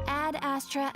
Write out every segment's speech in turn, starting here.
Ad Astra.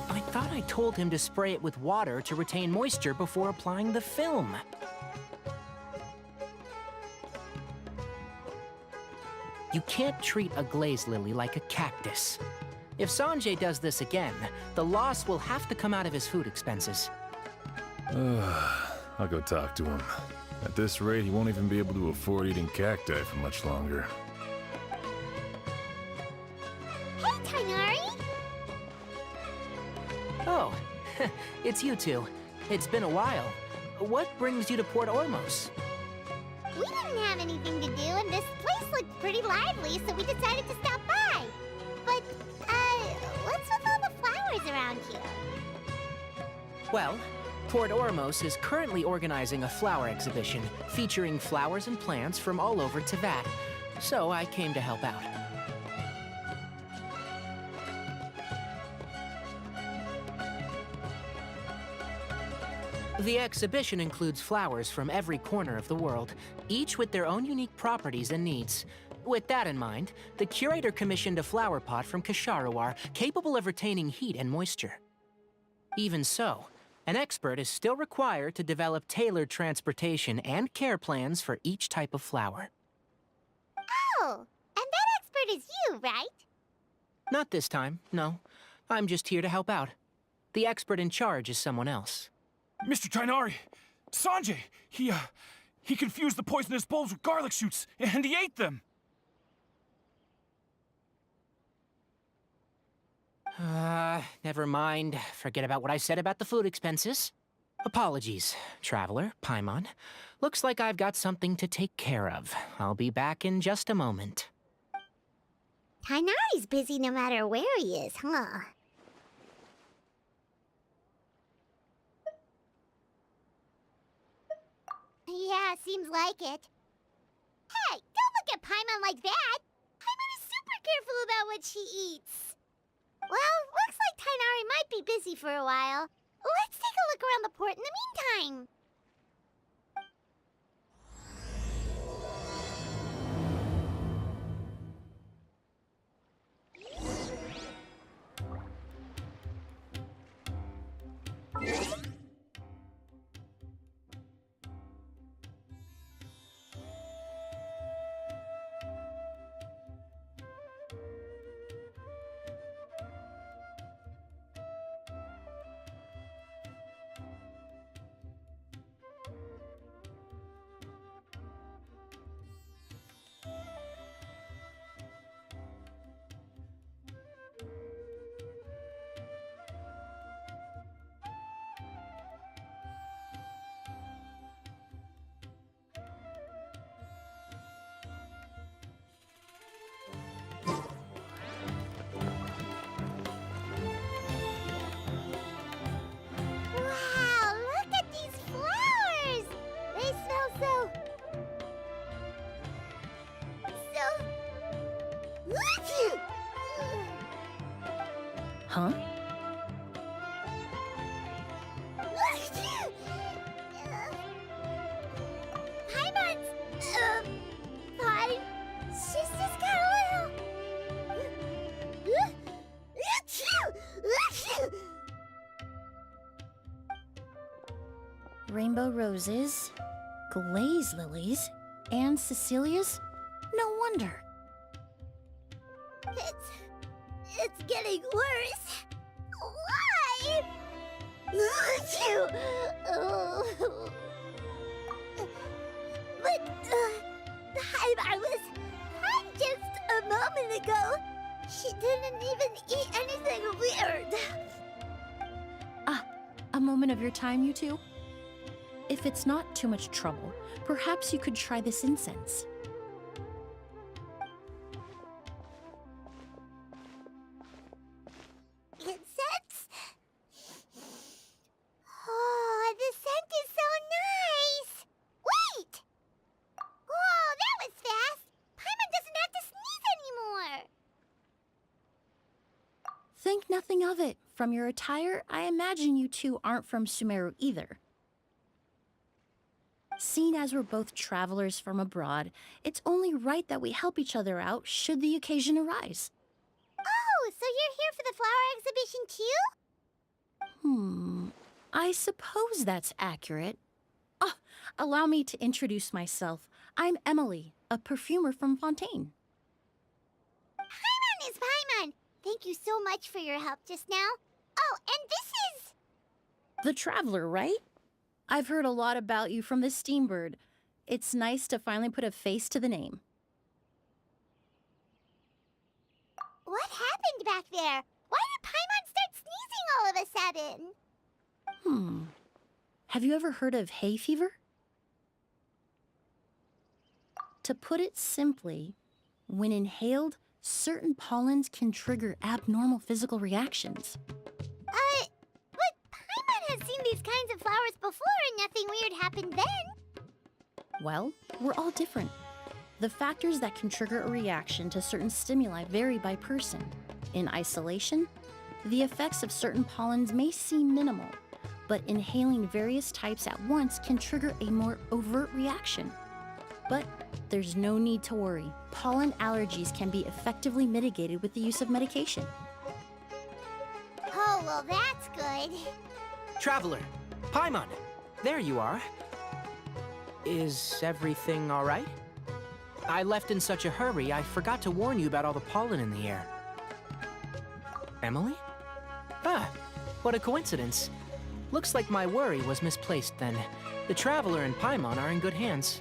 I thought I told him to spray it with water to retain moisture before applying the film. You can't treat a glaze lily like a cactus. If Sanjay does this again, the loss will have to come out of his food expenses. I'll go talk to him. At this rate, he won't even be able to afford eating cacti for much longer. Hey, Tainari! Oh, it's you two. It's been a while. What brings you to Port Ormos? We didn't have anything to do, and this place looked pretty lively, so we decided to stop by. But, what's with all the flowers around here? Well, Port Ormos is currently organizing a flower exhibition featuring flowers and plants from all over Teyvat, so I came to help out. The exhibition includes flowers from every corner of the world, each with their own unique properties and needs. With that in mind, the curator commissioned a flower pot from Kasharawar capable of retaining heat and moisture. Even so, an expert is still required to develop tailored transportation and care plans for each type of flower. Oh, and that expert is you, right? Not this time, no. I'm just here to help out. The expert in charge is someone else. Mr. Tainari! Sanjay! He confused the poisonous bulbs with garlic shoots, and he ate them! Never mind. Forget about what I said about the food expenses. Apologies, Traveler, Paimon. Looks like I've got something to take care of. I'll be back in just a moment. Tainari's busy no matter where he is, huh? Yeah, seems like it. Hey, don't look at Paimon like that! Paimon is super careful about what she eats. Well, looks like Tainari might be busy for a while. Let's take a look around the port in the meantime. rainbow roses, glaze lilies, and Cecilia's? No wonder. It's getting worse. Why? But I was fine just a moment ago. She didn't even eat anything weird. Ah, a moment of your time, you two? If it's not too much trouble, perhaps you could try this incense. Incense? Oh, the scent is so nice! Wait! Whoa, that was fast! Paimon doesn't have to sneeze anymore! Think nothing of it. From your attire, I imagine you two aren't from Sumeru either. Seeing as we're both travelers from abroad, it's only right that we help each other out should the occasion arise. Oh, so you're here for the flower exhibition too? I suppose that's accurate. Ah, allow me to introduce myself. I'm Emily, a perfumer from Fontaine. Paimon is Paimon! Thank you so much for your help just now. Oh, and this is... The Traveler, right? I've heard a lot about you from the Steambird. It's nice to finally put a face to the name. What happened back there? Why did Paimon start sneezing all of a sudden? Have you ever heard of hay fever? To put it simply, when inhaled, certain pollens can trigger abnormal physical reactions. But Paimon has seen these kinds of flowers before and nothing weird happened then. Well, we're all different. The factors that can trigger a reaction to certain stimuli vary by person. In isolation, the effects of certain pollens may seem minimal, but inhaling various types at once can trigger a more overt reaction. But there's no need to worry. Pollen allergies can be effectively mitigated with the use of medication. Oh, well, that's good. Traveler, Paimon, there you are. Is everything all right? I left in such a hurry, I forgot to warn you about all the pollen in the air. Emily? Ah, what a coincidence. Looks like my worry was misplaced then. The Traveler and Paimon are in good hands.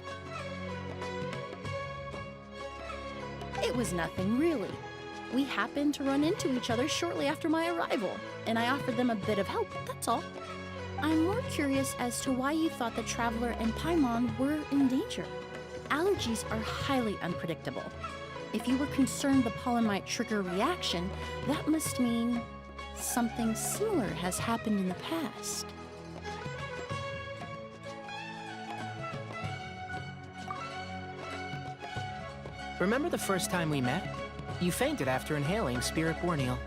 It was nothing, really. We happened to run into each other shortly after my arrival, and I offered them a bit of help, that's all. I'm more curious as to why you thought the Traveler and Paimon were in danger. Allergies are highly unpredictable. If you were concerned the pollen might trigger a reaction, that must mean something similar has happened in the past. Remember the first time we met? You fainted after inhaling Spirit Borneal.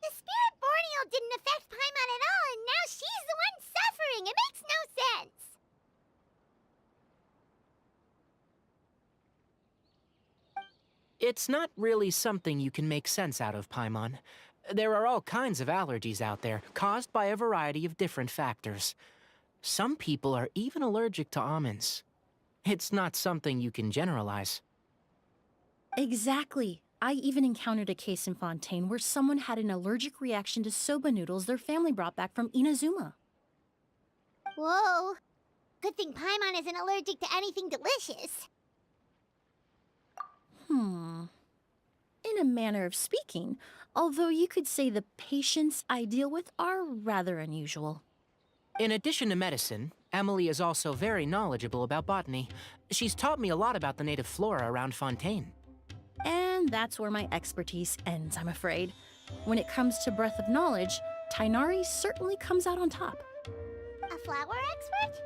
The Spirit Borneal didn't affect Paimon at all, and now she's the one suffering. It makes no sense. It's not really something you can make sense out of, Paimon. There are all kinds of allergies out there, caused by a variety of different factors. Some people are even allergic to almonds. It's not something you can generalize. Exactly. I even encountered a case in Fontaine where someone had an allergic reaction to soba noodles their family brought back from Inazuma. Whoa. Good thing Paimon isn't allergic to anything delicious. In a manner of speaking, although you could say the patients I deal with are rather unusual. In addition to medicine, Emily is also very knowledgeable about botany. She's taught me a lot about the native flora around Fontaine. And that's where my expertise ends, I'm afraid. When it comes to breadth of knowledge, Tainari certainly comes out on top. A flower expert?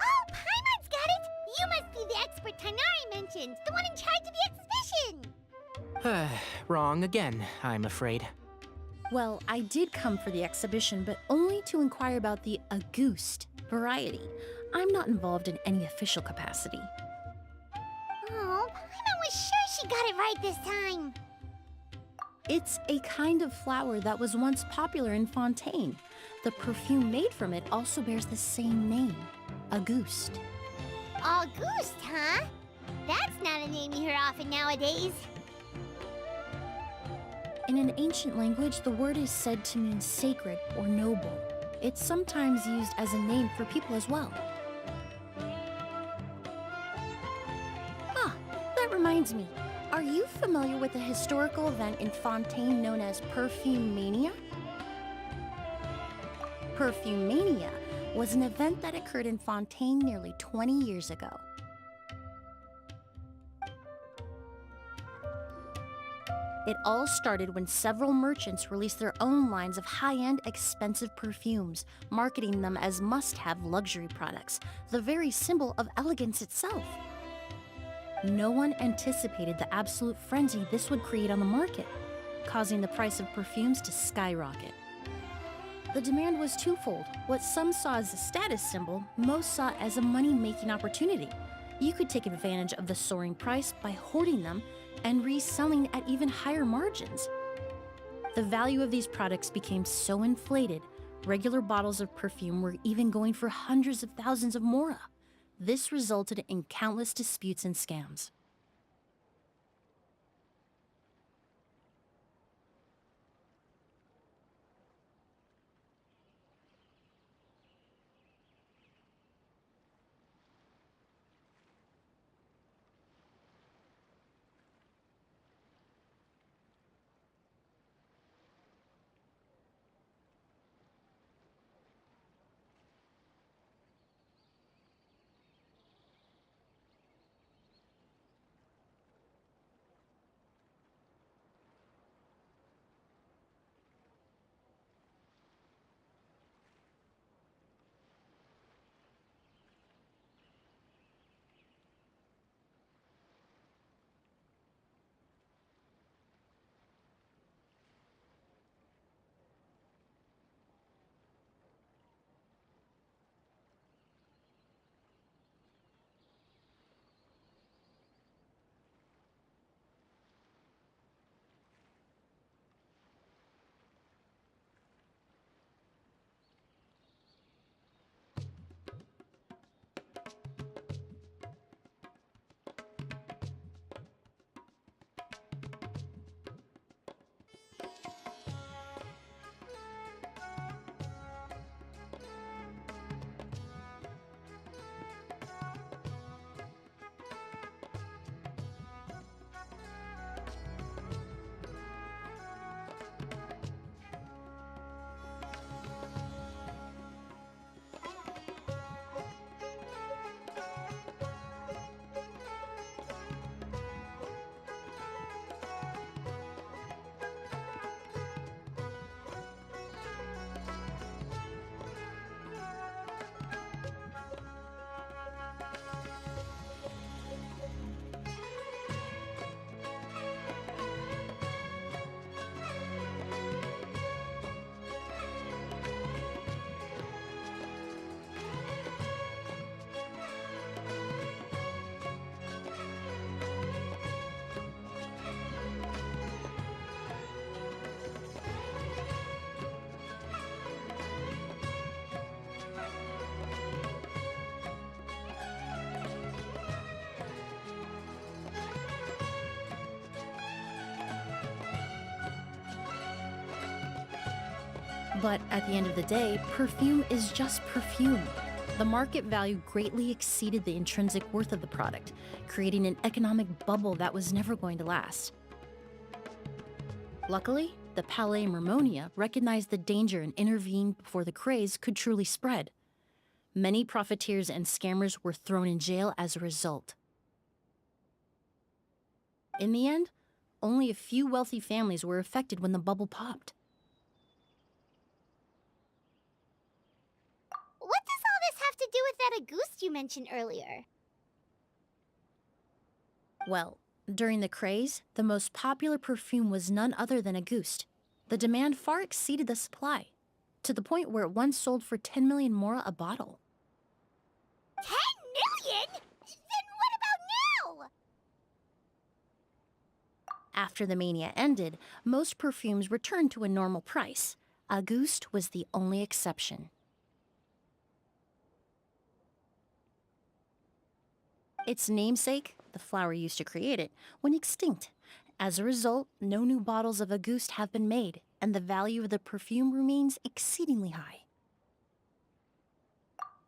Oh, Paimon's got it! You must be the expert Tainari mentioned, the one in charge of the exhibition! Wrong again, I'm afraid. Well, I did come for the exhibition, but only to inquire about the Auguste variety. I'm not involved in any official capacity. Oh, Paimon was sure she got it right this time. It's a kind of flower that was once popular in Fontaine. The perfume made from it also bears the same name, Auguste. Auguste, huh? That's not a name you hear often nowadays. In an ancient language, the word is said to mean sacred or noble. It's sometimes used as a name for people as well. Ah, that reminds me. Are you familiar with a historical event in Fontaine known as Perfume Mania? Perfume Mania was an event that occurred in Fontaine nearly 20 years ago. It all started when several merchants released their own lines of high-end, expensive perfumes, marketing them as must-have luxury products, the very symbol of elegance itself. No one anticipated the absolute frenzy this would create on the market, causing the price of perfumes to skyrocket. The demand was twofold. What some saw as a status symbol, most saw as a money-making opportunity. You could take advantage of the soaring price by hoarding them and reselling at even higher margins. The value of these products became so inflated, regular bottles of perfume were even going for hundreds of thousands of mora. This resulted in countless disputes and scams. But at the end of the day, perfume is just perfume. The market value greatly exceeded the intrinsic worth of the product, creating an economic bubble that was never going to last. Luckily, the Palais Mermonia recognized the danger and intervened before the craze could truly spread. Many profiteers and scammers were thrown in jail as a result. In the end, only a few wealthy families were affected when the bubble popped. with that Auguste you mentioned earlier? Well, during the craze, the most popular perfume was none other than Auguste. The demand far exceeded the supply, to the point where it once sold for 10 million mora a bottle. 10 million? Then what about now? After the mania ended, most perfumes returned to a normal price. Auguste was the only exception. Its namesake, the flower used to create it, went extinct. As a result, no new bottles of Auguste have been made, and the value of the perfume remains exceedingly high.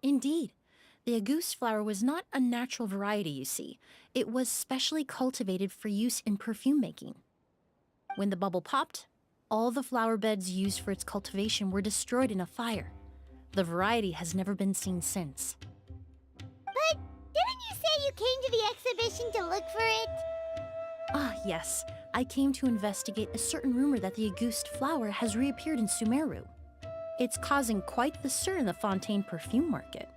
Indeed, the Auguste flower was not a natural variety, you see. It was specially cultivated for use in perfume making. When the bubble popped, all the flower beds used for its cultivation were destroyed in a fire. The variety has never been seen since. But didn't you say you came to the exhibition to look for it? Ah, yes. I came to investigate a certain rumor that the Auguste flower has reappeared in Sumeru. It's causing quite the stir in the Fontaine perfume market.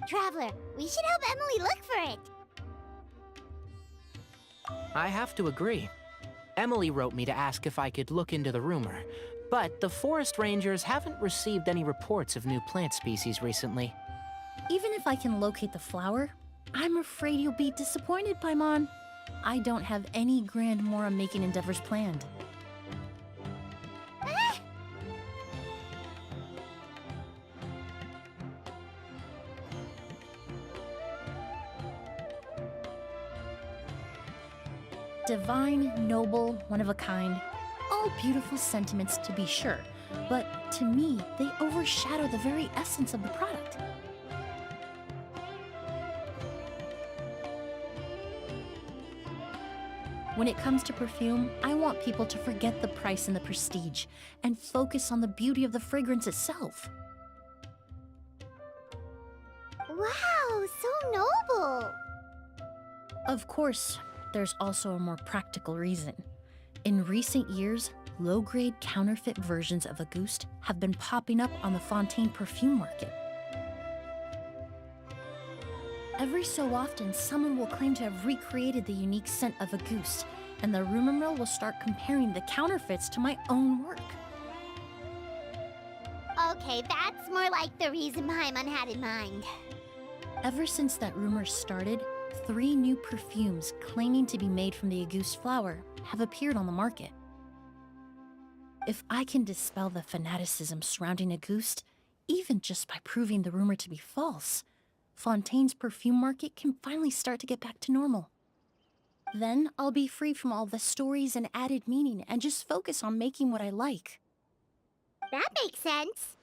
Traveler, we should help Emily look for it. I have to agree. Emily wrote me to ask if I could look into the rumor, but the forest rangers haven't received any reports of new plant species recently. Even if I can locate the flower, I'm afraid you'll be disappointed, Paimon. I don't have any grand Mora making endeavors planned. Ah! Divine, noble, one of a kind. All beautiful sentiments to be sure, but to me, they overshadow the very essence of the product. When it comes to perfume, I want people to forget the price and the prestige, and focus on the beauty of the fragrance itself. Wow, so noble. Of course, there's also a more practical reason. In recent years, low-grade counterfeit versions of Auguste have been popping up on the Fontaine perfume market. Every so often, someone will claim to have recreated the unique scent of Auguste, and the rumor mill will start comparing the counterfeits to my own work. Okay, that's more like the reason Paimon had in mind. Ever since that rumor started, 3 new perfumes claiming to be made from the Auguste flower have appeared on the market. If I can dispel the fanaticism surrounding Auguste, even just by proving the rumor to be false, Fontaine's perfume market can finally start to get back to normal. Then I'll be free from all the stories and added meaning and just focus on making what I like. That makes sense.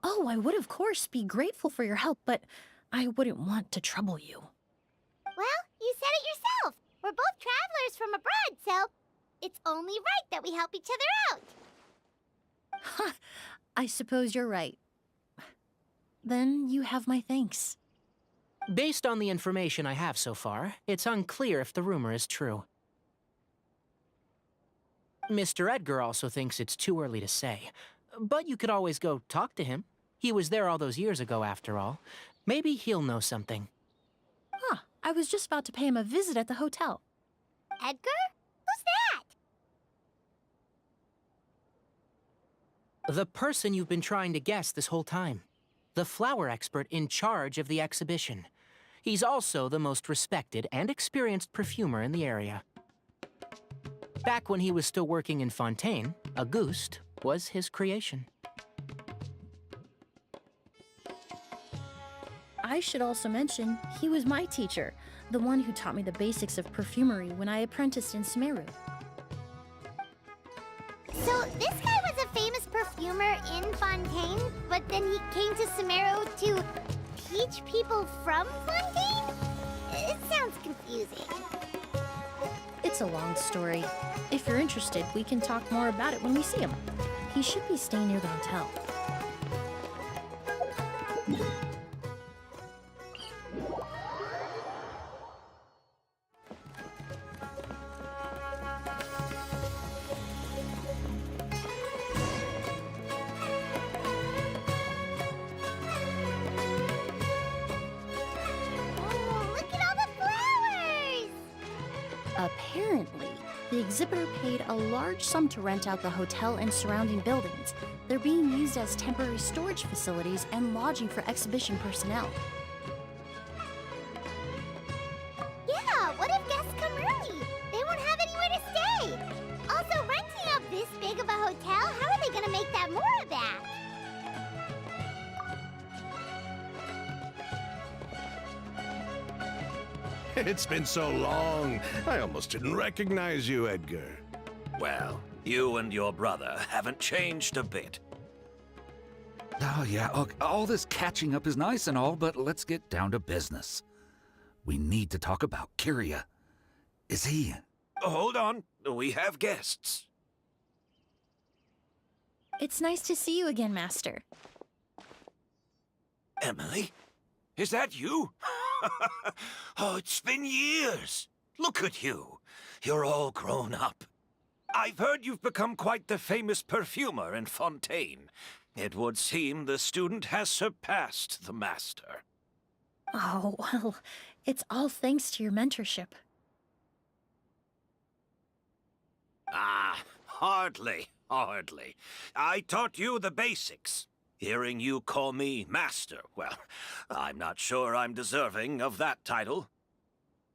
Oh, I would of course be grateful for your help, but I wouldn't want to trouble you. Well, you said it yourself. We're both travelers from abroad, so it's only right that we help each other out. Ha! I suppose you're right. Then you have my thanks. Based on the information I have so far, it's unclear if the rumor is true. Mr. Edgar also thinks it's too early to say, but you could always go talk to him. He was there all those years ago, after all. Maybe he'll know something. Huh, I was just about to pay him a visit at the hotel. Edgar? Who's that? The person you've been trying to guess this whole time. The flower expert in charge of the exhibition. He's also the most respected and experienced perfumer in the area. Back when he was still working in Fontaine, Auguste was his creation. I should also mention, he was my teacher, the one who taught me the basics of perfumery when I apprenticed in Sumeru. So this guy was a famous perfumer in Fontaine, but then he came to Sumeru to teach people from Fontaine? It sounds confusing. It's a long story. If you're interested, we can talk more about it when we see him. He should be staying near the hotel. Apparently, the exhibitor paid a large sum to rent out the hotel and surrounding buildings. They're being used as temporary storage facilities and lodging for exhibition personnel. Yeah, what if guests come early? They won't have anywhere to stay. Also, renting out this big of a hotel, how are they gonna make that more of that? It's been so long, I almost didn't recognize you, Edgar. Well, you and your brother haven't changed a bit. Oh, yeah, all this catching up is nice and all, but let's get down to business. We need to talk about Kyria. Is he... Hold on, we have guests. It's nice to see you again, Master. Emily? Is that you? Oh, it's been years. Look at you. You're all grown up. I've heard you've become quite the famous perfumer in Fontaine. It would seem the student has surpassed the master. Oh, well, it's all thanks to your mentorship. Ah, hardly. I taught you the basics. Hearing you call me master, well, I'm not sure I'm deserving of that title.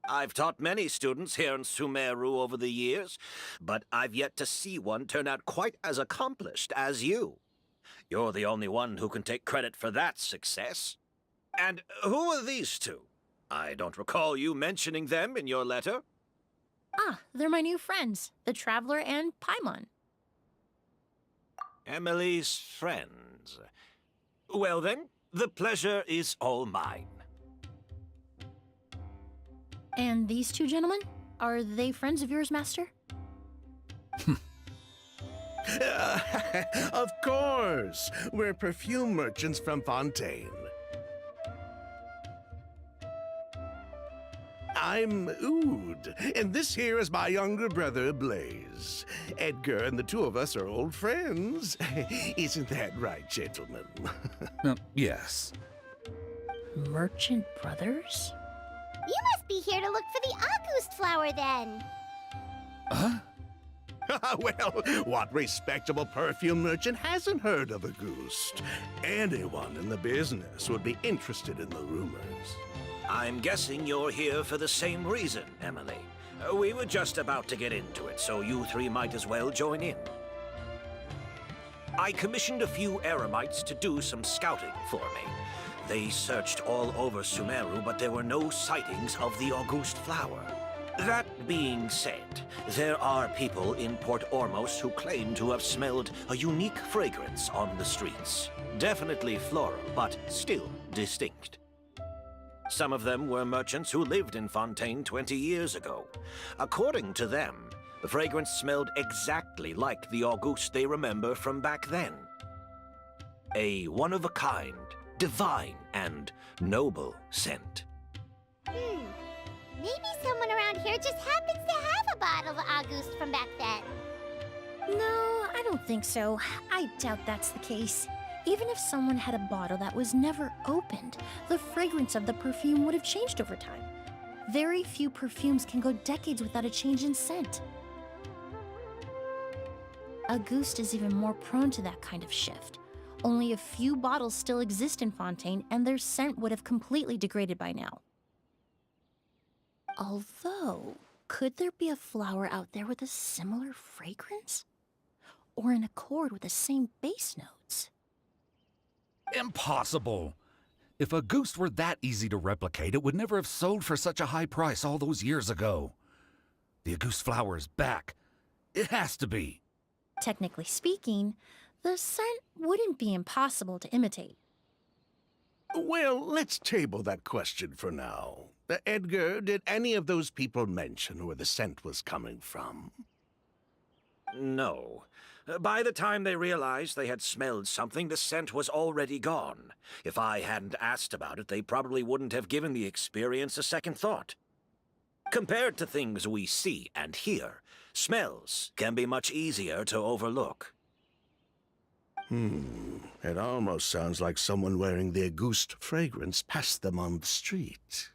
I've taught many students here in Sumeru over the years, but I've yet to see one turn out quite as accomplished as you. You're the only one who can take credit for that success. And who are these two? I don't recall you mentioning them in your letter. Ah, they're my new friends, the Traveler and Paimon. Emily's friends. Well then, the pleasure is all mine. And these two gentlemen? Are they friends of yours, Master? Of course! We're perfume merchants from Fontaine. I'm Oud, and this here is my younger brother, Blaze. Edgar and the two of us are old friends. Isn't that right, gentlemen? yes. Merchant brothers? You must be here to look for the August flower then. Huh? Well, what respectable perfume merchant hasn't heard of a Auguste? Anyone in the business would be interested in the rumors. I'm guessing you're here for the same reason, Emily. We were just about to get into it, so you three might as well join in. I commissioned a few eremites to do some scouting for me. They searched all over Sumeru, but there were no sightings of the August flower. That being said, there are people in Port Ormos who claim to have smelled a unique fragrance on the streets. Definitely floral, but still distinct. Some of them were merchants who lived in Fontaine 20 years ago. According to them, the fragrance smelled exactly like the August they remember from back then. A one-of-a-kind, divine, and noble scent. Maybe someone around here just happens to have a bottle of August from back then. No, I don't think so. I doubt that's the case. Even if someone had a bottle that was never opened, the fragrance of the perfume would have changed over time. Very few perfumes can go decades without a change in scent. Auguste is even more prone to that kind of shift. Only a few bottles still exist in Fontaine, and their scent would have completely degraded by now. Although, could there be a flower out there with a similar fragrance? Or in accord with the same base notes? Impossible! If Auguste were that easy to replicate, it would never have sold for such a high price all those years ago. The Auguste flower is back. It has to be. Technically speaking, the scent wouldn't be impossible to imitate. Well, let's table that question for now. Edgar, did any of those people mention where the scent was coming from? No. By the time they realized they had smelled something, the scent was already gone. If I hadn't asked about it, they probably wouldn't have given the experience a second thought. Compared to things we see and hear, smells can be much easier to overlook. It almost sounds like someone wearing the Auguste fragrance passed them on the street.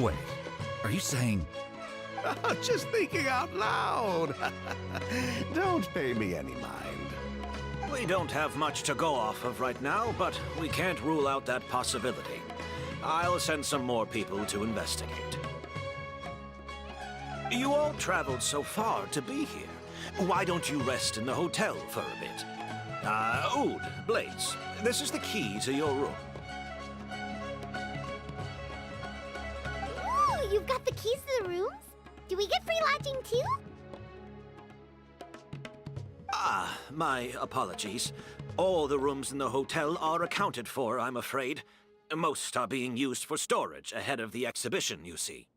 Wait, are you saying... Just thinking out loud. Don't pay me any mind. We don't have much to go off of right now, but we can't rule out that possibility. I'll send some more people to investigate. You all traveled so far to be here. Why don't you rest in the hotel for a bit? Oud, Blaze, this is the key to your room. Ooh, you've got the keys to the rooms? Do we get free lodging too? My apologies. All the rooms in the hotel are accounted for, I'm afraid. Most are being used for storage ahead of the exhibition, you see.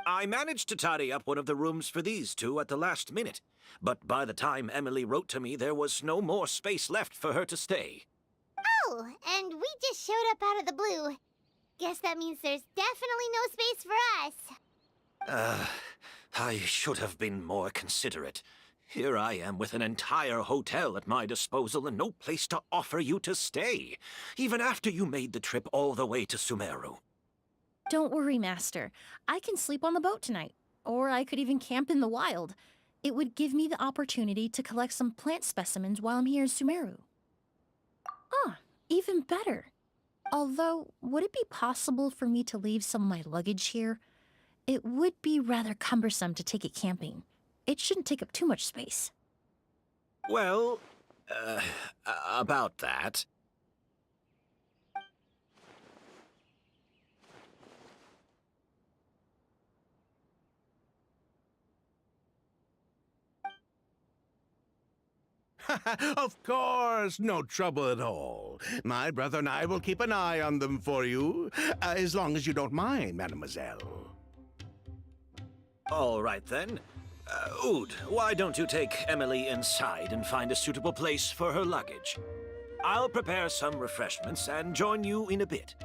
I managed to tidy up one of the rooms for these two at the last minute, but by the time Emily wrote to me, there was no more space left for her to stay. Oh, and we just showed up out of the blue. Guess that means there's definitely no space for us. I should have been more considerate. Here I am with an entire hotel at my disposal and no place to offer you to stay, even after you made the trip all the way to Sumeru. Don't worry, Master. I can sleep on the boat tonight. Or I could even camp in the wild. It would give me the opportunity to collect some plant specimens while I'm here in Sumeru. Ah, even better. Although, would it be possible for me to leave some of my luggage here? It would be rather cumbersome to take it camping. It shouldn't take up too much space. Well, about that. Of course, no trouble at all. My brother and I will keep an eye on them for you, as long as you don't mind, mademoiselle. All right, then. Oud, why don't you take Emily inside and find a suitable place for her luggage? I'll prepare some refreshments and join you in a bit.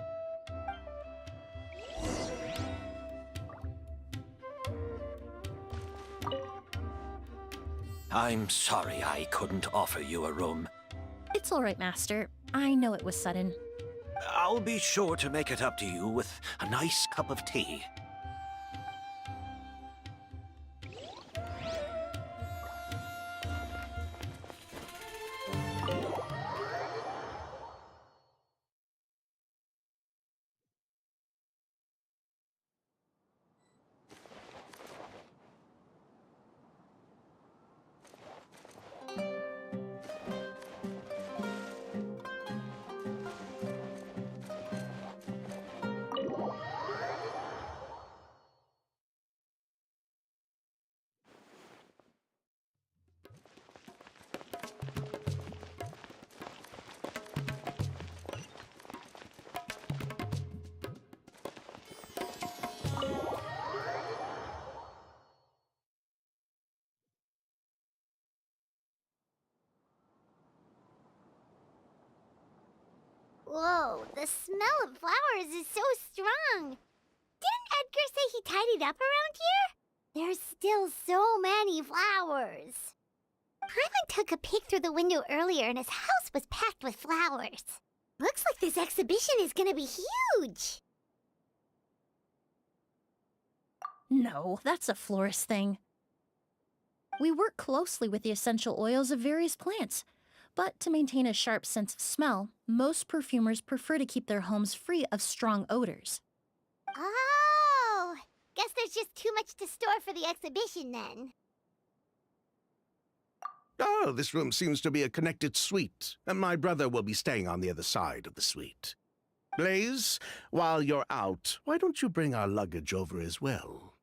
I'm sorry I couldn't offer you a room. It's all right, Master. I know it was sudden. I'll be sure to make it up to you with a nice cup of tea. Whoa, the smell of flowers is so strong. Didn't Edgar say he tidied up around here? There's still so many flowers. Paimon took a peek through the window earlier and his house was packed with flowers. Looks like this exhibition is gonna be huge. No, that's a florist thing. We work closely with the essential oils of various plants. But to maintain a sharp sense of smell, most perfumers prefer to keep their homes free of strong odors. Oh, guess there's just too much to store for the exhibition then. Oh, this room seems to be a connected suite, and my brother will be staying on the other side of the suite. Blaze, while you're out, why don't you bring our luggage over as well?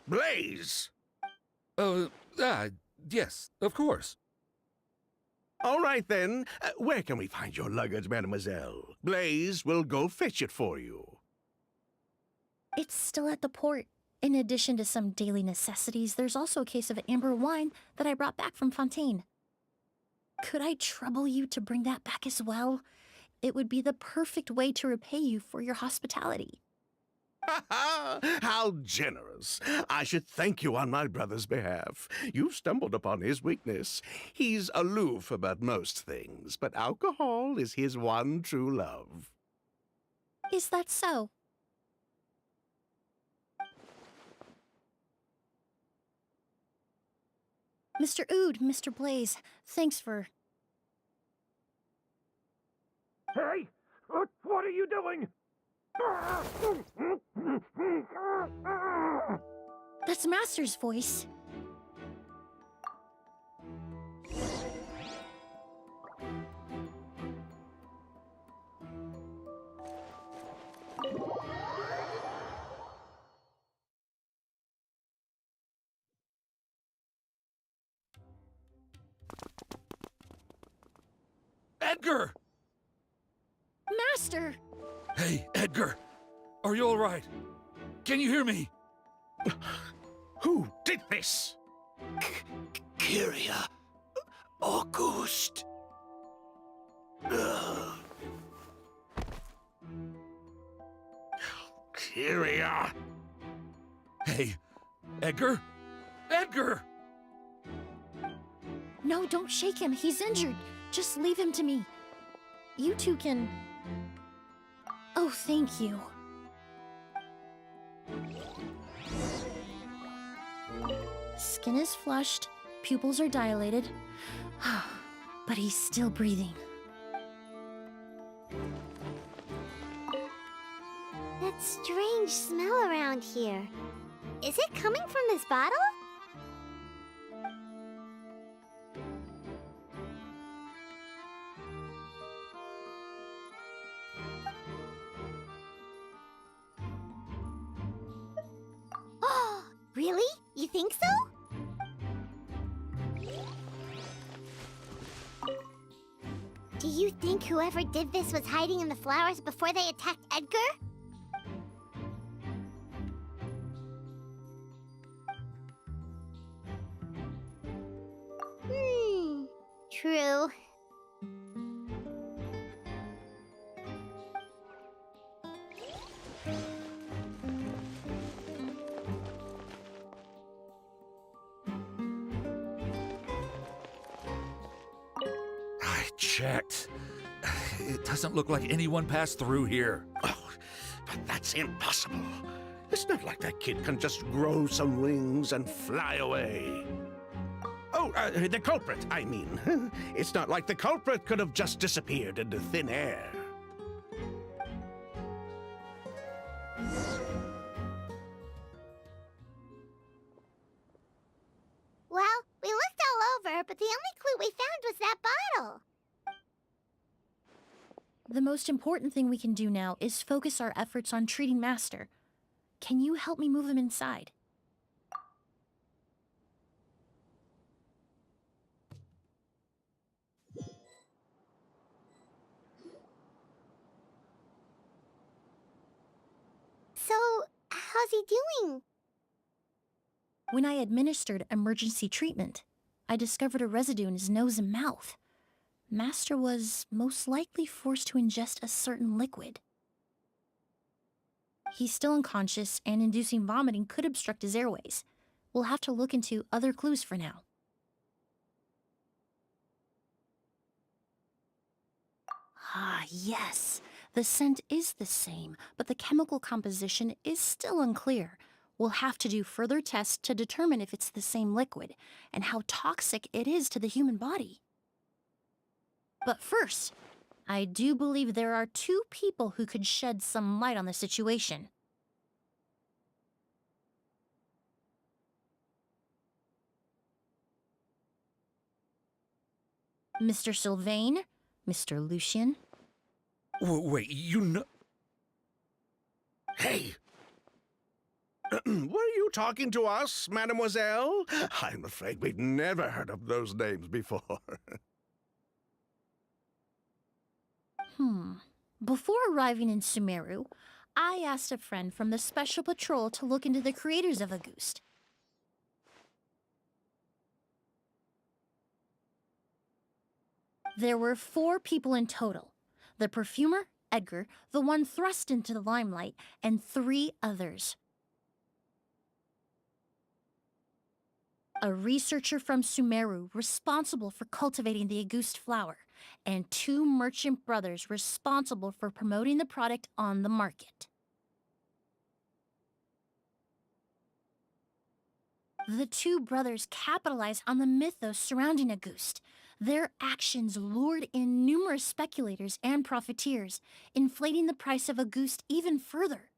Blaze! Yes, of course. All right, then. Where can we find your luggage, mademoiselle? Blaze will go fetch it for you. It's still at the port. In addition to some daily necessities, there's also a case of amber wine that I brought back from Fontaine. Could I trouble you to bring that back as well? It would be the perfect way to repay you for your hospitality. How generous. I should thank you on my brother's behalf. You've stumbled upon his weakness. He's aloof about most things, but alcohol is his one true love. Is that so? Mr. Ood, Mr. Blaze, thanks for... Hey! What are you doing? That's Master's voice. Edgar! Master! Hey, Edgar! Are you all right? Can you hear me? Who did this? Kyria. August. Kyria. Hey, Edgar? Edgar! No, don't shake him. He's injured. Just leave him to me. You two can... Oh, thank you. Skin is flushed, pupils are dilated, but he's still breathing. That strange smell around here. Is it coming from this bottle? Oh, really? You think so? Do you think whoever did this was hiding in the flowers before they attacked Edgar? True. I checked. It doesn't look like anyone passed through here. Oh, but that's impossible. It's not like that kid can just grow some wings and fly away. Oh, the culprit, I mean. It's not like the culprit could have just disappeared into thin air. Well, we looked all over, but the only clue we found was that bottle. The most important thing we can do now is focus our efforts on treating Master. Can you help me move him inside? So, how's he doing? When I administered emergency treatment, I discovered a residue in his nose and mouth. Master was most likely forced to ingest a certain liquid. He's still unconscious, and inducing vomiting could obstruct his airways. We'll have to look into other clues for now. Ah, yes. The scent is the same, but the chemical composition is still unclear. We'll have to do further tests to determine if it's the same liquid, and how toxic it is to the human body. But first, I do believe there are two people who could shed some light on the situation. Mr. Sylvain, Mr. Lucian. Wait, you know... Hey! Were you talking to us, mademoiselle? I'm afraid we've never heard of those names before. Before arriving in Sumeru, I asked a friend from the Special Patrol to look into the creators of August. There were 4 people in total. The perfumer, Edgar, the one thrust into the limelight, and 3 others. A researcher from Sumeru responsible for cultivating the August flower, and 2 merchant brothers responsible for promoting the product on the market. The 2 brothers capitalized on the mythos surrounding Auguste. Their actions lured in numerous speculators and profiteers, inflating the price of Auguste even further.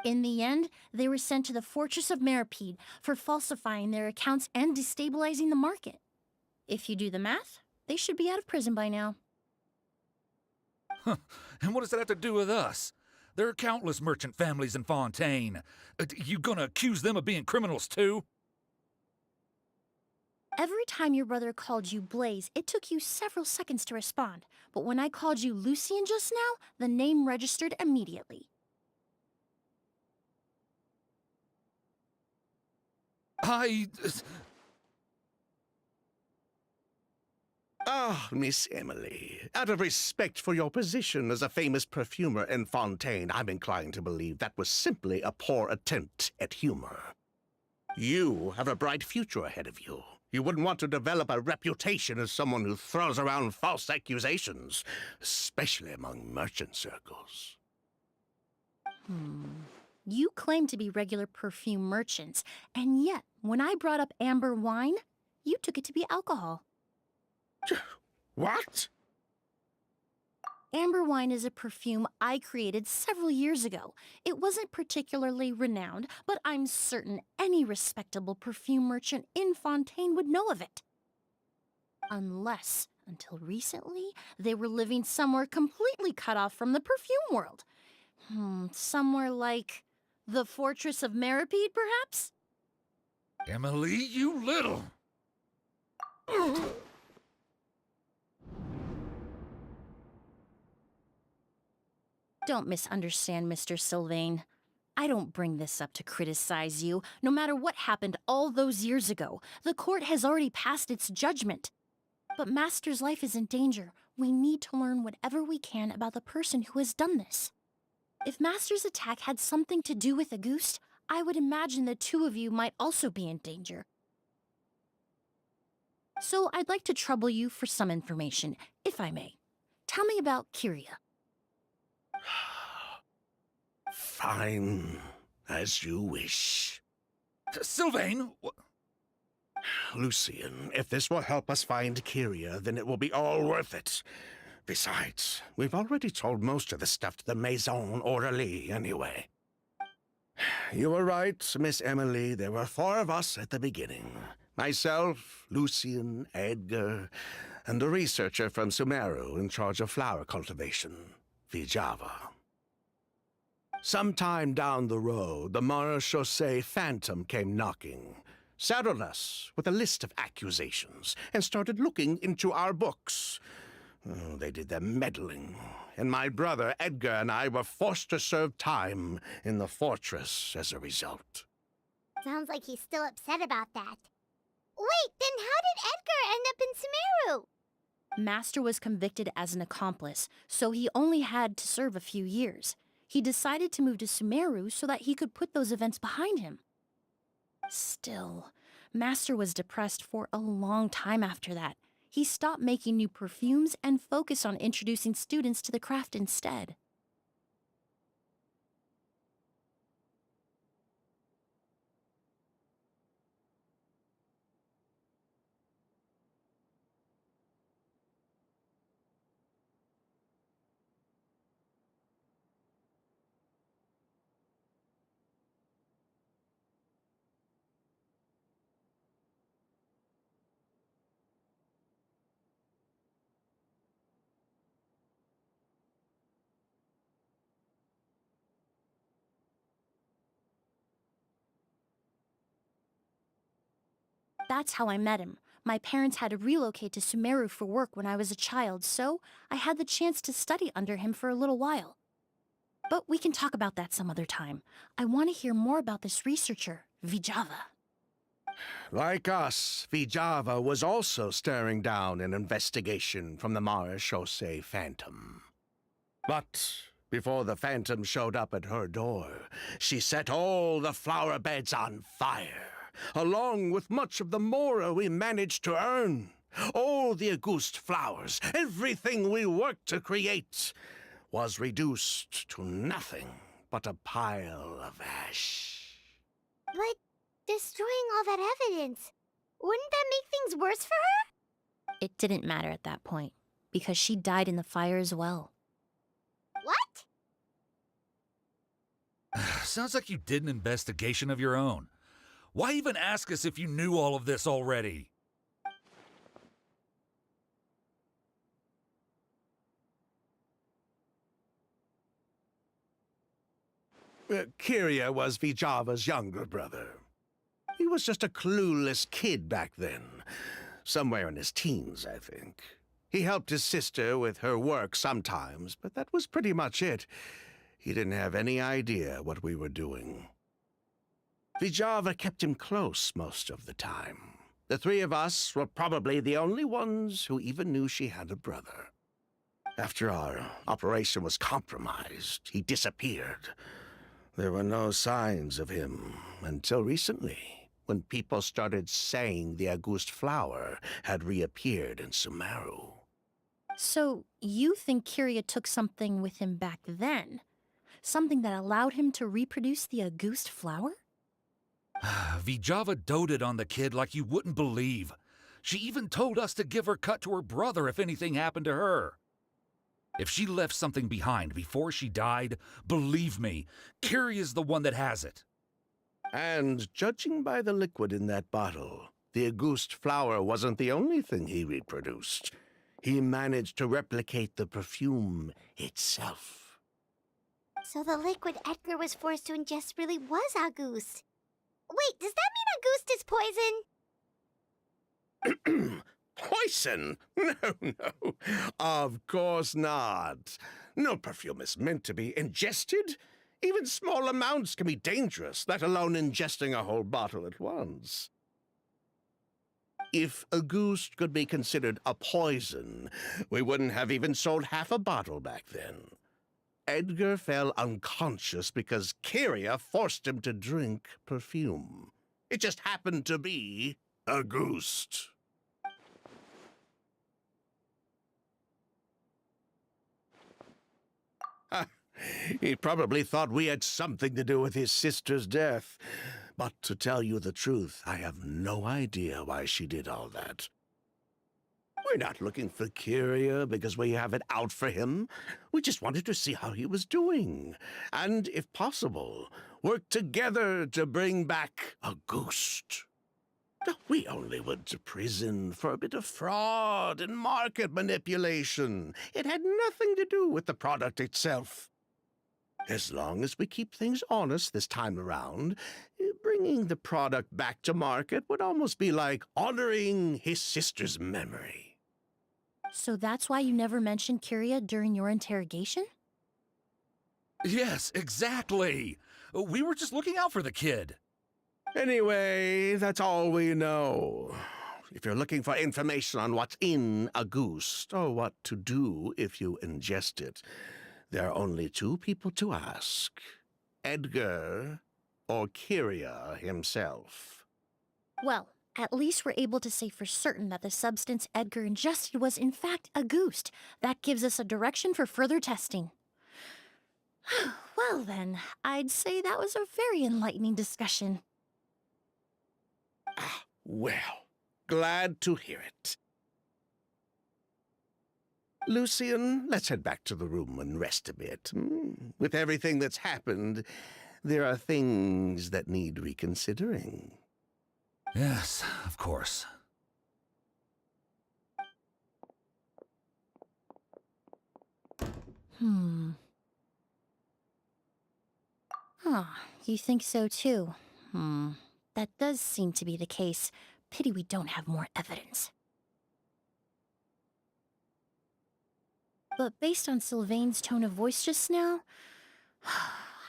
In the end, they were sent to the Fortress of Meripede for falsifying their accounts and destabilizing the market. If you do the math, they should be out of prison by now. And what does that have to do with us? There are countless merchant families in Fontaine. You gonna accuse them of being criminals too? Every time your brother called you Blaze, it took you several seconds to respond. But when I called you Lucien just now, the name registered immediately. Ah, Miss Emily, out of respect for your position as a famous perfumer in Fontaine, I'm inclined to believe that was simply a poor attempt at humor. You have a bright future ahead of you. You wouldn't want to develop a reputation as someone who throws around false accusations, especially among merchant circles. You claim to be regular perfume merchants, and yet, when I brought up amber wine, you took it to be alcohol. What? Amber wine is a perfume I created several years ago. It wasn't particularly renowned, but I'm certain any respectable perfume merchant in Fontaine would know of it. Unless, until recently, they were living somewhere completely cut off from the perfume world. Somewhere like the Fortress of Meripede, perhaps? Emily, you little... Don't misunderstand, Mr. Sylvain. I don't bring this up to criticize you. No matter what happened all those years ago, the court has already passed its judgment. But Master's life is in danger. We need to learn whatever we can about the person who has done this. If Master's attack had something to do with Auguste, I would imagine the 2 of you might also be in danger. So I'd like to trouble you for some information, if I may. Tell me about Kyria. Fine, as you wish. Sylvain! Lucien, if this will help us find Kyria, then it will be all worth it. Besides, we've already told most of the stuff to the Maison Orderly anyway. You were right, Miss Emily. There were 4 of us at the beginning. Myself, Lucien, Edgar, and a researcher from Sumeru in charge of flower cultivation, Vijava. Sometime down the road, the Marechaussee Phantom came knocking, saddled us with a list of accusations, and started looking into our books. Oh, they did their meddling, and my brother Edgar and I were forced to serve time in the fortress as a result. Sounds like he's still upset about that. Wait, then how did Edgar end up in Sumeru? Master was convicted as an accomplice, so he only had to serve a few years. He decided to move to Sumeru so that he could put those events behind him. Still, Master was depressed for a long time after that. He stopped making new perfumes and focused on introducing students to the craft instead. That's how I met him. My parents had to relocate to Sumeru for work when I was a child, so I had the chance to study under him for a little while. But we can talk about that some other time. I want to hear more about this researcher, Vijava. Like us, Vijava was also staring down an investigation from the Marechaussee Phantom. But before the Phantom showed up at her door, she set all the flower beds on fire. along with much of the mora we managed to earn. All the Auguste flowers, everything we worked to create, was reduced to nothing but a pile of ash. But destroying all that evidence, wouldn't that make things worse for her? It didn't matter at that point, because she died in the fire as well. What? Sounds like you did an investigation of your own. Why even ask us if you knew all of this already? Kyria was Vijava's younger brother. He was just a clueless kid back then. Somewhere in his teens, I think. He helped his sister with her work sometimes, but that was pretty much it. He didn't have any idea what we were doing. Vijava kept him close most of the time. The three of us were probably the only ones who even knew she had a brother. After our operation was compromised, he disappeared. There were no signs of him until recently, when people started saying the Auguste flower had reappeared in Sumeru. So, you think Kyria took something with him back then? Something that allowed him to reproduce the Auguste flower? Vijava doted on the kid like you wouldn't believe. She even told us to give her cut to her brother if anything happened to her. If she left something behind before she died, believe me, Kyria's the one that has it. And judging by the liquid in that bottle, the Auguste flower wasn't the only thing he reproduced. He managed to replicate the perfume itself. So the liquid Edgar was forced to ingest really was Auguste. Wait, does that mean Auguste is poison? Poison? No. Of course not. No perfume is meant to be ingested. Even small amounts can be dangerous, let alone ingesting a whole bottle at once. If Auguste could be considered a poison, we wouldn't have even sold half a bottle back then. Edgar fell unconscious because Kyria forced him to drink perfume. It just happened to be Auguste. He probably thought we had something to do with his sister's death. But to tell you the truth, I have no idea why she did all that. We're not looking for Kyria because we have it out for him. We just wanted to see how he was doing. And, if possible, work together to bring back Auguste. We only went to prison for a bit of fraud and market manipulation. It had nothing to do with the product itself. As long as we keep things honest this time around, bringing the product back to market would almost be like honoring his sister's memory. So that's why you never mentioned Kyria during your interrogation? Yes, exactly. We were just looking out for the kid. Anyway, that's all we know. If you're looking for information on what's in Auguste, or what to do if you ingest it, there are only two people to ask. Edgar or Kyria himself. Well, at least we're able to say for certain that the substance Edgar ingested was in fact Auguste. That gives us a direction for further testing. Well then, I'd say that was a very enlightening discussion. Well, glad to hear it. Lucian, let's head back to the room and rest a bit. With everything that's happened, there are things that need reconsidering. Yes, of course. You think so too? That does seem to be the case. Pity we don't have more evidence. But based on Sylvain's tone of voice just now,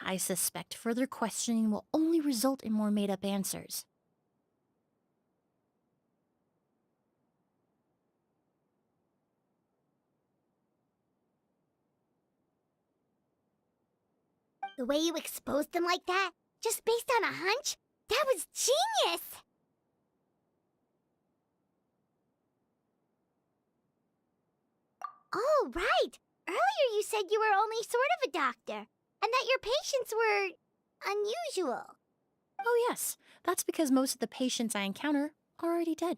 I suspect further questioning will only result in more made-up answers. The way you exposed them like that, just based on a hunch, that was genius! Oh, right. Earlier you said you were only sort of a doctor, and that your patients were unusual. Oh, yes. That's because most of the patients I encounter are already dead.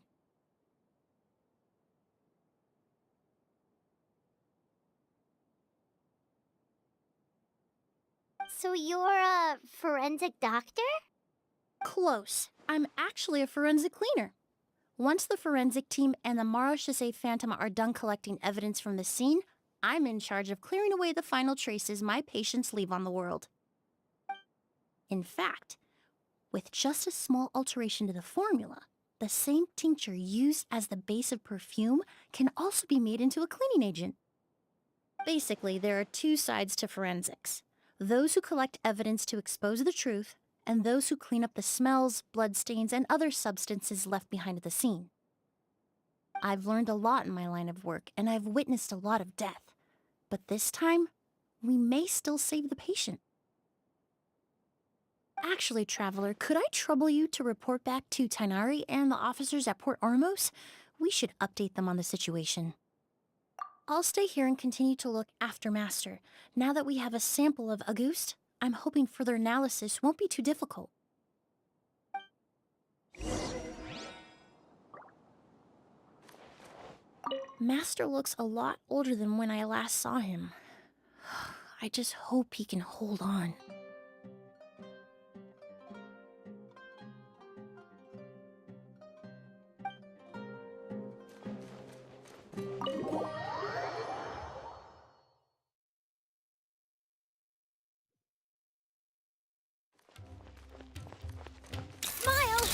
So you're a forensic doctor? Close. I'm actually a forensic cleaner. Once the forensic team and the Marochisei Phantom are done collecting evidence from the scene, I'm in charge of clearing away the final traces my patients leave on the world. In fact, with just a small alteration to the formula, the same tincture used as the base of perfume can also be made into a cleaning agent. Basically, there are two sides to forensics: those who collect evidence to expose the truth, and those who clean up the smells, bloodstains, and other substances left behind at the scene. I've learned a lot in my line of work, and I've witnessed a lot of death. But this time, we may still save the patient. Actually, Traveler, could I trouble you to report back to Tainari and the officers at Port Ormos? We should update them on the situation. I'll stay here and continue to look after Master. Now that we have a sample of Auguste, I'm hoping further analysis won't be too difficult. Master looks a lot older than when I last saw him. I just hope he can hold on. Smile!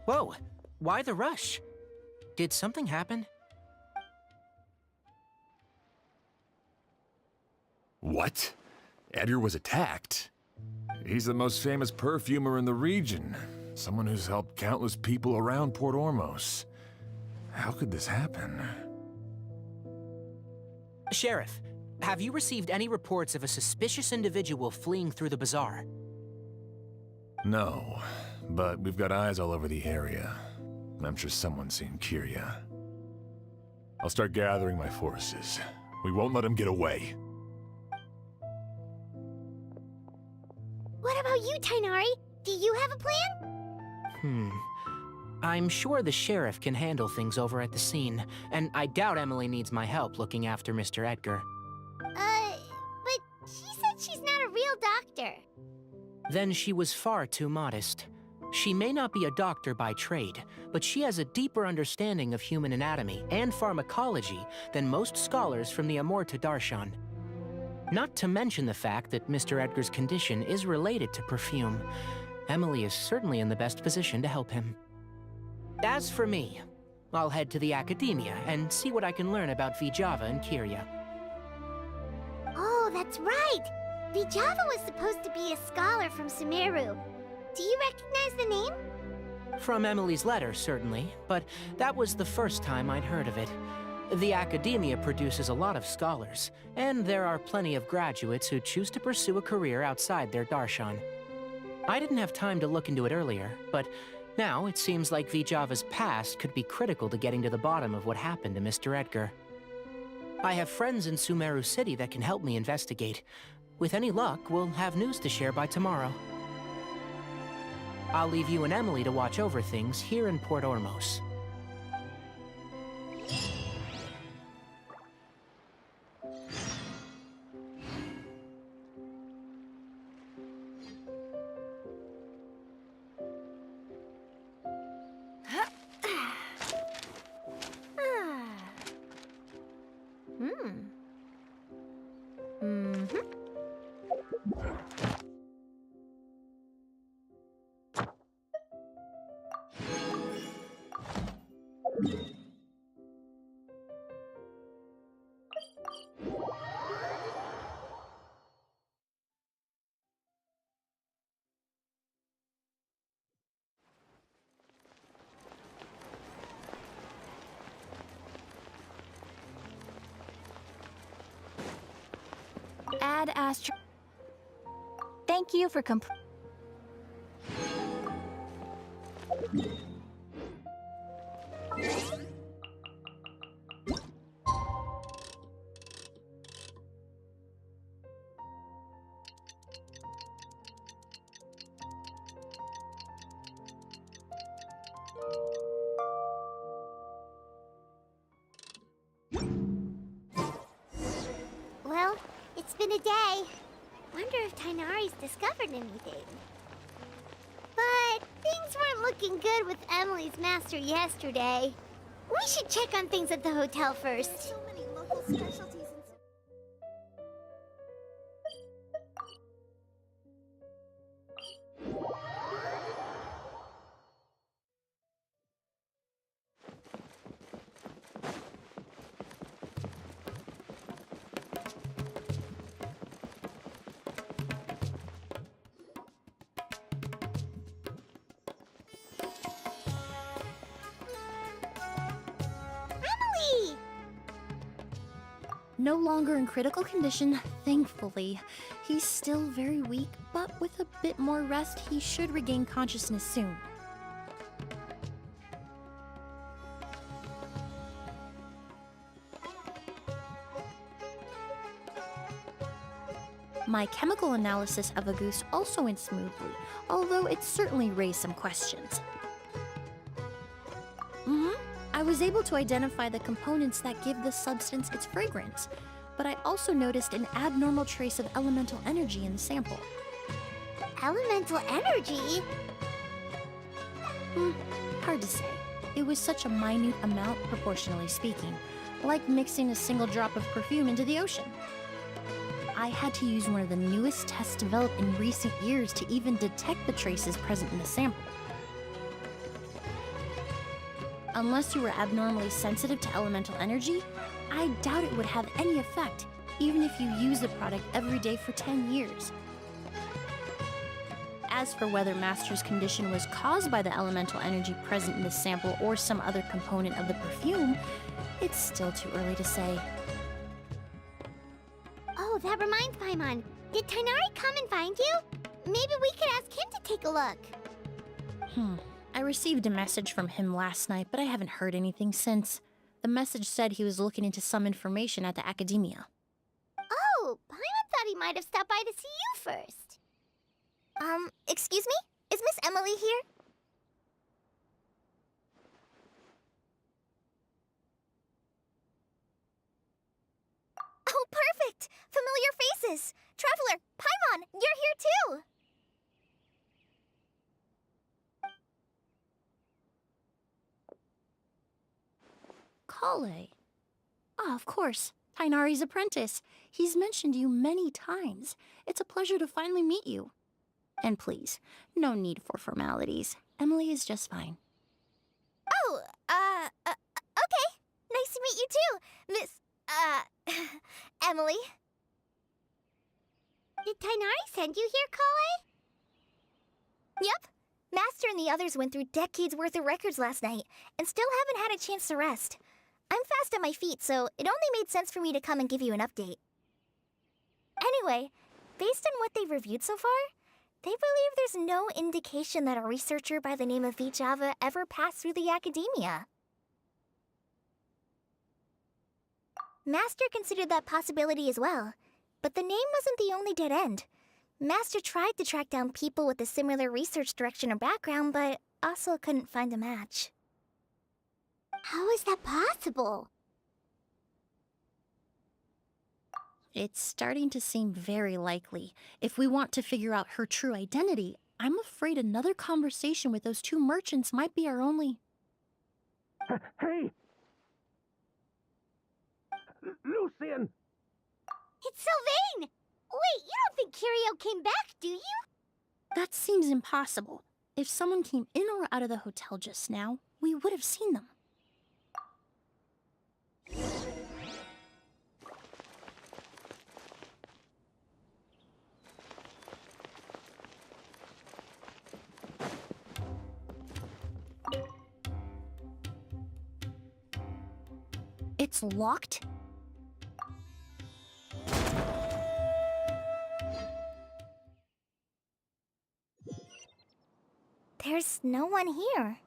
Whoa, why the rush? Did something happen? What? Edgar was attacked? He's the most famous perfumer in the region. Someone who's helped countless people around Port Ormos. How could this happen? Sheriff, have you received any reports of a suspicious individual fleeing through the bazaar? No, but we've got eyes all over the area. I'm sure someone's seen Kirya. I'll start gathering my forces. We won't let him get away. What about you, Tainari? Do you have a plan? I'm sure the sheriff can handle things over at the scene, and I doubt Emily needs my help looking after Mr. Edgar. But she said she's not a real doctor. Then she was far too modest. She may not be a doctor by trade, but she has a deeper understanding of human anatomy and pharmacology than most scholars from the Amurta Darshan. Not to mention the fact that Mr. Edgar's condition is related to perfume. Emily is certainly in the best position to help him. As for me, I'll head to the academia and see what I can learn about Vijava and Kirya. Oh, that's right! Vijava was supposed to be a scholar from Sumeru. Do you recognize the name? From Emily's letter, certainly, but that was the first time I'd heard of it. The academia produces a lot of scholars, and there are plenty of graduates who choose to pursue a career outside their darshan. I didn't have time to look into it earlier, but now it seems like Vijava's past could be critical to getting to the bottom of what happened to Mr. Edgar. I have friends in Sumeru City that can help me investigate. With any luck, we'll have news to share by tomorrow. I'll leave you and Emily to watch over things here in Port Ormos. Add Astro. Thank you for Well, it's been a day. Wonder if Tainari's discovered anything. But things weren't looking good with Emily's master yesterday. We should check on things at the hotel first. So many local specialties and Emily! No longer in critical condition, thankfully. He's still very weak, but with a bit more rest, he should regain consciousness soon. My chemical analysis of Auguste also went smoothly, although it certainly raised some questions. I was able to identify the components that give the substance its fragrance, but I also noticed an abnormal trace of elemental energy in the sample. Elemental energy? Hard to say. It was such a minute amount, proportionally speaking, like mixing a single drop of perfume into the ocean. I had to use one of the newest tests developed in recent years to even detect the traces present in the sample. Unless you were abnormally sensitive to elemental energy, I doubt it would have any effect, even if you use the product every day for 10 years. As for whether Master's condition was caused by the elemental energy present in the sample or some other component of the perfume, it's still too early to say. Oh, that reminds Paimon. Did Tainari come and find you? Maybe we could ask him to take a look. I received a message from him last night, but I haven't heard anything since. The message said he was looking into some information at the academia. Oh, Paimon thought he might have stopped by to see you first. Excuse me? Is Miss Emily here? Oh, perfect! Familiar faces! Traveler, Paimon, you're here too! Kale. Ah, of course. Tainari's apprentice. He's mentioned you many times. It's a pleasure to finally meet you. And please, no need for formalities. Emily is just fine. Oh, okay. Nice to meet you too, Miss, Emily. Did Tainari send you here, Kale? Yep. Master and the others went through decades worth of records last night, and still haven't had a chance to rest. I'm fast on my feet, so it only made sense for me to come and give you an update. Anyway, based on what they've reviewed so far, they believe there's no indication that a researcher by the name of Vijava ever passed through the academia. Master considered that possibility as well, but the name wasn't the only dead end. Master tried to track down people with a similar research direction or background, but also couldn't find a match. How is that possible? It's starting to seem very likely. If we want to figure out her true identity, I'm afraid another conversation with those two merchants might be our only... Hey! Lucian! It's Sylvain! Wait, you don't think Kirio came back, do you? That seems impossible. If someone came in or out of the hotel just now, we would have seen them. It's locked? There's no one here.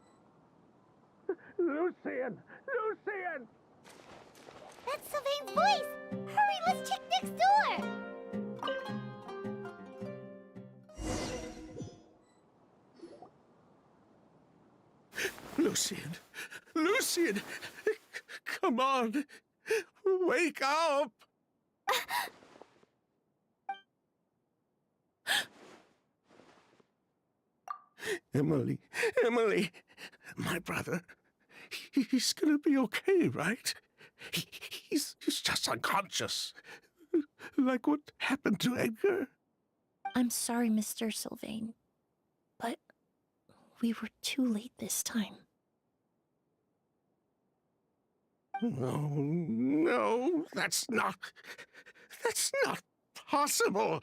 Lucian! Lucian! That's Sylvain's voice! Hurry, let's check next door! Lucian! Lucian! Come on! Wake up! Emily, Emily, my brother, he's gonna be okay, right? He's just unconscious. Like what happened to Edgar? I'm sorry, Mr. Sylvain, but we were too late this time. No, no, that's not possible.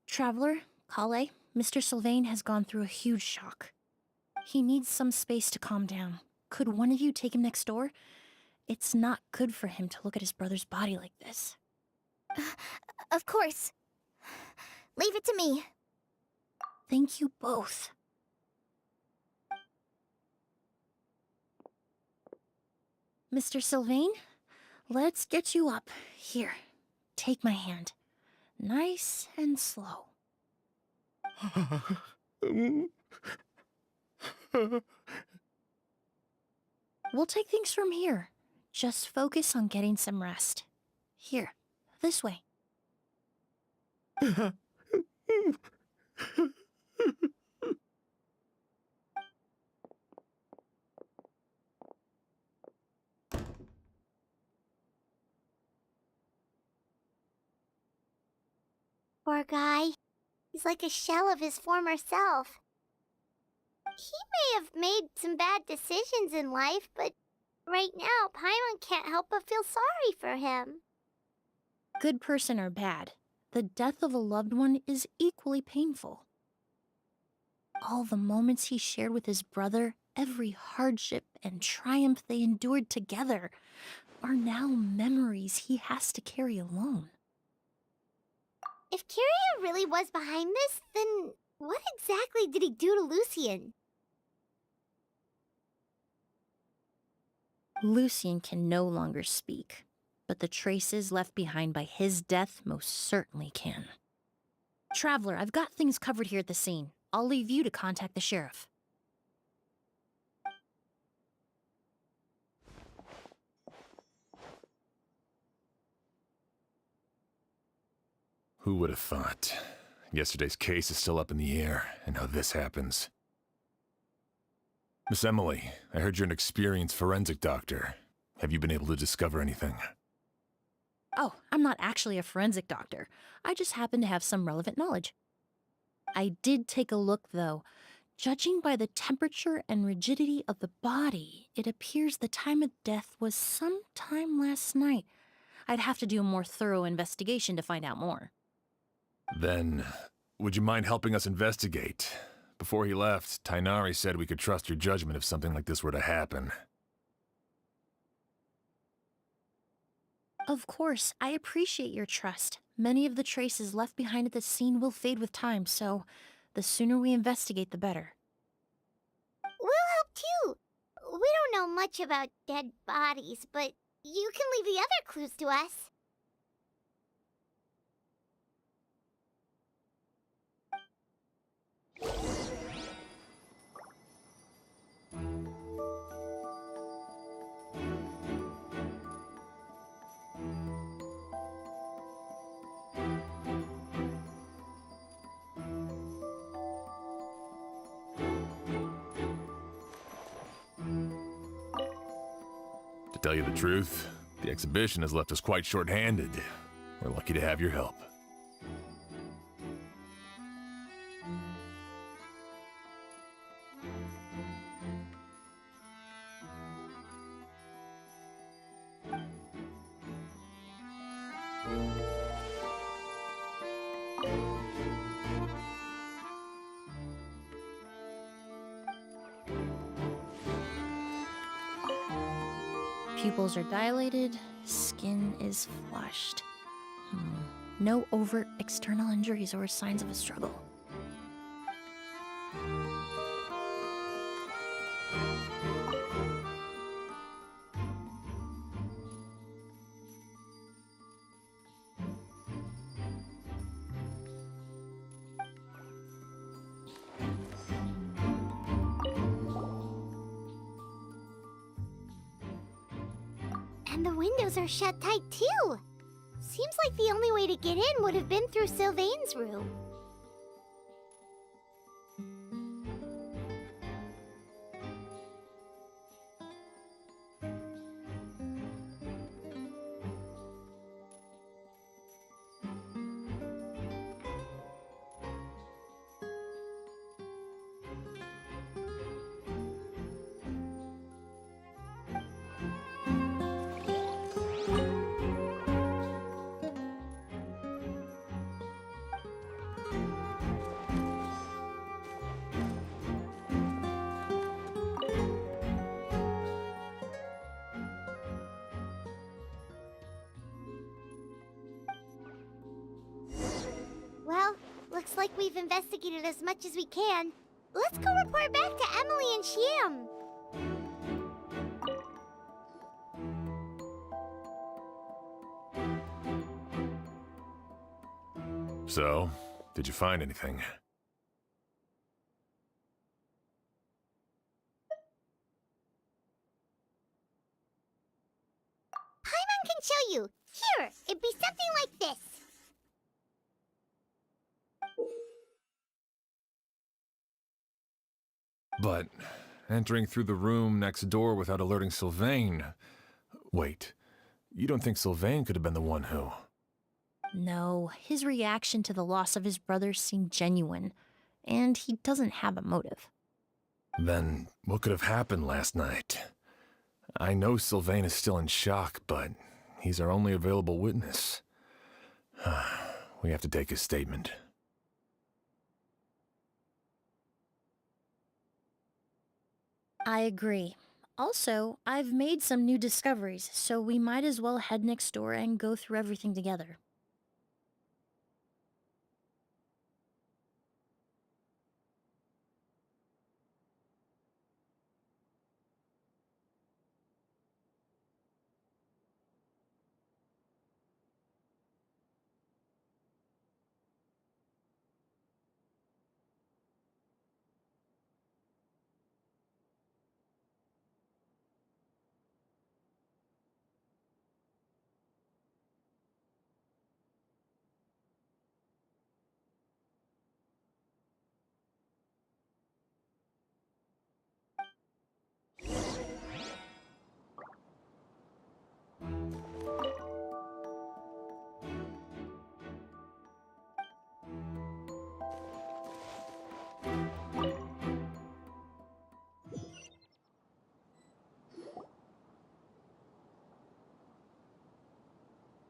Traveler, Kale, Mr. Sylvain has gone through a huge shock. He needs some space to calm down. Could one of you take him next door? It's not good for him to look at his brother's body like this. Of course. Leave it to me. Thank you both. Mr. Sylvain, let's get you up. Here, take my hand. Nice and slow. We'll take things from here. Just focus on getting some rest. Here, this way. Poor guy. He's like a shell of his former self. He may have made some bad decisions in life, but right now, Paimon can't help but feel sorry for him. Good person or bad, the death of a loved one is equally painful. All the moments he shared with his brother, every hardship and triumph they endured together, are now memories he has to carry alone. If Kiria really was behind this, then what exactly did he do to Lucian? Lucian can no longer speak, but the traces left behind by his death most certainly can. Traveler, I've got things covered here at the scene. I'll leave you to contact the sheriff. Who would have thought? Yesterday's case is still up in the air, and now this happens. Miss Emily, I heard you're an experienced forensic doctor. Have you been able to discover anything? Oh, I'm not actually a forensic doctor. I just happen to have some relevant knowledge. I did take a look, though. Judging by the temperature and rigidity of the body, it appears the time of death was sometime last night. I'd have to do a more thorough investigation to find out more. Then, would you mind helping us investigate? Before he left, Tainari said we could trust your judgment if something like this were to happen. Of course, I appreciate your trust. Many of the traces left behind at the scene will fade with time, so the sooner we investigate, the better. We'll help too. We don't know much about dead bodies, but you can leave the other clues to us. To tell you the truth, the exhibition has left us quite short-handed. We're lucky to have your help. Pupils are dilated, skin is flushed. No overt external injuries or signs of a struggle. And the windows are shut tight, too. Seems like the only way to get in would have been through Sylvain's room. Well, looks like we've investigated as much as we can. Let's go report back to Emily and Shiam. So, did you find anything? Paimon can show you. Here, it'd be something like this. But entering through the room next door without alerting Sylvain... Wait, you don't think Sylvain could have been the one who... No, his reaction to the loss of his brother seemed genuine, and he doesn't have a motive. Then what could have happened last night? I know Sylvain is still in shock, but he's our only available witness. We have to take his statement. I agree. Also, I've made some new discoveries, so we might as well head next door and go through everything together.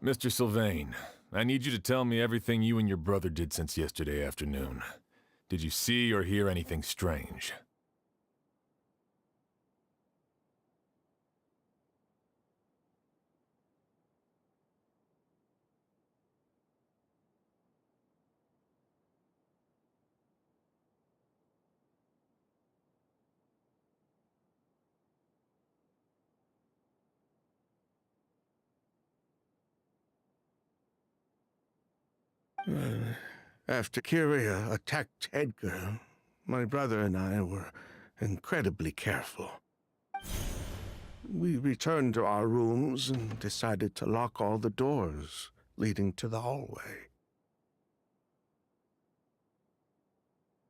Mr. Sylvain, I need you to tell me everything you and your brother did since yesterday afternoon. Did you see or hear anything strange? After Kyria attacked Edgar, my brother and I were incredibly careful. We returned to our rooms and decided to lock all the doors leading to the hallway.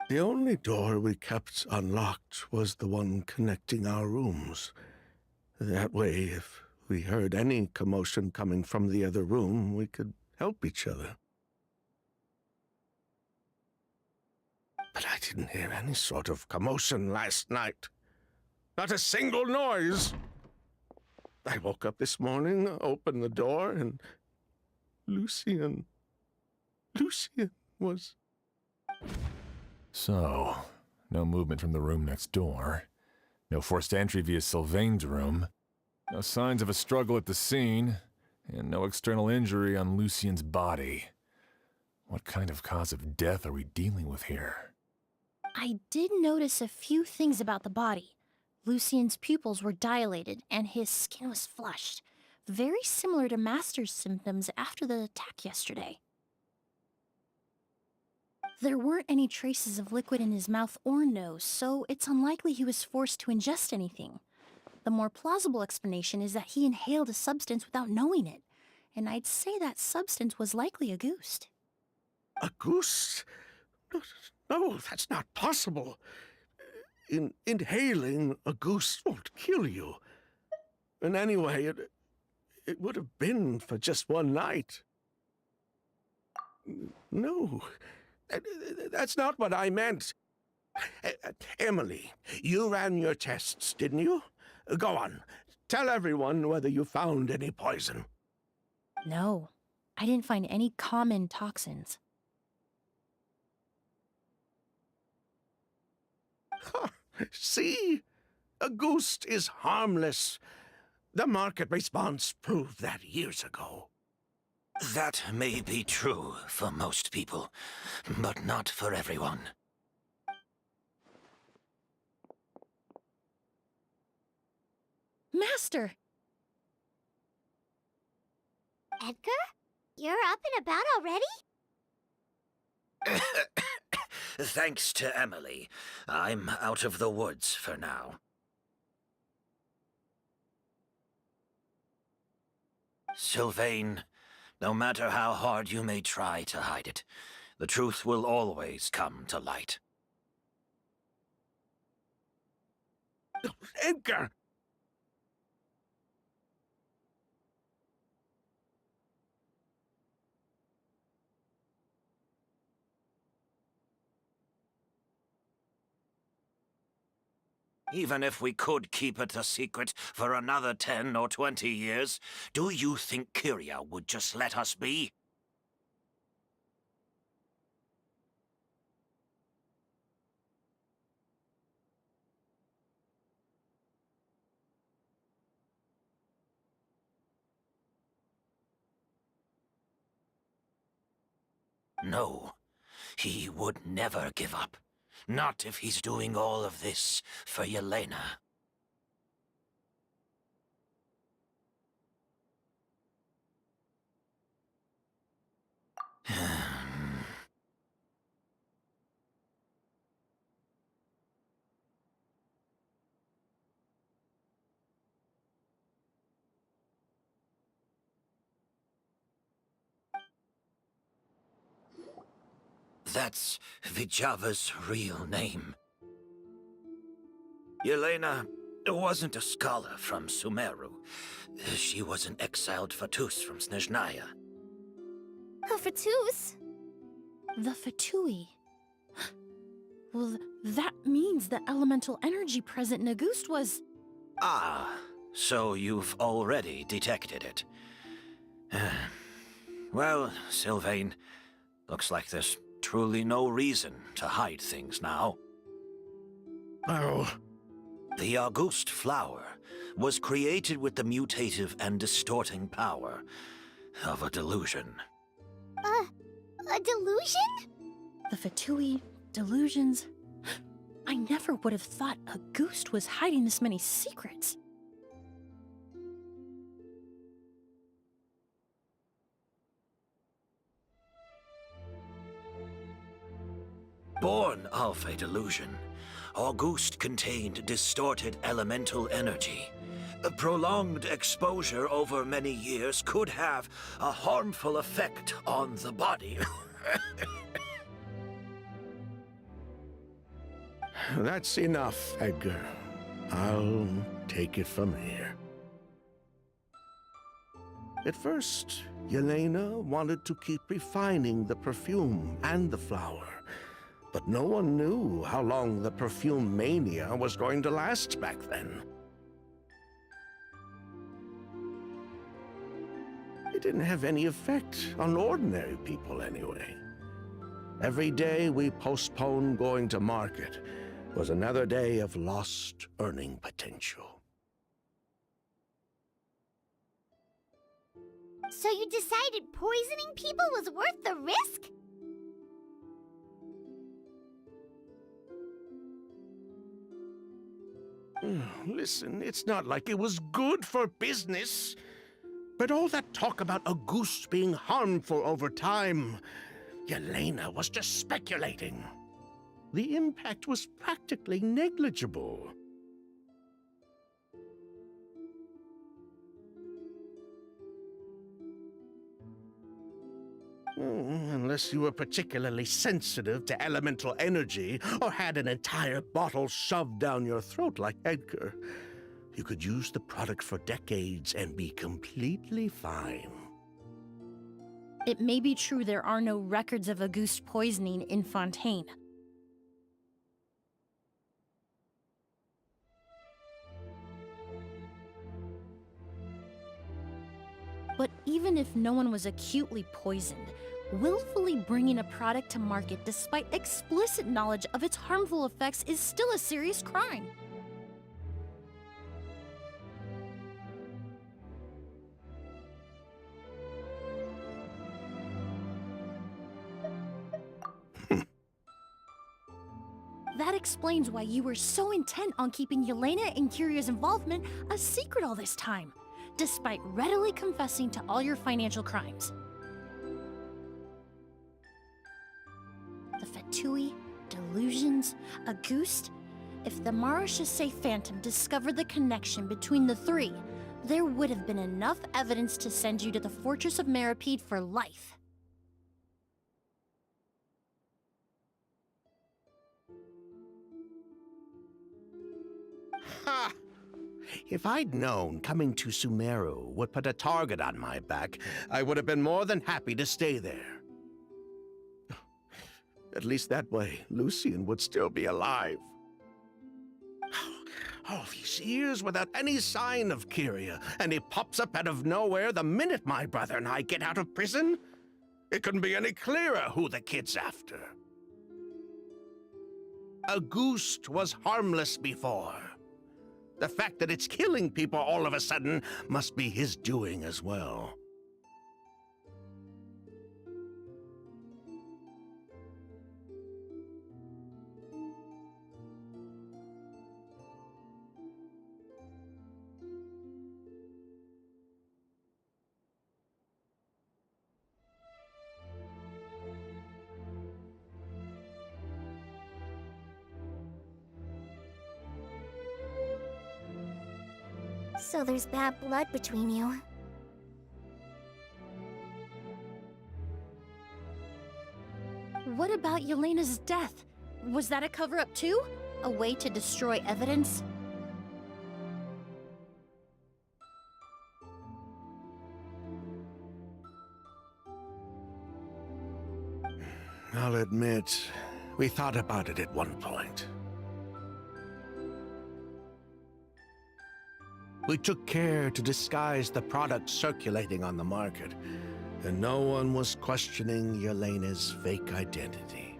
The only door we kept unlocked was the one connecting our rooms. That way, if we heard any commotion coming from the other room, we could help each other. But I didn't hear any sort of commotion last night. Not a single noise. I woke up this morning, opened the door, and Lucian was... So, no movement from the room next door. No forced entry via Sylvain's room. No signs of a struggle at the scene. And no external injury on Lucian's body. What kind of cause of death are we dealing with here? I did notice a few things about the body. Lucian's pupils were dilated, and his skin was flushed. Very similar to Master's symptoms after the attack yesterday. There weren't any traces of liquid in his mouth or nose, so it's unlikely he was forced to ingest anything. The more plausible explanation is that he inhaled a substance without knowing it, and I'd say that substance was likely a goose. A goose? No, that's not possible. Inhaling a goose won't kill you. And anyway, it would have been for just one night. No, that's not what I meant. Emily, you ran your tests, didn't you? Go on, tell everyone whether you found any poison. No, I didn't find any common toxins. See? A goose is harmless. The market response proved that years ago. That may be true for most people, but not for everyone. Master! Edgar? You're up and about already? Thanks to Emily, I'm out of the woods for now. Sylvain, no matter how hard you may try to hide it, the truth will always come to light. Edgar! Even if we could keep it a secret for another 10 or 20 years, do you think Kyria would just let us be? No, he would never give up. Not if he's doing all of this for Yelena. That's Vijava's real name. Yelena wasn't a scholar from Sumeru. She was an exiled Fatus from Snezhnaya. A Fatus? The Fatui. Well, that means the elemental energy present in Auguste was... Ah, so you've already detected it. Well, Sylvain, looks like there's truly no reason to hide things now. Oh, The Auguste flower was created with the mutative and distorting power of a delusion. A delusion? The Fatui, delusions... I never would have thought Auguste was hiding this many secrets. Born of a delusion, Auguste contained distorted elemental energy. A prolonged exposure over many years could have a harmful effect on the body. that's enough, Edgar. I'll take it from here. At first, Yelena wanted to keep refining the perfume and the flower. But no one knew how long the perfume mania was going to last back then. It didn't have any effect on ordinary people anyway. Every day we postponed going to market was another day of lost earning potential. So you decided poisoning people was worth the risk? Listen, it's not like it was good for business. But all that talk about Auguste being harmful over time, Yelena was just speculating. The impact was practically negligible. Unless you were particularly sensitive to elemental energy or had an entire bottle shoved down your throat like Edgar. You could use the product for decades and be completely fine. It may be true there are no records of Auguste poisoning in Fontaine. But even if no one was acutely poisoned, willfully bringing a product to market despite explicit knowledge of its harmful effects is still a serious crime. That explains why you were so intent on keeping Yelena and Kiria's involvement a secret all this time, despite readily confessing to all your financial crimes. The Fatui, delusions, Auguste. If the Marechaussee Phantom discovered the connection between the three, there would have been enough evidence to send you to the Fortress of Meripede for life. Ha! If I'd known coming to Sumeru would put a target on my back, I would have been more than happy to stay there. At least that way, Lucian would still be alive. All these years without any sign of Kyria, and he pops up out of nowhere the minute my brother and I get out of prison? It couldn't be any clearer who the kid's after. Auguste was harmless before. The fact that it's killing people all of a sudden must be his doing as well. So there's bad blood between you. What about Yelena's death? Was that a cover-up too? A way to destroy evidence? I'll admit, we thought about it at one point. We took care to disguise the product circulating on the market, and no one was questioning Yelena's fake identity.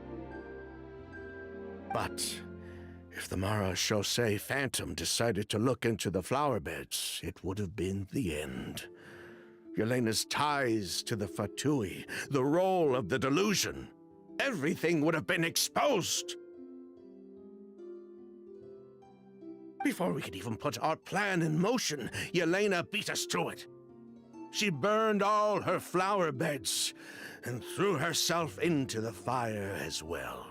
But if the Marechaussee Phantom decided to look into the flower beds, it would have been the end. Yelena's ties to the Fatui, the role of the delusion, everything would have been exposed. Before we could even put our plan in motion, Yelena beat us to it. She burned all her flower beds and threw herself into the fire as well.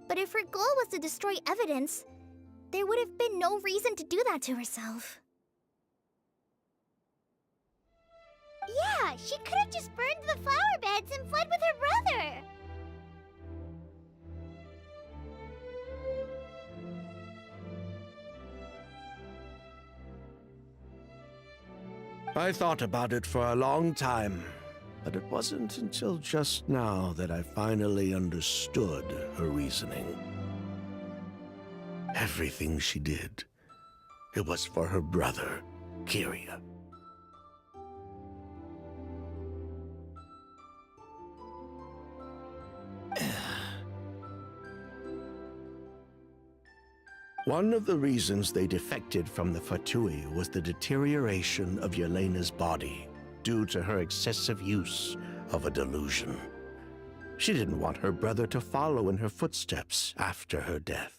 But if her goal was to destroy evidence, there would have been no reason to do that to herself. Yeah, she could have just burned the flower beds and fled with her brother. I thought about it for a long time, but it wasn't until just now that I finally understood her reasoning. Everything she did, it was for her brother, Kyria. One of the reasons they defected from the Fatui was the deterioration of Yelena's body due to her excessive use of a delusion. She didn't want her brother to follow in her footsteps after her death.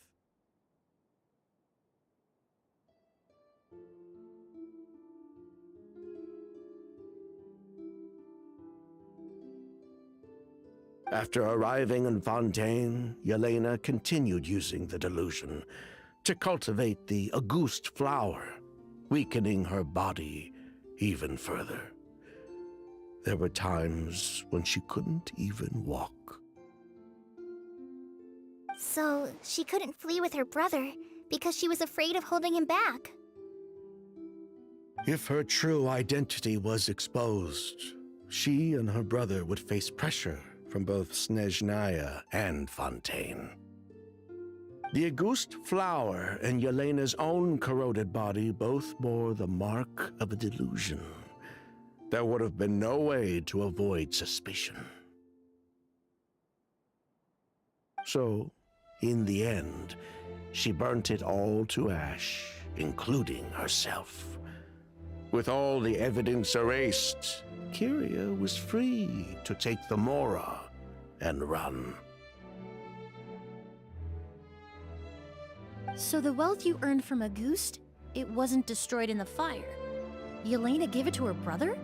After arriving in Fontaine, Yelena continued using the delusion to cultivate the Auguste flower, weakening her body even further. There were times when she couldn't even walk. So, she couldn't flee with her brother because she was afraid of holding him back. If her true identity was exposed, she and her brother would face pressure from both Snezhnaya and Fontaine. The Auguste flower and Yelena's own corroded body both bore the mark of a delusion. There would have been no way to avoid suspicion. So, in the end, she burnt it all to ash, including herself. With all the evidence erased, Kyria was free to take the Mora and run. So the wealth you earned from Auguste, it wasn't destroyed in the fire. Yelena gave it to her brother?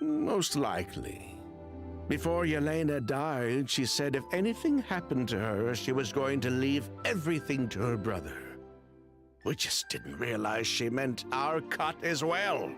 Most likely. Before Yelena died, she said if anything happened to her, she was going to leave everything to her brother. We just didn't realize she meant our cut as well.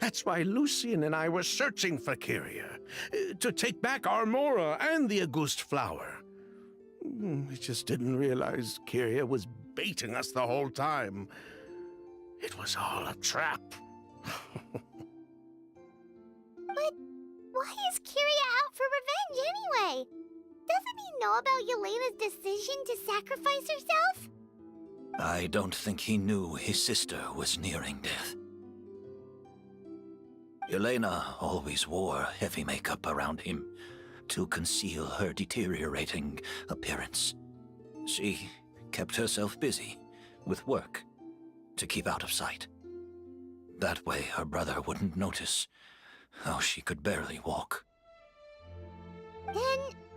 That's why Lucien and I were searching for Kyria, to take back our Mora and the Auguste flower. We just didn't realize Kyria was baiting us the whole time. It was all a trap. But why is Kyria out for revenge anyway? Doesn't he know about Yelena's decision to sacrifice herself? I don't think he knew his sister was nearing death. Yelena always wore heavy makeup around him to conceal her deteriorating appearance. She kept herself busy with work to keep out of sight. That way her brother wouldn't notice how she could barely walk. Then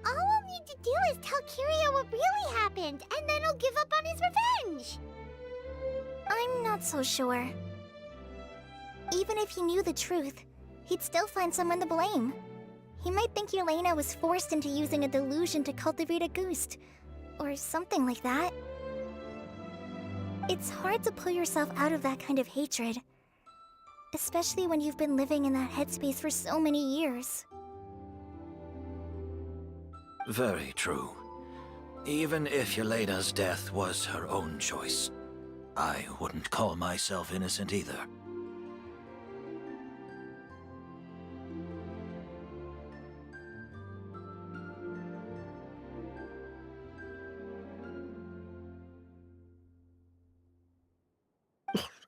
all we'll need to do is tell Kyria what really happened, and then he'll give up on his revenge. I'm not so sure. Even if he knew the truth, he'd still find someone to blame. He might think Yelena was forced into using a delusion to cultivate Auguste, or something like that. It's hard to pull yourself out of that kind of hatred, especially when you've been living in that headspace for so many years. Very true. Even if Yelena's death was her own choice, I wouldn't call myself innocent either.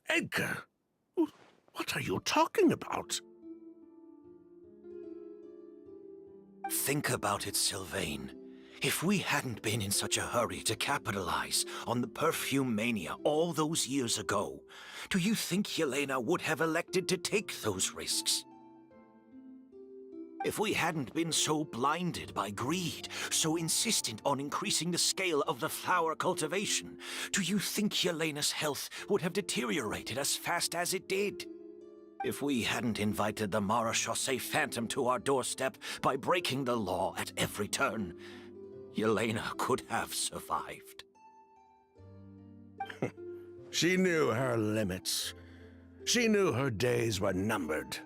Edgar, what are you talking about? Think about it, Sylvain. If we hadn't been in such a hurry to capitalize on the perfume mania all those years ago, do you think Yelena would have elected to take those risks? If we hadn't been so blinded by greed, so insistent on increasing the scale of the flower cultivation, do you think Yelena's health would have deteriorated as fast as it did? If we hadn't invited the Marechaussee Phantom to our doorstep by breaking the law at every turn, Yelena could have survived. She knew her limits. She knew her days were numbered.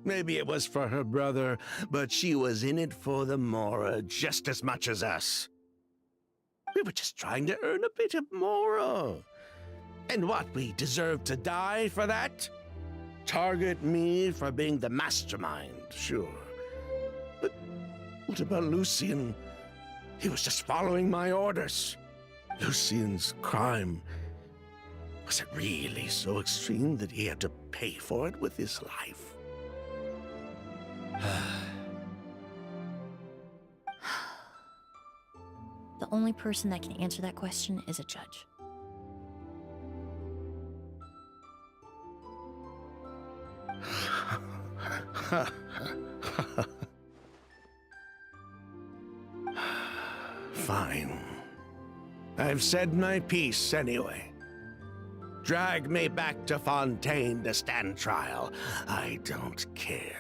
Maybe it was for her brother, but she was in it for the Mora just as much as us. We were just trying to earn a bit of Mora. And what, we deserve to die for that? Target me for being the mastermind, sure. But what about Lucien? He was just following my orders. Lucien's crime, was it really so extreme that he had to pay for it with his life? The only person that can answer that question is a judge. Fine. I've said my piece anyway. Drag me back to Fontaine to stand trial. I don't care.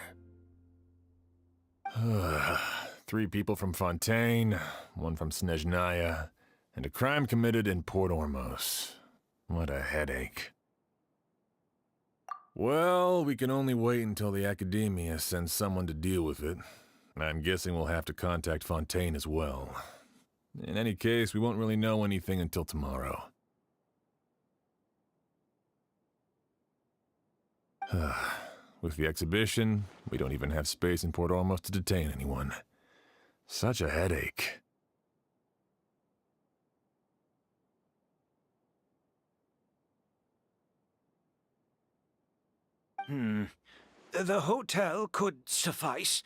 3 people from Fontaine, 1 from Snezhnaya, and a crime committed in Port Ormos. What a headache. Well, we can only wait until the Academia sends someone to deal with it. I'm guessing we'll have to contact Fontaine as well. In any case, we won't really know anything until tomorrow. With the exhibition, we don't even have space in Port Ormos to detain anyone. Such a headache. The hotel could suffice.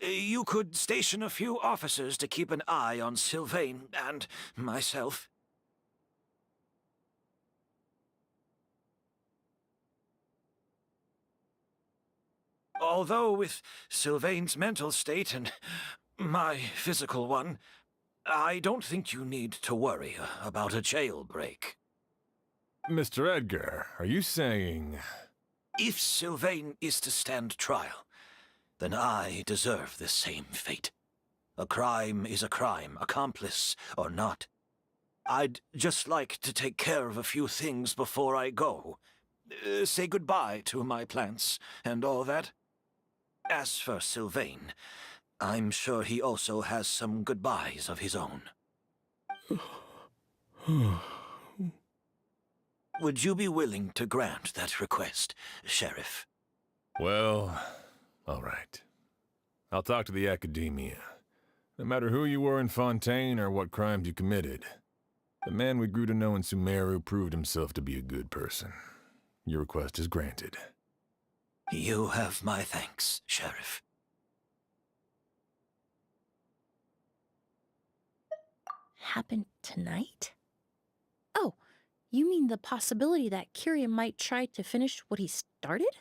You could station a few officers to keep an eye on Sylvain and myself. Although with Sylvain's mental state and my physical one, I don't think you need to worry about a jailbreak. Mr. Edgar, are you saying... If Sylvain is to stand trial, then I deserve the same fate. A crime is a crime, accomplice or not. I'd just like to take care of a few things before I go. Say goodbye to my plants and all that. As for Sylvain, I'm sure he also has some goodbyes of his own. Would you be willing to grant that request, Sheriff? Well, all right. I'll talk to the Academia. No matter who you were in Fontaine or what crimes you committed, the man we grew to know in Sumeru proved himself to be a good person. Your request is granted. You have my thanks, Sheriff. Happened tonight? Oh, you mean the possibility that Kiria might try to finish what he started?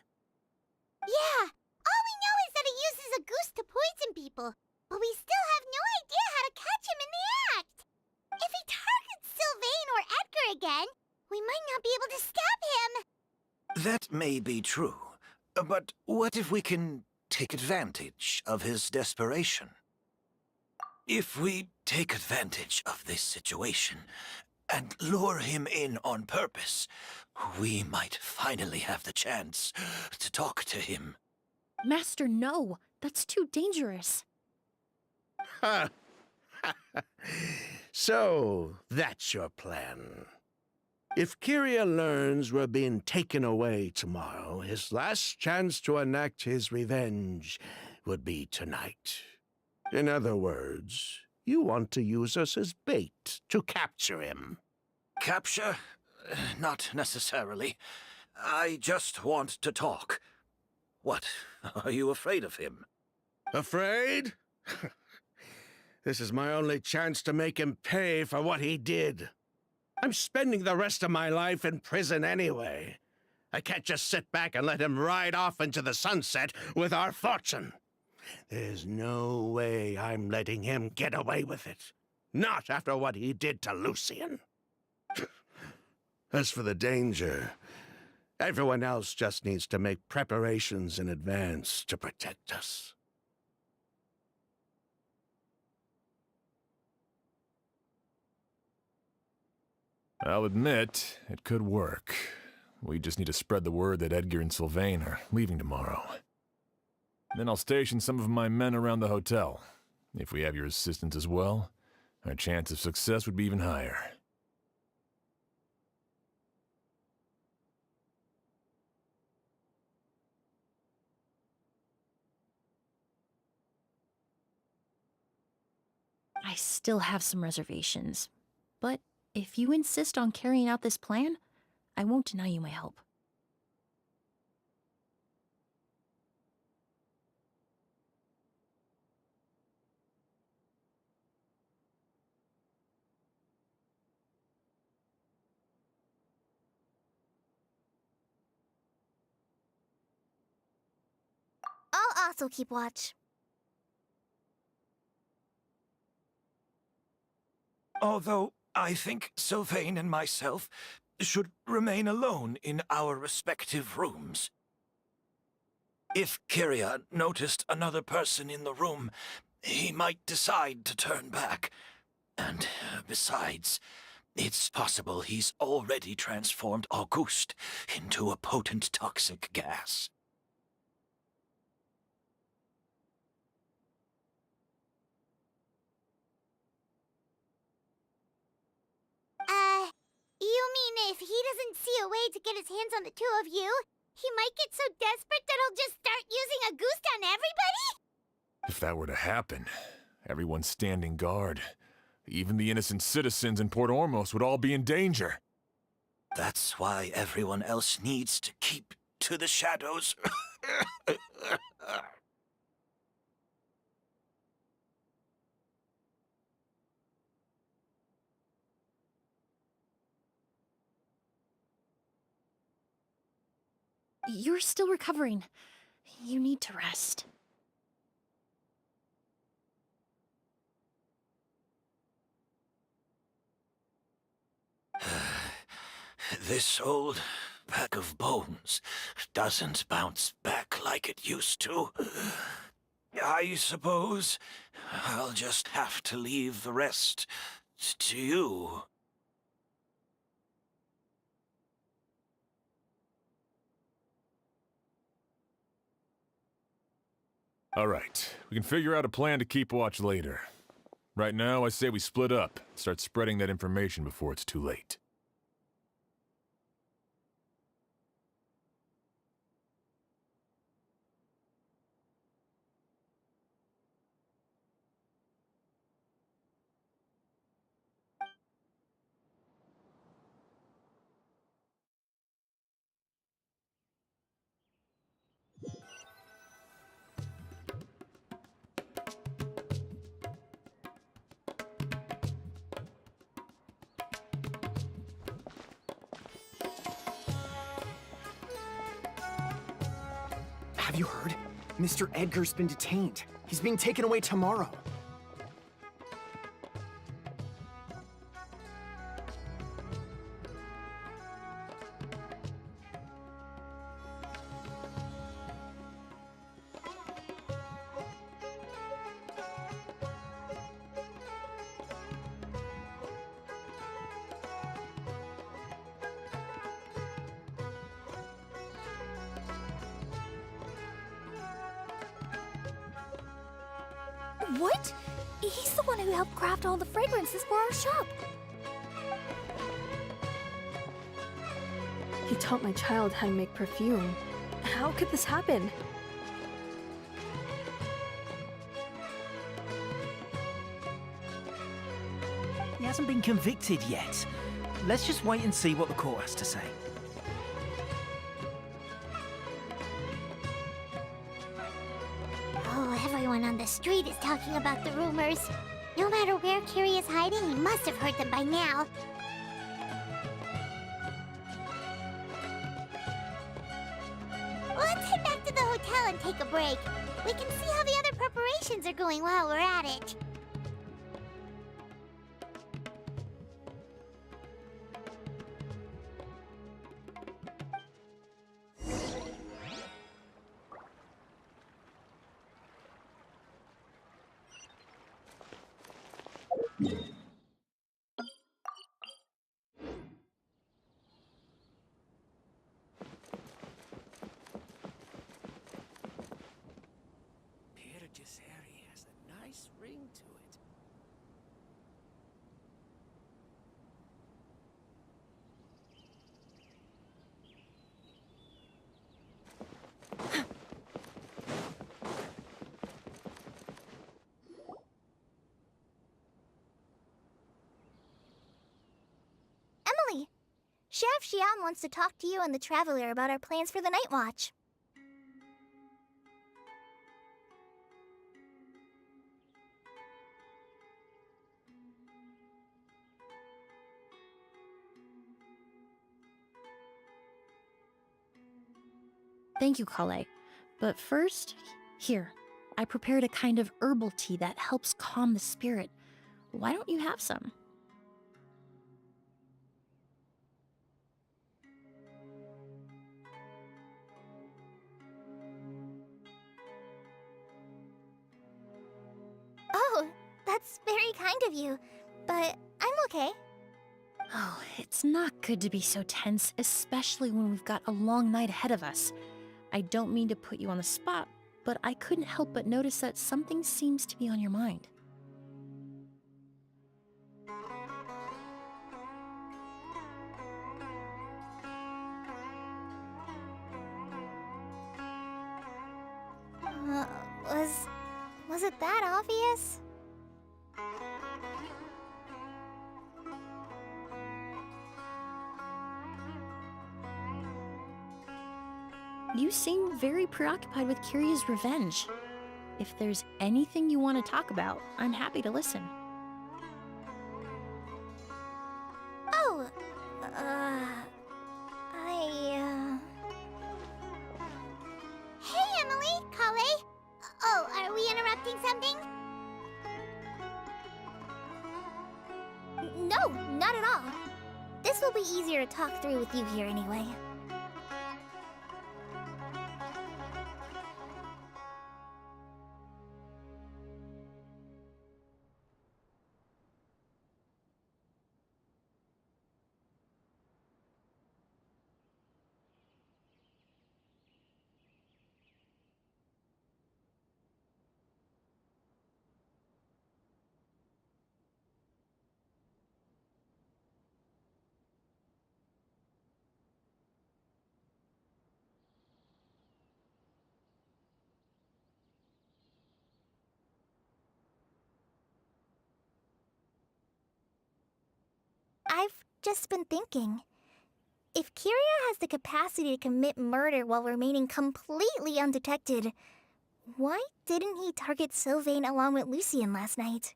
Yeah, all we know is that he uses a goose to poison people, but we still have no idea how to catch him in the act. If he targets Sylvain or Edgar again, we might not be able to stop him. That may be true, but what if we can take advantage of his desperation? If we take advantage of this situation and lure him in on purpose, we might finally have the chance to talk to him. Master, no. That's too dangerous. So, that's your plan. If Kiria learns we're being taken away tomorrow, his last chance to enact his revenge would be tonight. In other words, you want to use us as bait to capture him. Capture? Not necessarily. I just want to talk. What? Are you afraid of him? Afraid? This is my only chance to make him pay for what he did. I'm spending the rest of my life in prison anyway. I can't just sit back and let him ride off into the sunset with our fortune. There's no way I'm letting him get away with it. Not after what he did to Lucian. As for the danger, everyone else just needs to make preparations in advance to protect us. I'll admit, it could work. We just need to spread the word that Edgar and Sylvain are leaving tomorrow. Then I'll station some of my men around the hotel. If we have your assistance as well, our chance of success would be even higher. I still have some reservations, but if you insist on carrying out this plan, I won't deny you my help. I'll also keep watch. Although I think Sylvain and myself should remain alone in our respective rooms. If Kyria noticed another person in the room, he might decide to turn back. And besides, it's possible he's already transformed Auguste into a potent toxic gas. You mean if he doesn't see a way to get his hands on the two of you, he might get so desperate that he'll just start using Auguste on everybody? If that were to happen, everyone's standing guard. Even the innocent citizens in Port Ormos would all be in danger. That's why everyone else needs to keep to the shadows. You're still recovering. You need to rest. This old bag of bones doesn't bounce back like it used to. I suppose I'll just have to leave the rest to you. All right, we can figure out a plan to keep watch later. Right now, I say we split up, start spreading that information before it's too late. Have you heard? Mr. Edgar's been detained. He's being taken away tomorrow. What? He's the one who helped craft all the fragrances for our shop. He taught my child how to make perfume. How could this happen? He hasn't been convicted yet. Let's just wait and see what the court has to say. Oh, everyone on the street is talking about the rumors. No matter where Kiri is hiding, he must have heard them by now. Let's head back to the hotel and take a break. We can see how the other preparations are going while we're at it. has a nice ring to it. Emily! Sheriff Xian wants to talk to you and the Traveler about our plans for the Night Watch. Thank you, Kale. But first, here, I prepared a kind of herbal tea that helps calm the spirit. Why don't you have some? Oh, that's very kind of you, but I'm okay. Oh, it's not good to be so tense, especially when we've got a long night ahead of us. I don't mean to put you on the spot, but I couldn't help but notice that something seems to be on your mind. Uh, was it that obvious? You seem very preoccupied with Kiria's revenge. If there's anything you want to talk about, I'm happy to listen. Oh, Hey, Emily, Kale. Oh, are we interrupting something? No, not at all. This will be easier to talk through with you here anyway. I've just been thinking. If Kiria has the capacity to commit murder while remaining completely undetected, why didn't he target Sylvain along with Lucien last night?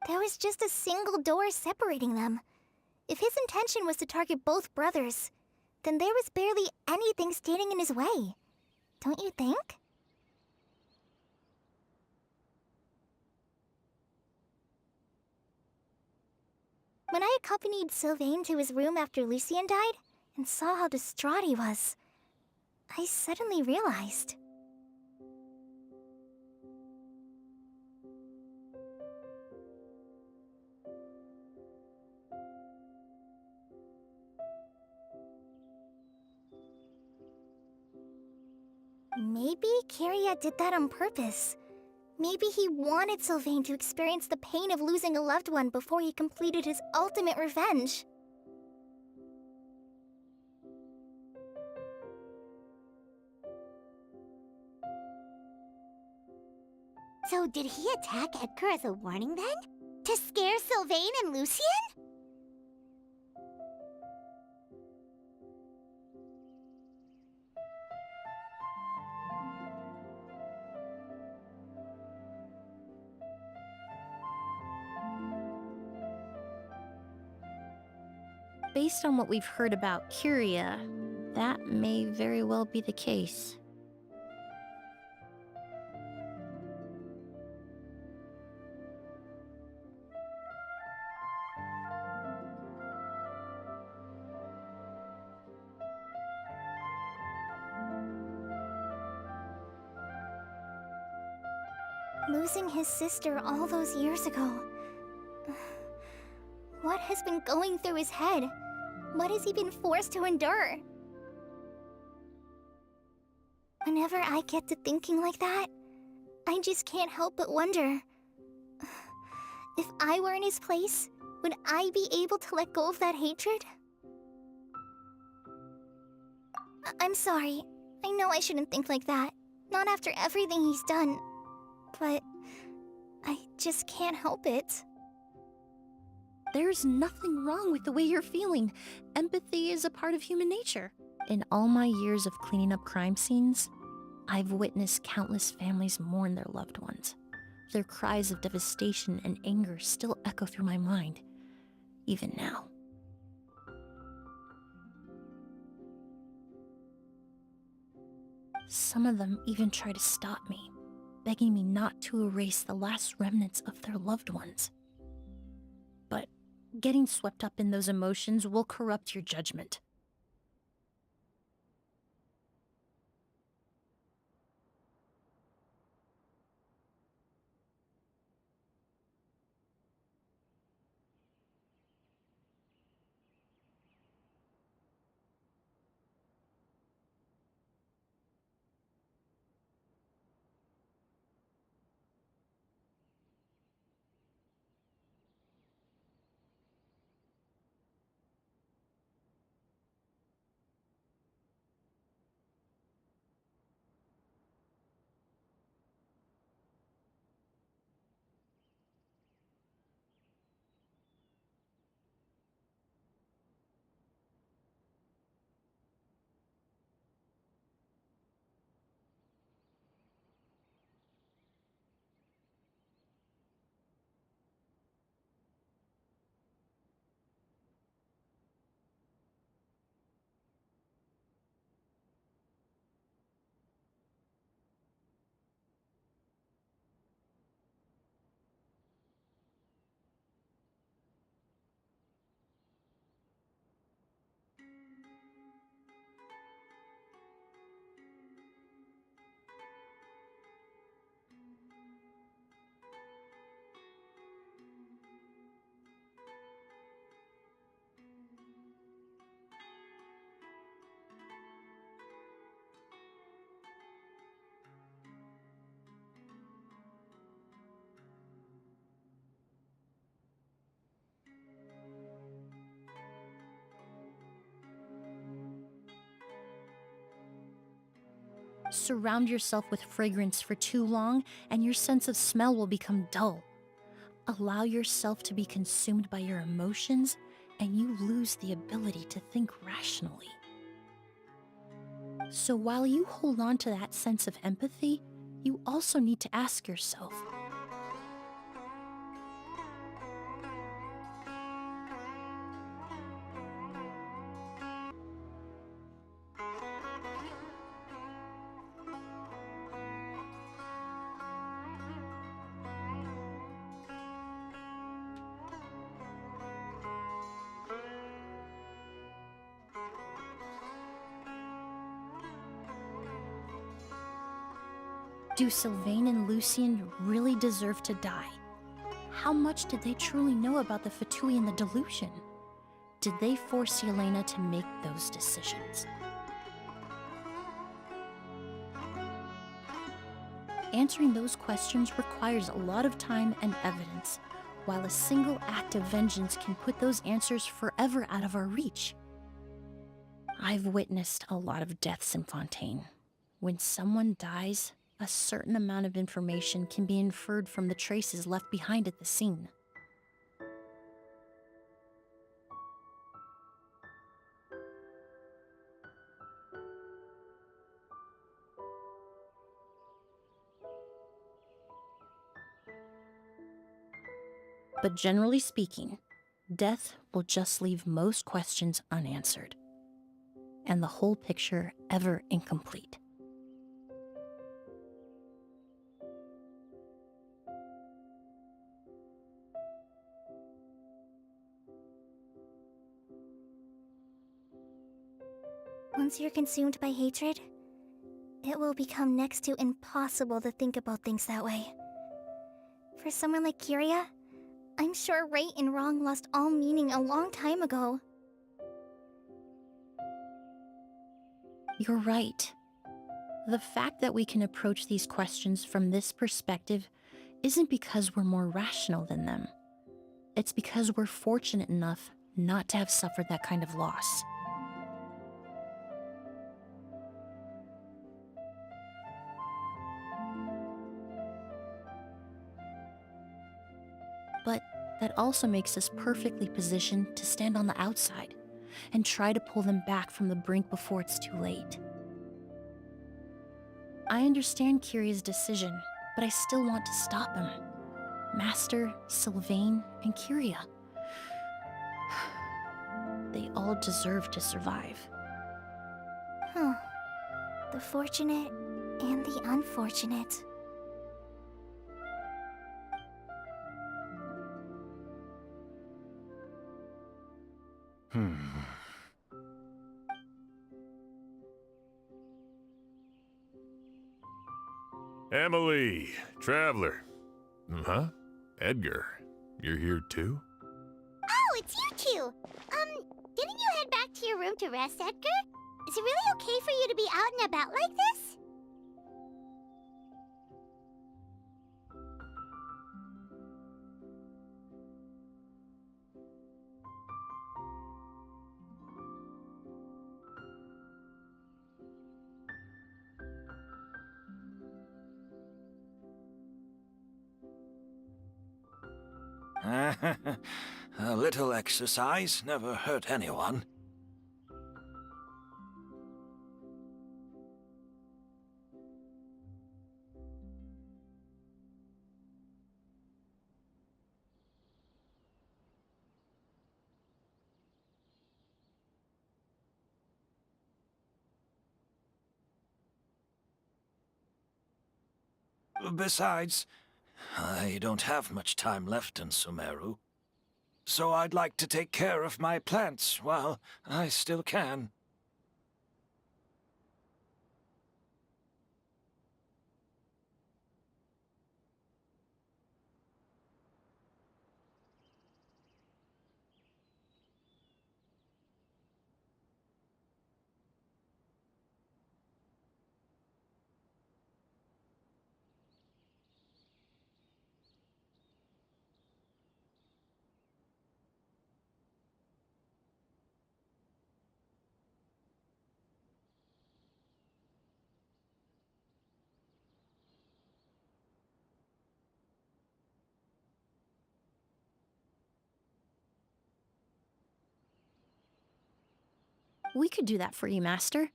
There was just a single door separating them. If his intention was to target both brothers, then there was barely anything standing in his way. Don't you think? When I accompanied Sylvain to his room after Lucien died, and saw how distraught he was, I suddenly realized. Maybe Kiria did that on purpose. Maybe he wanted Sylvain to experience the pain of losing a loved one before he completed his ultimate revenge. So did he attack Edgar as a warning then? To scare Sylvain and Lucien? based on what we've heard about Curia, that may very well be the case. Losing his sister all those years ago. What has been going through his head? What has he been forced to endure? Whenever I get to thinking like that, I just can't help but wonder. If I were in his place, would I be able to let go of that hatred? I'm sorry. I know I shouldn't think like that. Not after everything he's done. But I just can't help it. There's nothing wrong with the way you're feeling. Empathy is a part of human nature. In all my years of cleaning up crime scenes, I've witnessed countless families mourn their loved ones. Their cries of devastation and anger still echo through my mind, even now. Some of them even try to stop me, begging me not to erase the last remnants of their loved ones. But getting swept up in those emotions will corrupt your judgment. Surround yourself with fragrance for too long, and your sense of smell will become dull. Allow yourself to be consumed by your emotions, and you lose the ability to think rationally. So while you hold on to that sense of empathy, you also need to ask yourself, do Sylvain and Lucien really deserve to die? How much did they truly know about the Fatui and the delusion? Did they force Yelena to make those decisions? Answering those questions requires a lot of time and evidence, while a single act of vengeance can put those answers forever out of our reach. I've witnessed a lot of deaths in Fontaine. When someone dies, a certain amount of information can be inferred from the traces left behind at the scene. But generally speaking, death will just leave most questions unanswered, and the whole picture ever incomplete. Once you're consumed by hatred, it will become next to impossible to think about things that way. For someone like Kiria, I'm sure right and wrong lost all meaning a long time ago. You're right. The fact that we can approach these questions from this perspective isn't because we're more rational than them. It's because we're fortunate enough not to have suffered that kind of loss. But that also makes us perfectly positioned to stand on the outside and try to pull them back from the brink before it's too late. I understand Kiria's decision, but I still want to stop him. Master, Sylvain, and Kiria. They all deserve to survive. Huh. The fortunate and the unfortunate. Emily, Traveler. Huh? Edgar, you're here too? Oh, it's you two! Didn't you head back to your room to rest, Edgar? Is it really okay for you to be out and about like this? A little exercise never hurt anyone. Besides, I don't have much time left in Sumeru. So I'd like to take care of my plants while I still can. We could do that for you, Master.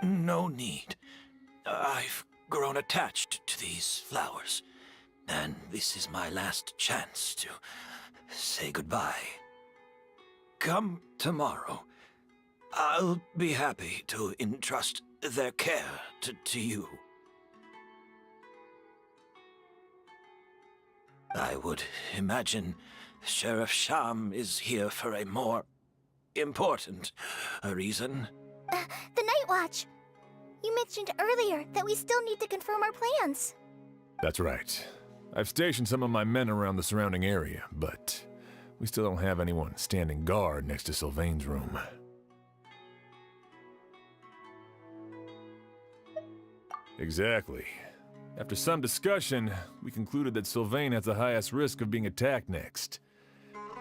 No need. I've grown attached to these flowers, and this is my last chance to say goodbye. Come tomorrow. I'll be happy to entrust their care to you. I would imagine Sheriff Sham is here for a more important reason. The Night Watch! You mentioned earlier that we still need to confirm our plans. That's right. I've stationed some of my men around the surrounding area, but we still don't have anyone standing guard next to Sylvain's room. Exactly. After some discussion, we concluded that Sylvain has the highest risk of being attacked next.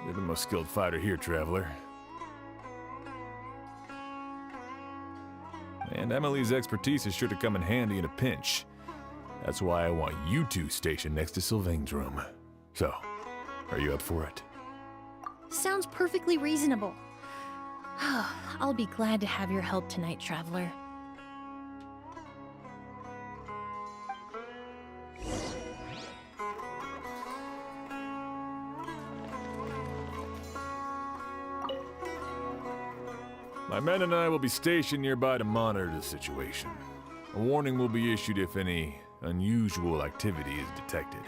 You're the most skilled fighter here, Traveler. And Emily's expertise is sure to come in handy in a pinch. That's why I want you two stationed next to Sylvain's room. So, are you up for it? Sounds perfectly reasonable. I'll be glad to have your help tonight, Traveler. My men and I will be stationed nearby to monitor the situation. A warning will be issued if any unusual activity is detected.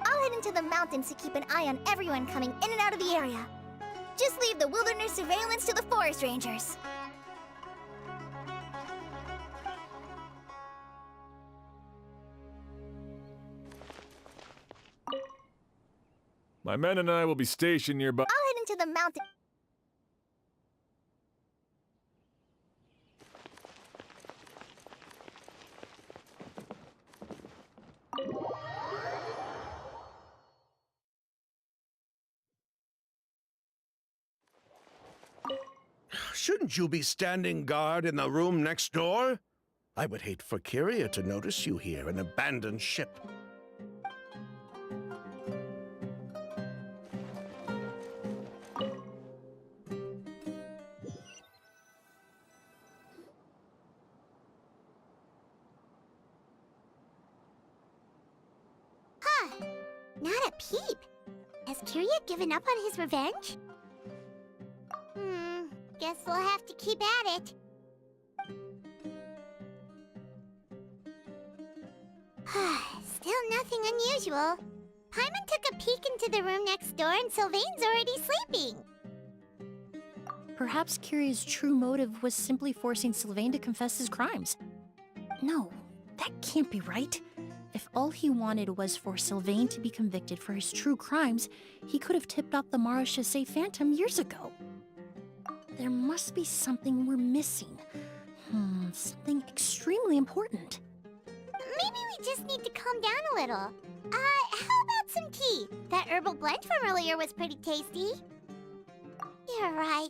I'll head into the mountains to keep an eye on everyone coming in and out of the area. Just leave the wilderness surveillance to the forest rangers. My men and I will be stationed nearby. I'll head into the mountain. Shouldn't you be standing guard in the room next door? I would hate for Kyria to notice you here, an abandoned ship. Huh. Not a peep. Has Kyria given up on his revenge? Guess we'll have to keep at it. Still nothing unusual. Paimon took a peek into the room next door and Sylvain's already sleeping. Perhaps Kyria's true motive was simply forcing Sylvain to confess his crimes. No, that can't be right. If all he wanted was for Sylvain to be convicted for his true crimes, he could have tipped off the Marechaussee Phantom years ago. There must be something we're missing. Something extremely important. Maybe we just need to calm down a little. How about some tea? That herbal blend from earlier was pretty tasty. You're right.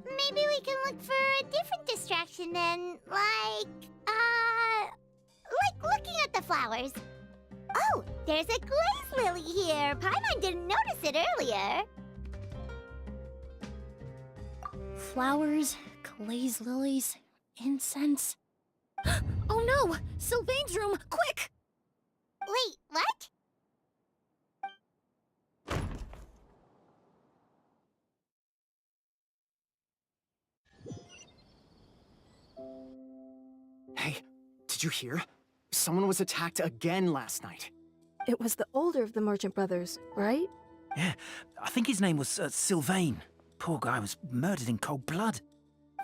Maybe we can look for a different distraction then, like looking at the flowers. Oh, there's a glaze lily here. Paimon didn't notice it earlier. Flowers, glaze lilies, incense. Oh no! Sylvain's room! Quick! Wait, what? Hey, did you hear? Someone was attacked again last night. It was the older of the merchant brothers, right? Yeah, I think his name was Sylvain. Poor guy was murdered in cold blood.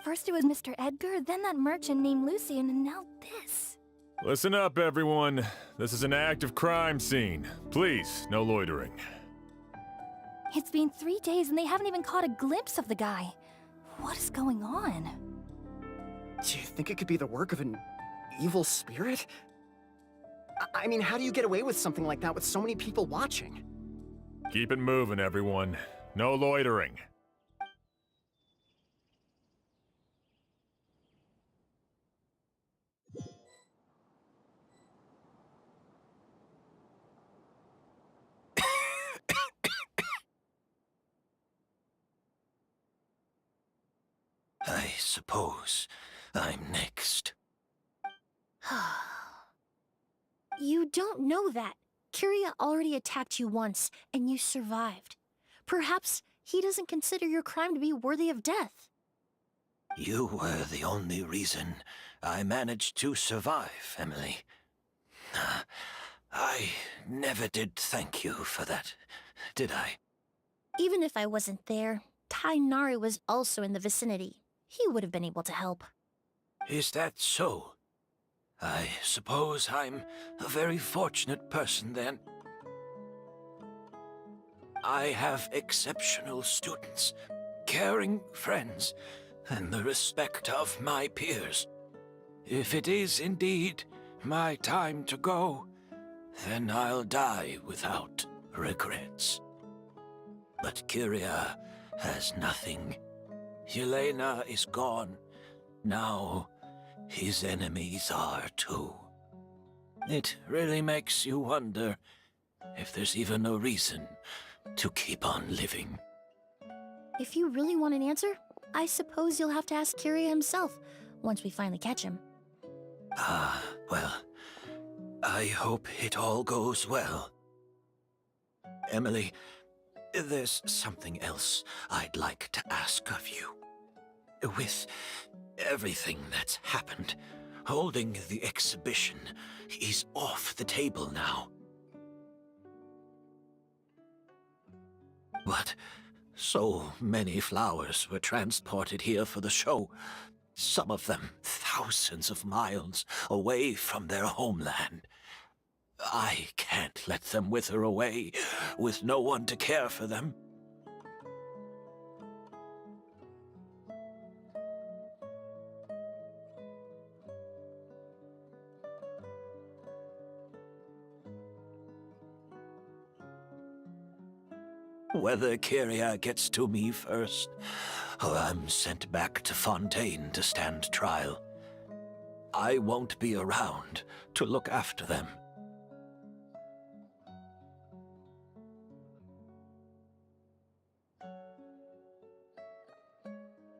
First it was Mr. Edgar, then that merchant named Lucian, and now this. Listen up, everyone. This is an active crime scene. Please, no loitering. It's been 3 days and they haven't even caught a glimpse of the guy. What is going on? Do you think it could be the work of an evil spirit? I mean, how do you get away with something like that with so many people watching? Keep it moving, everyone. No loitering. I suppose I'm next. You don't know that. Kyria already attacked you once, and you survived. Perhaps he doesn't consider your crime to be worthy of death. You were the only reason I managed to survive, Emily. I never did thank you for that, did I? Even if I wasn't there, Tainari was also in the vicinity. He would have been able to help. Is that so? I suppose I'm a very fortunate person then. I have exceptional students, caring friends, and the respect of my peers. If it is indeed my time to go, then I'll die without regrets. But Kyria has nothing. Yelena is gone. Now, his enemies are too. It really makes you wonder if there's even a reason to keep on living. If you really want an answer, I suppose you'll have to ask Kyria himself, once we finally catch him. Well, I hope it all goes well. Emily, There's something else I'd like to ask of you. With everything that's happened, holding the exhibition is off the table now. But so many flowers were transported here for the show, some of them thousands of miles away from their homeland. I can't let them wither away with no one to care for them. Whether Kyria gets to me first, or I'm sent back to Fontaine to stand trial, I won't be around to look after them.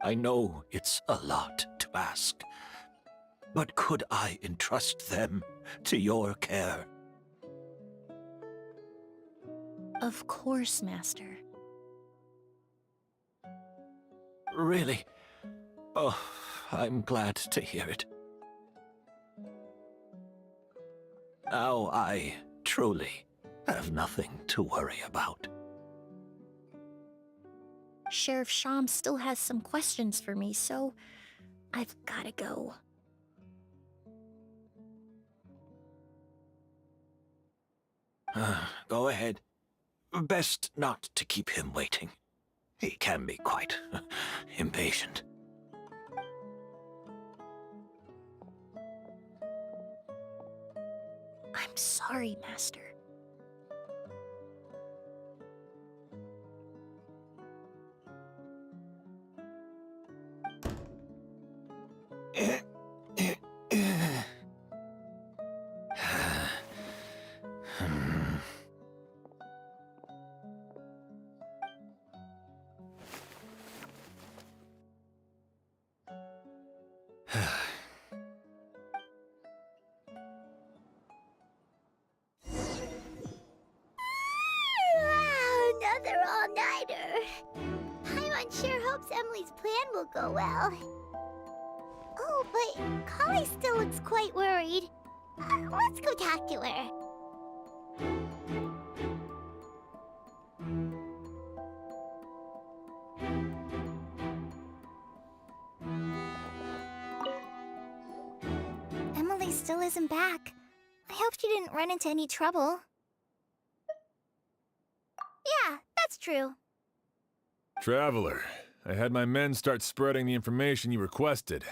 I know it's a lot to ask, but could I entrust them to your care? Of course, Master. Really? Oh, I'm glad to hear it. Now I truly have nothing to worry about. Sheriff Sham still has some questions for me, so I've gotta go. Go ahead. Best not to keep him waiting. He can be quite impatient. I'm sorry, Master. Another all-nighter. Paimon sure hopes Emily's plan will go well. Oh, but Kali still looks quite worried. Let's go talk to her. Emily still isn't back. I hope she didn't run into any trouble. Yeah, that's true. Traveler, I had my men start spreading the information you requested.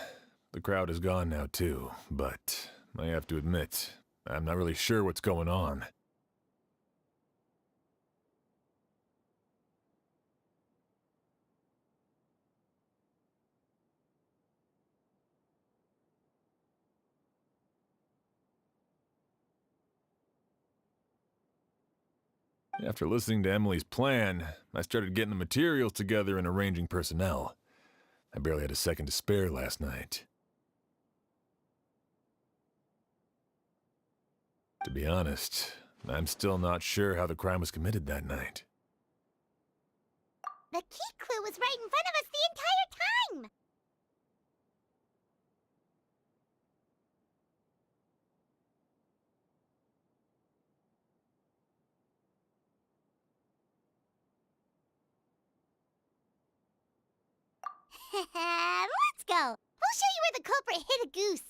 The crowd is gone now too, but I have to admit, I'm not really sure what's going on. After listening to Emily's plan, I started getting the materials together and arranging personnel. I barely had a second to spare last night. To be honest, I'm still not sure how the crime was committed that night. The key clue was right in front of us the entire time! Let's go! We'll show you where the culprit hid a goose.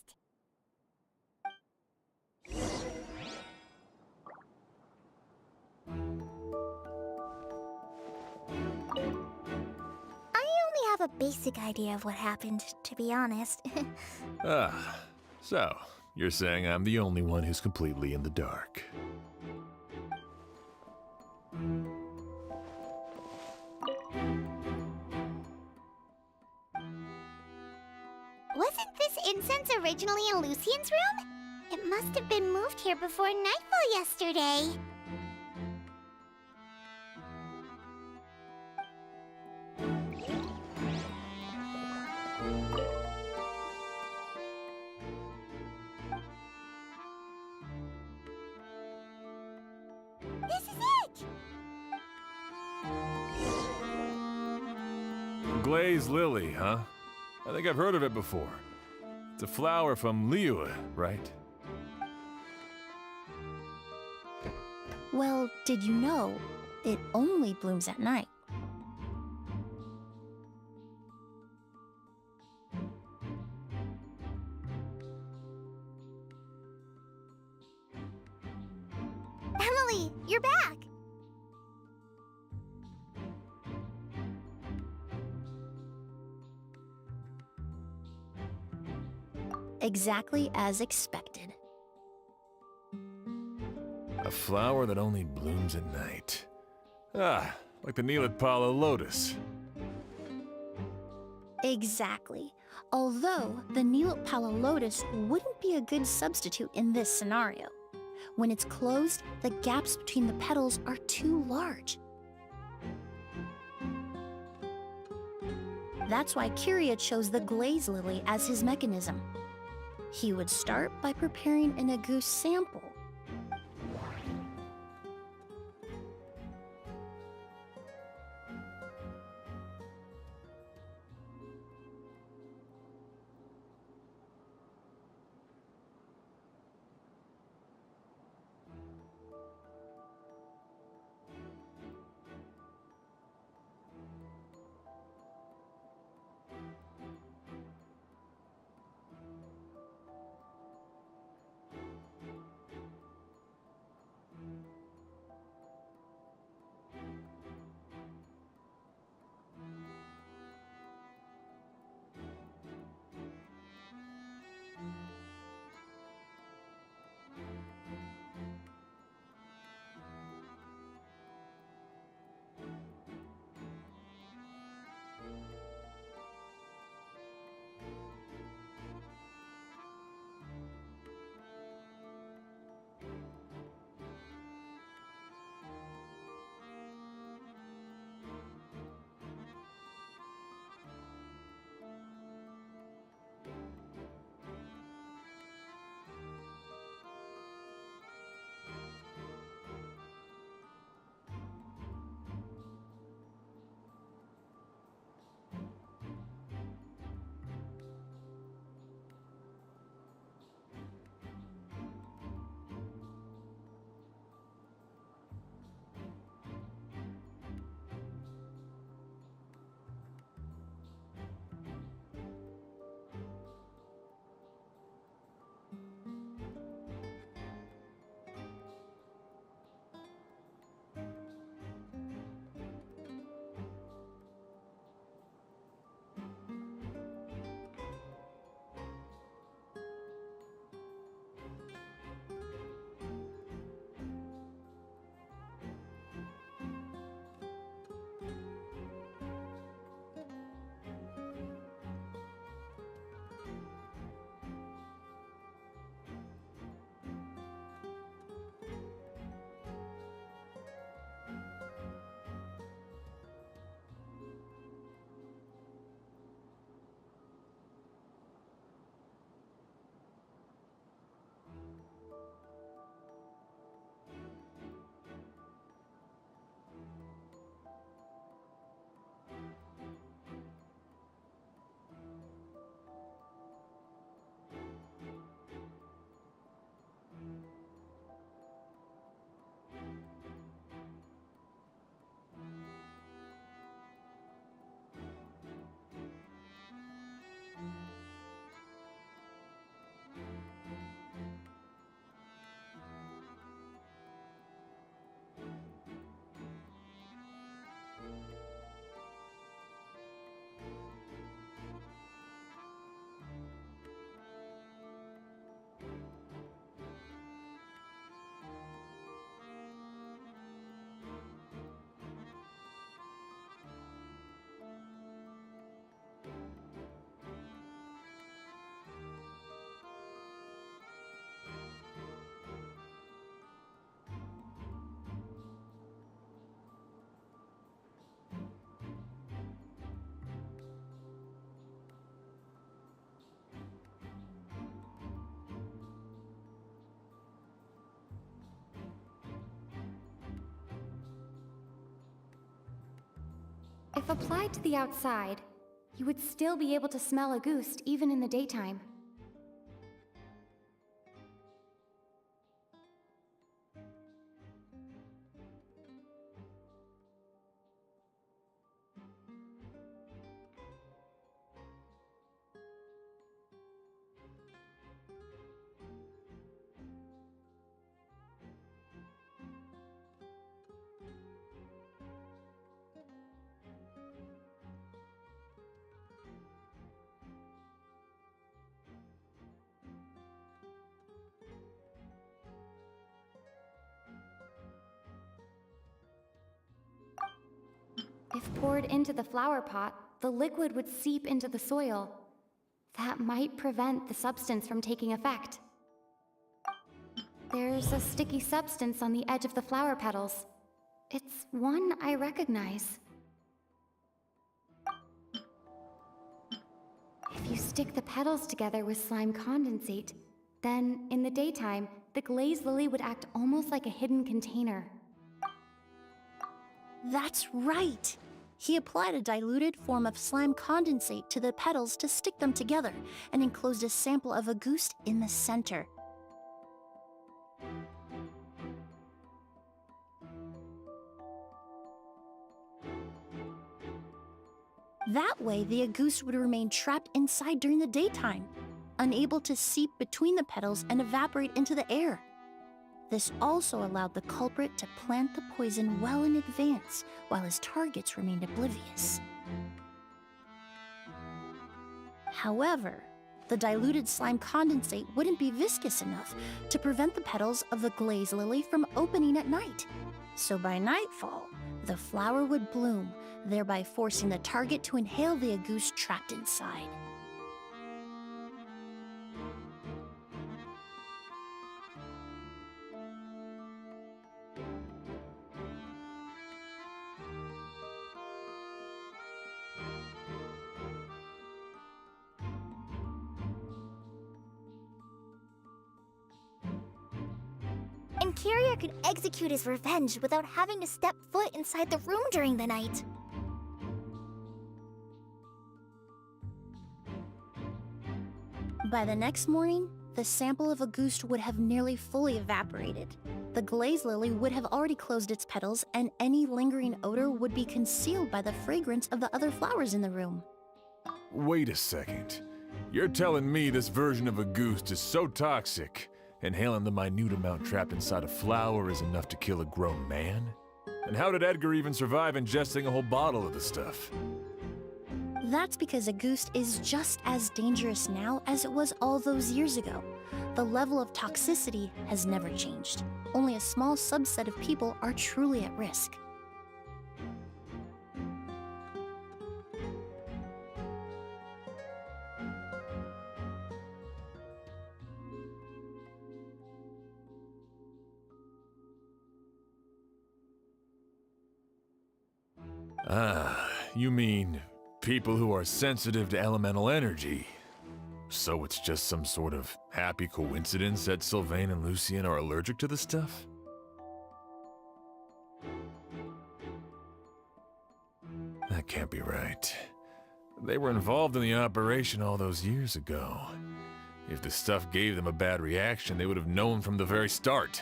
I only have a basic idea of what happened, to be honest. So, you're saying I'm the only one who's completely in the dark. Wasn't this incense originally in Lucien's room? It must have been moved here before nightfall yesterday. This is it! glazed lily, huh? I think I've heard of it before. It's a flower from Liyue, right? Well, did you know it only blooms at night? Emily, you're back! Exactly as expected. A flower that only blooms at night. Ah, like the Neelitpala lotus. Exactly. Although the Neelitpala lotus wouldn't be a good substitute in this scenario. When it's closed, the gaps between the petals are too large. That's why Kiria chose the glaze lily as his mechanism. He would start by preparing an Agoose sample. If applied to the outside, You would still be able to smell a goose even in the daytime. If poured into the flower pot, the liquid would seep into the soil. That might prevent the substance from taking effect. There's a sticky substance on the edge of the flower petals. It's one I recognize. If you stick the petals together with slime condensate, then in the daytime, the glazed lily would act almost like a hidden container. That's right! He applied a diluted form of slime condensate to the petals to stick them together and enclosed a sample of a goose in the center. That way, the agouste would remain trapped inside during the daytime, unable to seep between the petals and evaporate into the air. This also allowed the culprit to plant the poison well in advance, while his targets remained oblivious. However, the diluted slime condensate wouldn't be viscous enough to prevent the petals of the glaze lily from opening at night. So by nightfall, the flower would bloom, thereby forcing the target to inhale the agouste trapped inside. And Kyria could execute his revenge without having to step foot inside the room during the night. By the next morning, the sample of agouste would have nearly fully evaporated. The glaze lily would have already closed its petals, and any lingering odor would be concealed by the fragrance of the other flowers in the room. Wait a second. You're telling me this version of agouste is so toxic, inhaling the minute amount trapped inside a flower is enough to kill a grown man? And how did Edgar even survive ingesting a whole bottle of the stuff? That's because agouste is just as dangerous now as it was all those years ago. The level of toxicity has never changed. Only a small subset of people are truly at risk. Ah, you mean people who are sensitive to elemental energy. So it's just some sort of happy coincidence that Sylvain and Lucien are allergic to the stuff? That can't be right. They were involved in the operation all those years ago. If the stuff gave them a bad reaction, they would have known from the very start.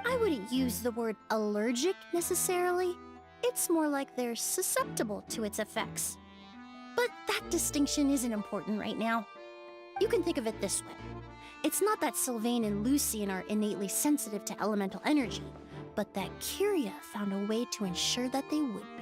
I wouldn't use the word allergic necessarily. It's more like they're susceptible to its effects. But that distinction isn't important right now. You can think of it this way. It's not that Sylvain and Lucien are innately sensitive to elemental energy, but that Kyria found a way to ensure that they would be.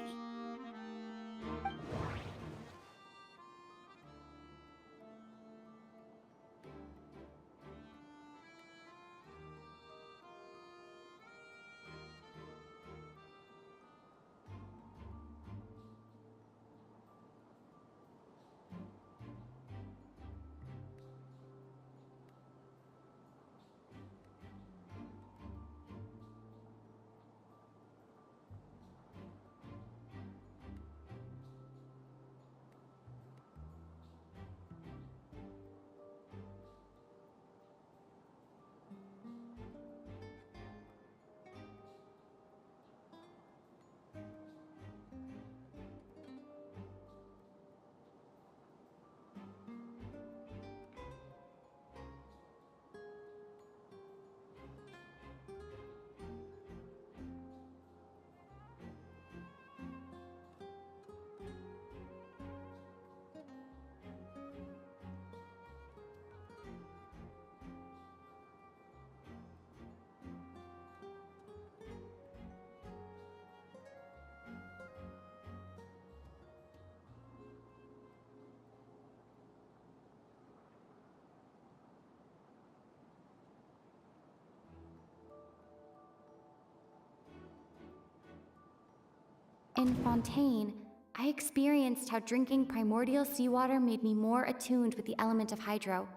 In Fontaine, I experienced how drinking primordial seawater made me more attuned with the element of hydro.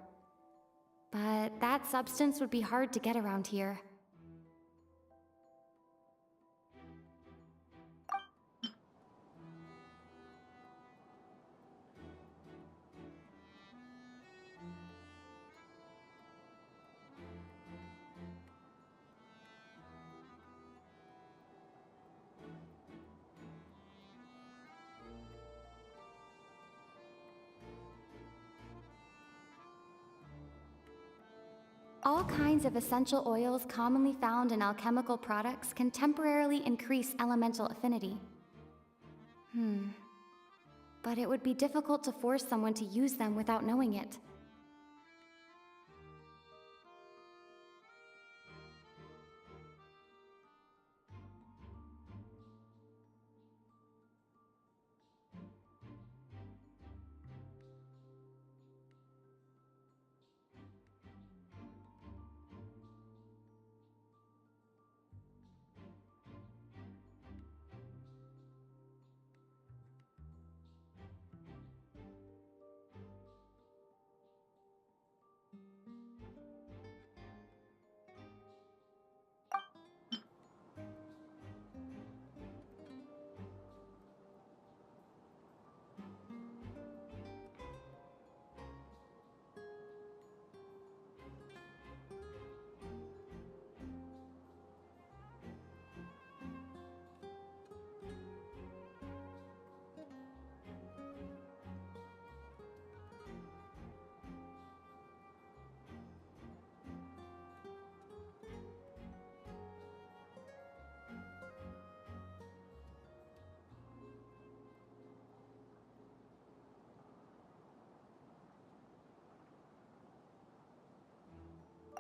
But that substance would be hard to get around here. All kinds of essential oils commonly found in alchemical products can temporarily increase elemental affinity. But it would be difficult to force someone to use them without knowing it.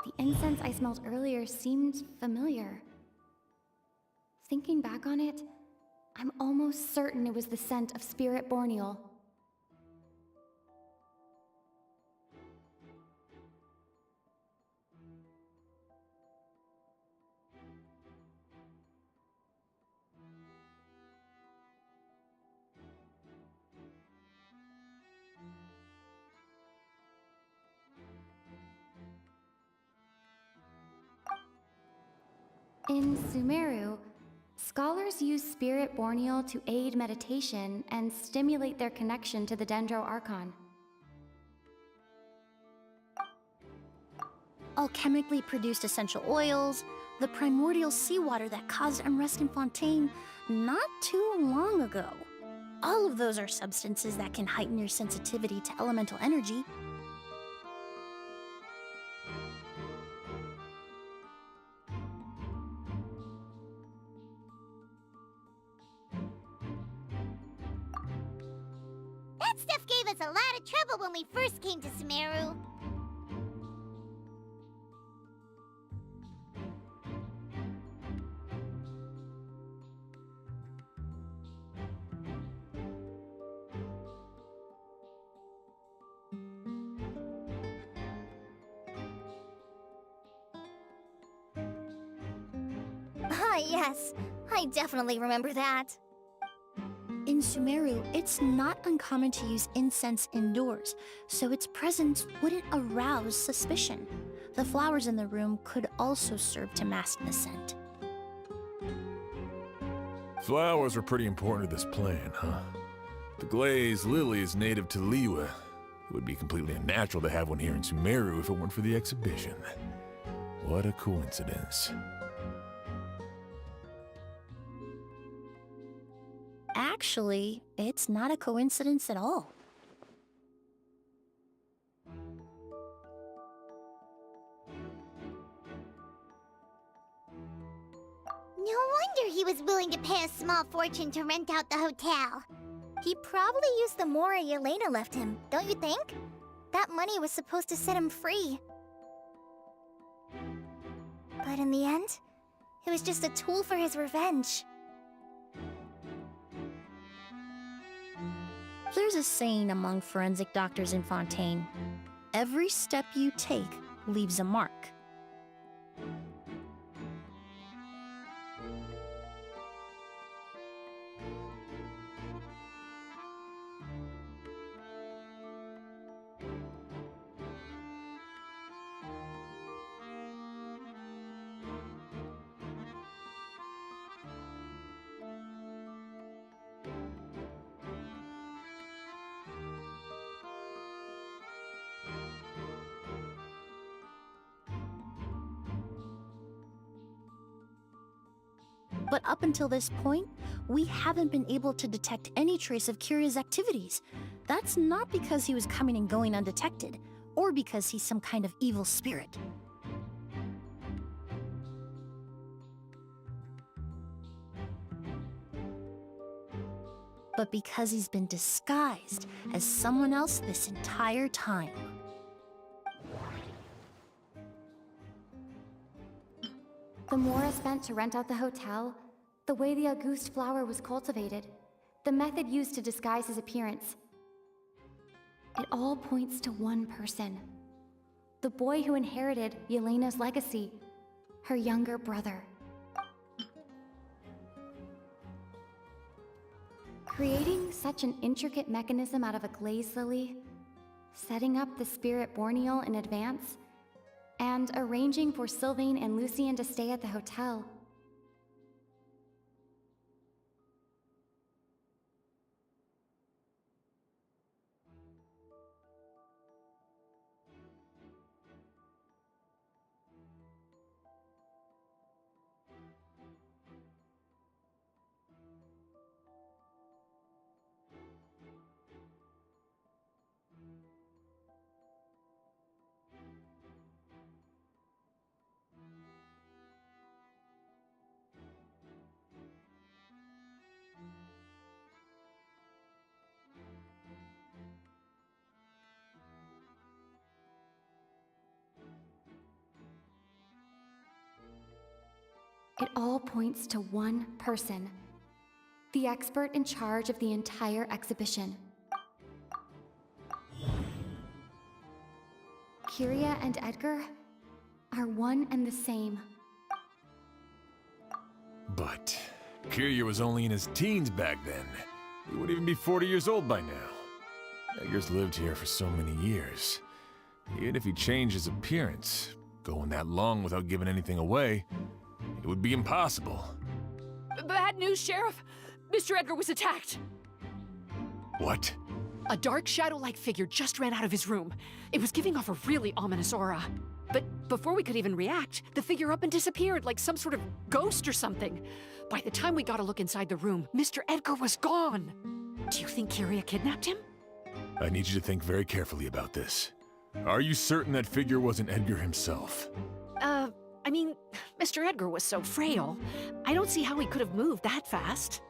The incense I smelled earlier seemed familiar. Thinking back on it, I'm almost certain it was the scent of Spirit Borneal. In Sumeru, scholars use Spirit Borneal to aid meditation and stimulate their connection to the Dendro Archon. Alchemically produced essential oils, the primordial seawater that caused unrest in Fontaine not too long ago. All of those are substances that can heighten your sensitivity to elemental energy. That stuff gave us a lot of trouble when we first came to Sumeru. Ah, yes. I definitely remember that. In Sumeru, it's not uncommon to use incense indoors, so its presence wouldn't arouse suspicion. The flowers in the room could also serve to mask the scent. Flowers were pretty important to this plan, huh? The glazed lily is native to Liyue. It would be completely unnatural to have one here in Sumeru if it weren't for the exhibition. What a coincidence. Actually, it's not a coincidence at all. No wonder he was willing to pay a small fortune to rent out the hotel. He probably used the Mora Yelena left him, don't you think? That money was supposed to set him free. But in the end, it was just a tool for his revenge. There's a saying among forensic doctors in Fontaine: every step you take leaves a mark. But up until this point, we haven't been able to detect any trace of Kiria's activities. That's not because he was coming and going undetected, or because he's some kind of evil spirit. But because he's been disguised as someone else this entire time. The more I spent to rent out the hotel, the way the Auguste flower was cultivated, the method used to disguise his appearance, it all points to one person. The boy who inherited Yelena's legacy, her younger brother. Creating such an intricate mechanism out of a glaze lily, setting up the spirit Borneal in advance, and arranging for Sylvain and Lucien to stay at the hotel. It all points to one person, the expert in charge of the entire exhibition. Kiria and Edgar are one and the same. But Kiria was only in his teens back then. He wouldn't even be 40 years old by now. Edgar's lived here for so many years. Even if he changed his appearance, going that long without giving anything away, it would be impossible. Bad news, Sheriff! Mr. Edgar was attacked! What? A dark shadow-like figure just ran out of his room. It was giving off a really ominous aura. But before we could even react, the figure up and disappeared like some sort of ghost or something. By the time we got a look inside the room, Mr. Edgar was gone. Do you think Kiria kidnapped him? I need you to think very carefully about this. Are you certain that figure wasn't Edgar himself? I mean, Mr. Edgar was so frail. I don't see how he could have moved that fast.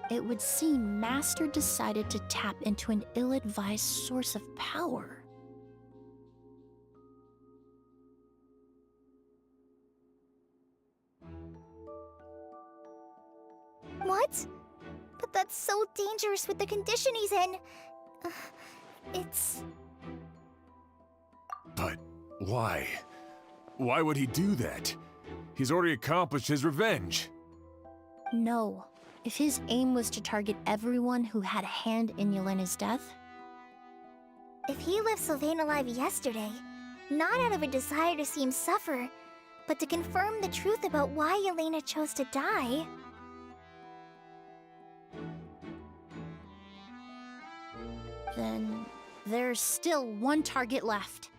It would seem Master decided to tap into an ill-advised source of power. What? But that's so dangerous with the condition he's in. It's... But why? Why would he do that? He's already accomplished his revenge. No. If his aim was to target everyone who had a hand in Yelena's death... If he left Sylvain alive yesterday, not out of a desire to see him suffer, but to confirm the truth about why Yelena chose to die... Then there's still one target left.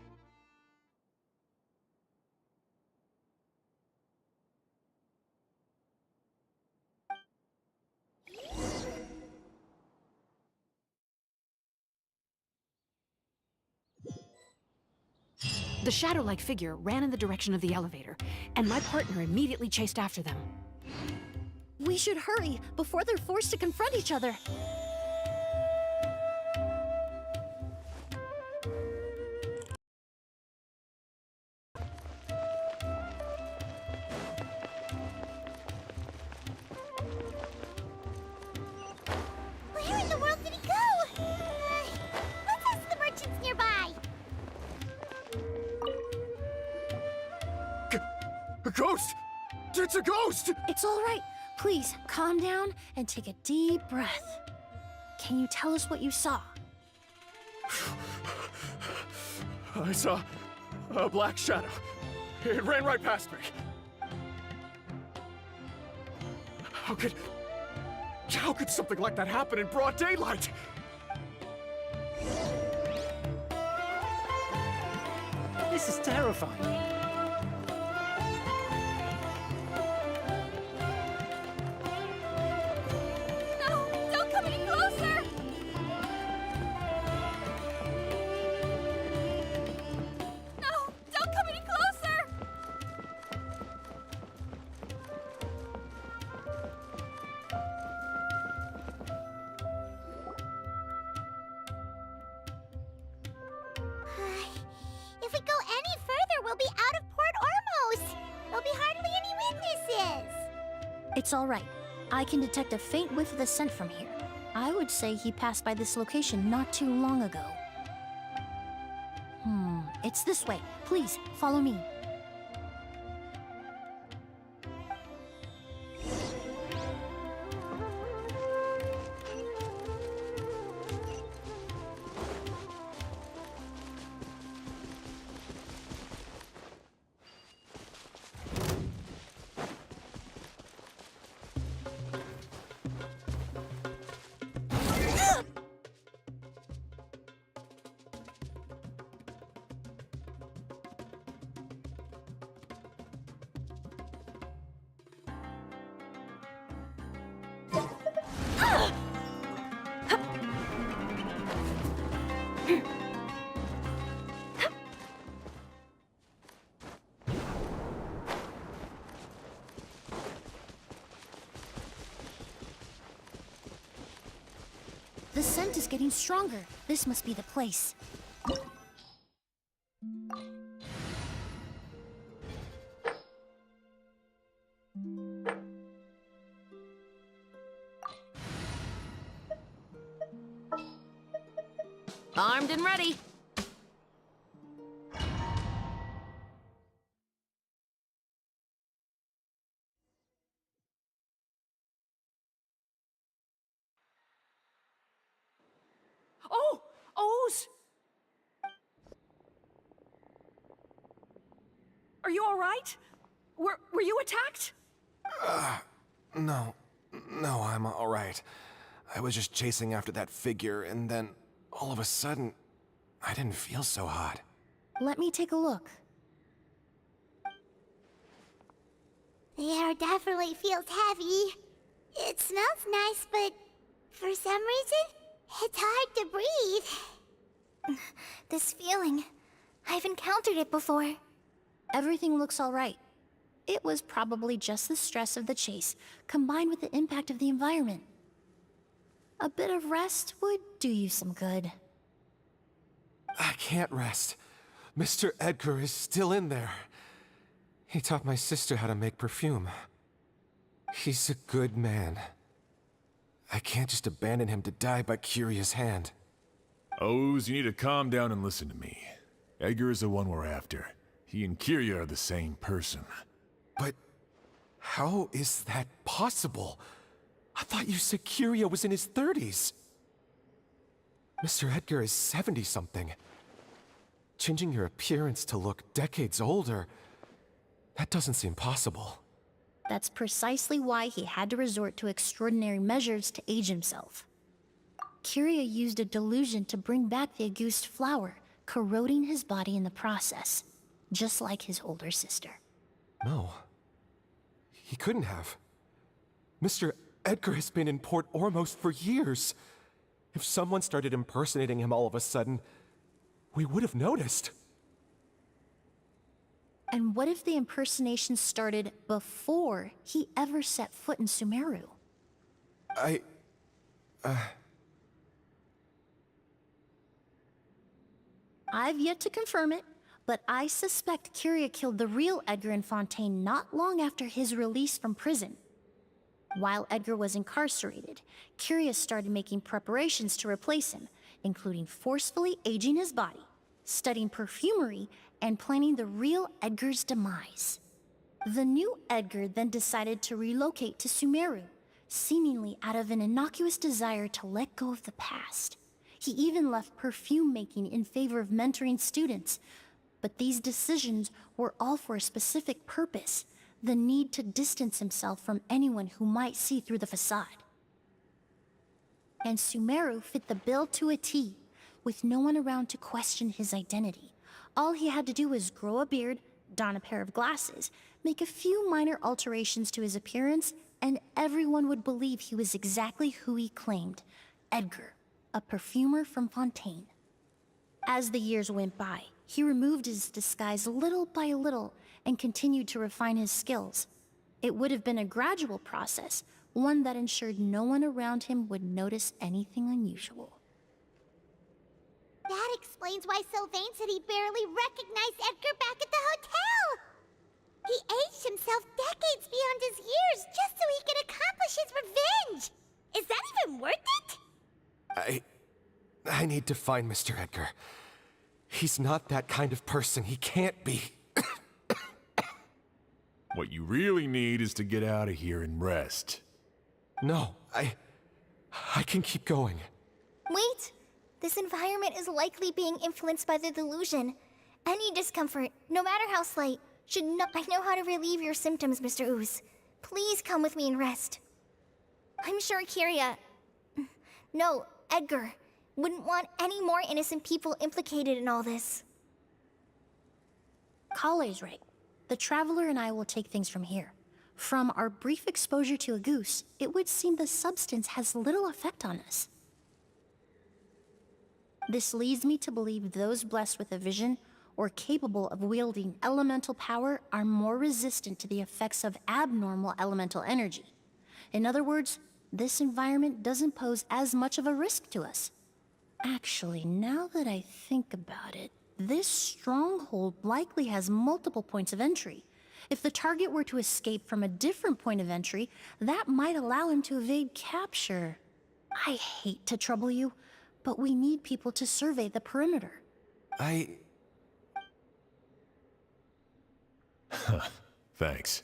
The shadow-like figure ran in the direction of the elevator, and my partner immediately chased after them. We should hurry before they're forced to confront each other. Where in the world did he go? Let's ask the merchants nearby. A ghost! It's a ghost! It's all right. Please, calm down and take a deep breath. Can you tell us what you saw? I saw A black shadow. It ran right past me. How could something like that happen in broad daylight? This is terrifying. No! Don't come any closer! No! Don't come any closer! If we go any further, we'll be out of Port Ormos! There'll be hardly any witnesses! It's all right. I can detect a faint whiff of the scent from here. I would say he passed by this location not too long ago. It's this way. Please, follow me. The scent is getting stronger. This must be the place. Armed and ready. Oh! O's! Are you all right? Were you attacked? No, I'm all right. I was just chasing after that figure, and then all of a sudden, I didn't feel so hot. Let me take a look. The air definitely feels heavy. It smells nice, but for some reason, it's hard to breathe. This feeling, I've encountered it before. Everything looks all right. It was probably just the stress of the chase, combined with the impact of the environment. A bit of rest would do you some good. I can't rest. Mr. Edgar is still in there. He taught my sister how to make perfume. He's a good man. I can't just abandon him to die by Curia's hand. O's, you need to calm down and listen to me. Edgar is the one we're after. He and Kyria are the same person. But how is that possible? I thought you said Kyria was in his 30s. Mr. Edgar is 70-something. Changing your appearance to look decades older, that doesn't seem possible. That's precisely why he had to resort to extraordinary measures to age himself. Kyria used a delusion to bring back the Auguste flower, corroding his body in the process, just like his older sister. No. He couldn't have. Mr. Edgar has been in Port Ormos for years. If someone started impersonating him all of a sudden, we would have noticed. And what if the impersonation started before he ever set foot in Sumeru? I've yet to confirm it, but I suspect Kyria killed the real Edgar in Fontaine not long after his release from prison. While Edgar was incarcerated, Kyria started making preparations to replace him, including forcefully aging his body, studying perfumery, and planning the real Edgar's demise. The new Edgar then decided to relocate to Sumeru, seemingly out of an innocuous desire to let go of the past. He even left perfume making in favor of mentoring students, But these decisions were all for a specific purpose: the need to distance himself from anyone who might see through the facade. And Sumeru fit the bill to a T, with no one around to question his identity. All he had to do was grow a beard, don a pair of glasses, make a few minor alterations to his appearance, and everyone would believe he was exactly who he claimed: Edgar, a perfumer from Fontaine. As the years went by, he removed his disguise little by little and continued to refine his skills. It would have been a gradual process, one that ensured no one around him would notice anything unusual. That explains why Sylvain said he barely recognized Edgar back at the hotel! He aged himself decades beyond his years just so he could accomplish his revenge! Is that even worth it? I need to find Mr. Edgar. He's not that kind of person. He can't be. What you really need is to get out of here and rest. No, I can keep going. Wait! This environment is likely being influenced by the delusion. Any discomfort, no matter how slight, should not— I know how to relieve your symptoms, Mr. Ooze. Please come with me and rest. I'm sure Kiria— No, Edgar— wouldn't want any more innocent people implicated in all this. Kale's right. The Traveler and I will take things from here. From our brief exposure to a goose, it would seem the substance has little effect on us. This leads me to believe those blessed with a vision or capable of wielding elemental power are more resistant to the effects of abnormal elemental energy. In other words, this environment doesn't pose as much of a risk to us. Actually, now that I think about it, this stronghold likely has multiple points of entry. If the target were to escape from a different point of entry, that might allow him to evade capture. I hate to trouble you, but we need people to survey the perimeter. Thanks.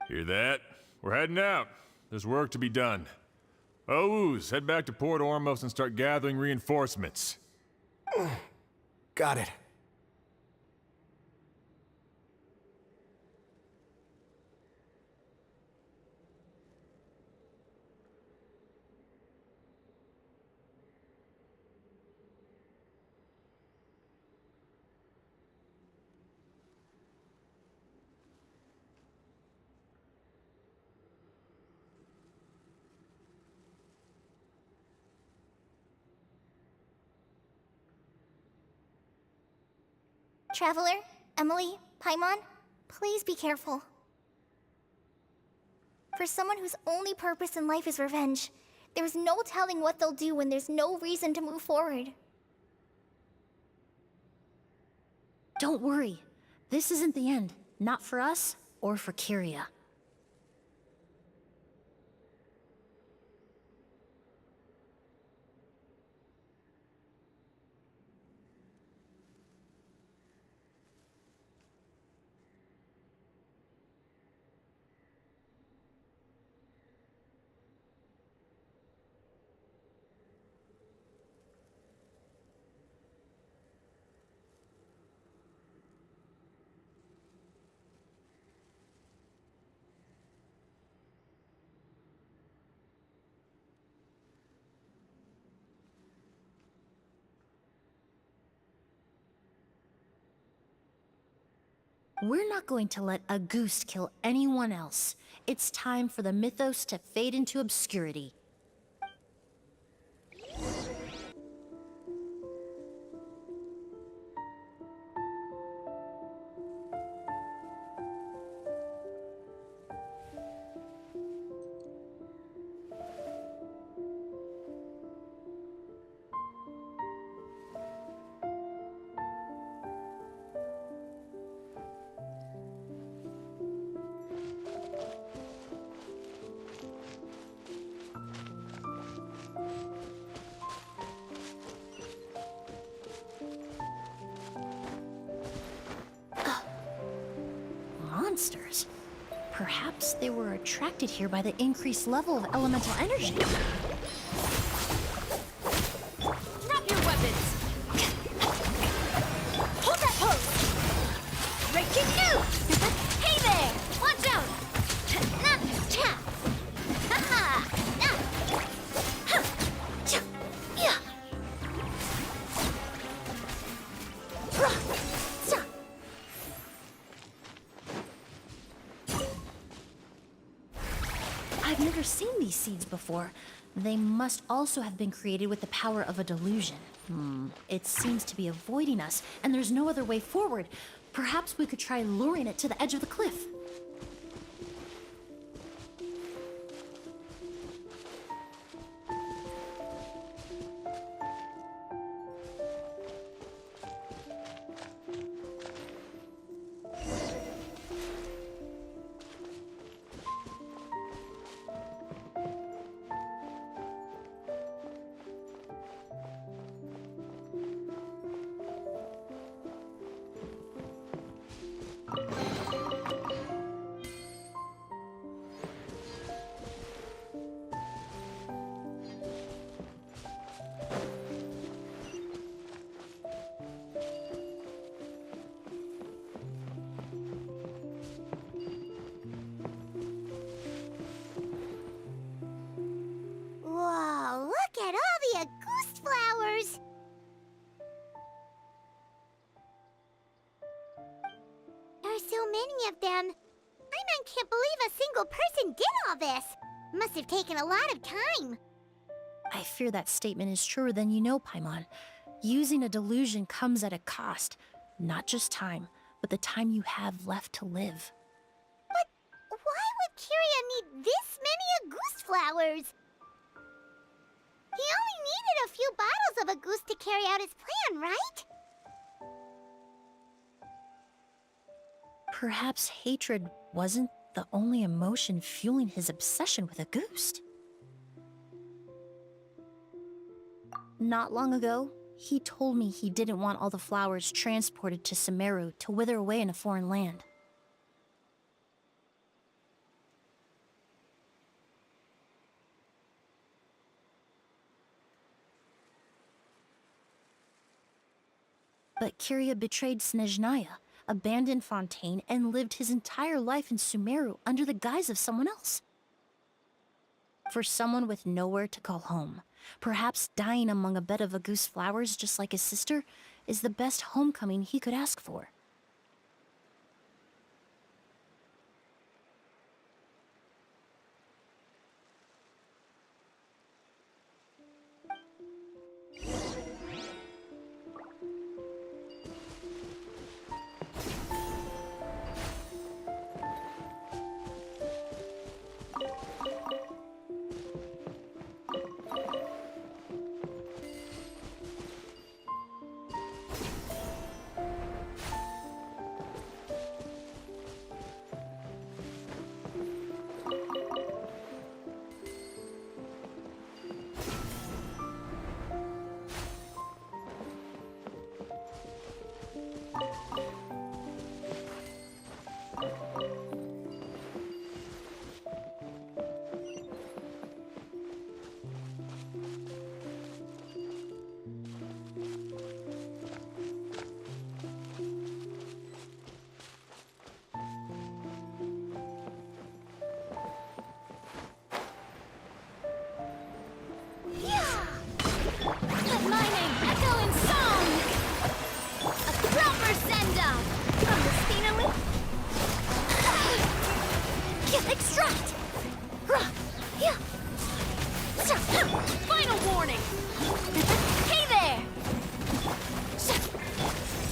Hear that? We're heading out. There's work to be done. Ooze, head back to Port Ormos and start gathering reinforcements. Got it. Traveler, Emily, Paimon, please be careful. For someone whose only purpose in life is revenge, there's no telling what they'll do when there's no reason to move forward. Don't worry. This isn't the end. Not for us or for Kiria. We're not going to let a goose kill anyone else. It's time for the mythos to fade into obscurity. monsters. Perhaps they were attracted here by the increased level of elemental energy. Drop your weapons! Hold that pose! Right kick you! Hey there! Watch out! Ha-ha! Ha! Yeah! I've never seen these seeds before. They must also have been created with the power of a delusion. It seems to be avoiding us, and there's no other way forward. Perhaps we could try luring it to the edge of the cliff. Whoa, look at all the Auguste flowers! There are so many of them. I can't believe a single person did all this. Must have taken a lot of time. I fear that statement is truer than you know, Paimon. Using a delusion comes at a cost. Not just time, but the time you have left to live. But why would Kyria need this many Auguste flowers? He only needed a few bottles of Auguste to carry out his plan, right? Perhaps hatred wasn't the only emotion fueling his obsession with Auguste. Not long ago, he told me he didn't want all the flowers transported to Sumeru to wither away in a foreign land. But Kyria betrayed Snezhnaya, abandoned Fontaine, and lived his entire life in Sumeru under the guise of someone else. For someone with nowhere to call home, perhaps dying among a bed of Auguste flowers just like his sister is the best homecoming he could ask for. Final warning! Hey there!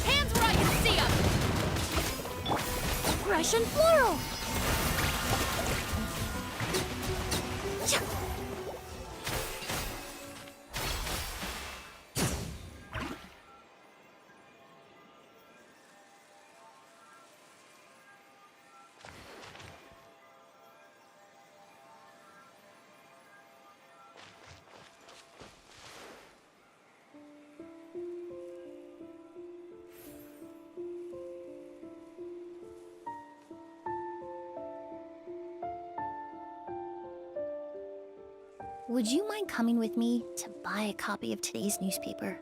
Hands where I can see them! Russian floral! Would you mind coming with me to buy a copy of today's newspaper?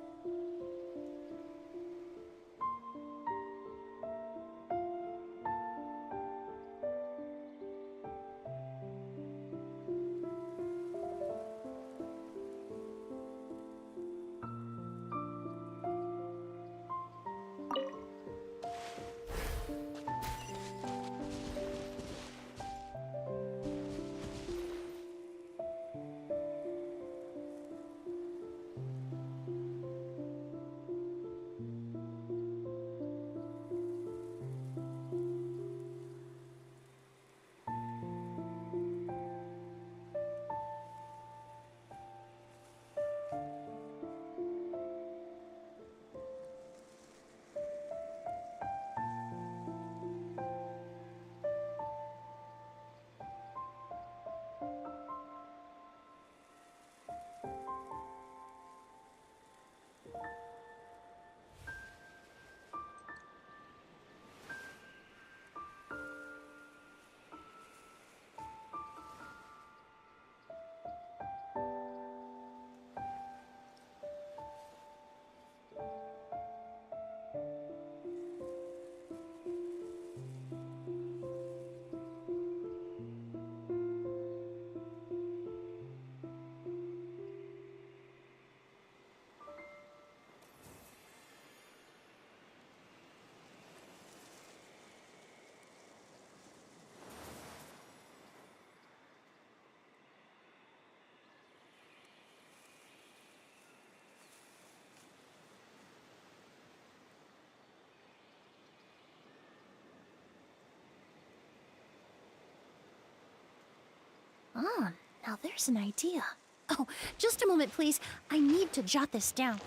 Oh, now there's an idea. Oh, just a moment, please. I need to jot this down.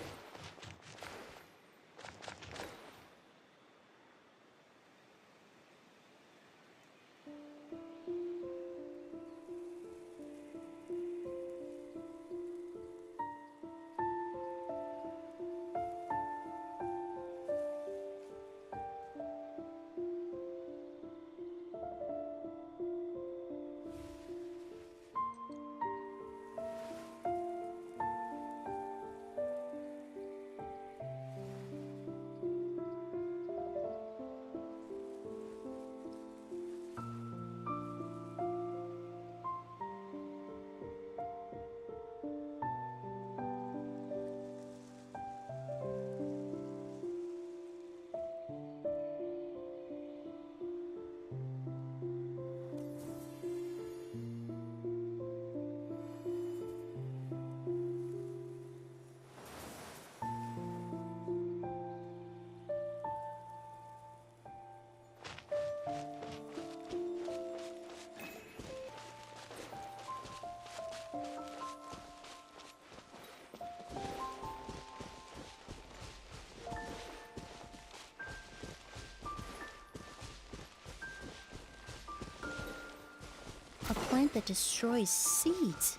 A plant that destroys seeds.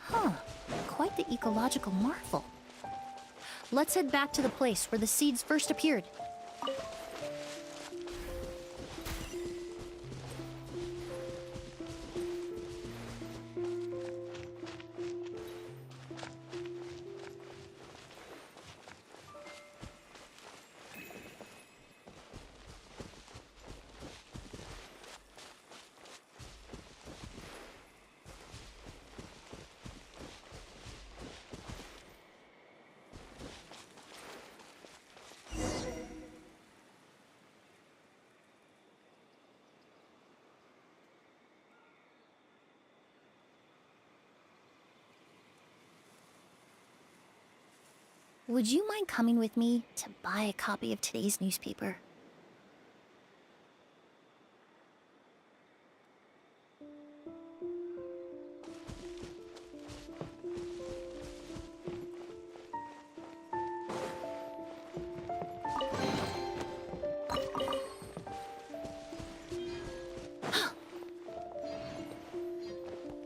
Huh, quite the ecological marvel. Let's head back to the place where the seeds first appeared. Would you mind coming with me to buy a copy of today's newspaper?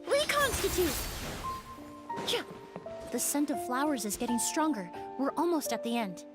Reconstitute! Yeah. The scent of flowers is getting stronger. We're almost at the end.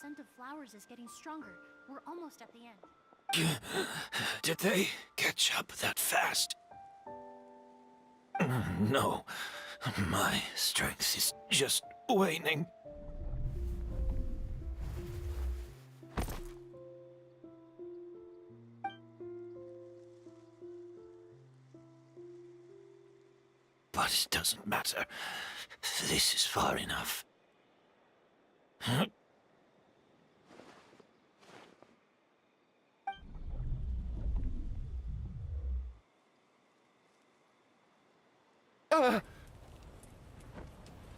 scent of flowers is getting stronger. We're almost at the end. Did they catch up that fast? No. My strength is just waning. But it doesn't matter. This is far enough.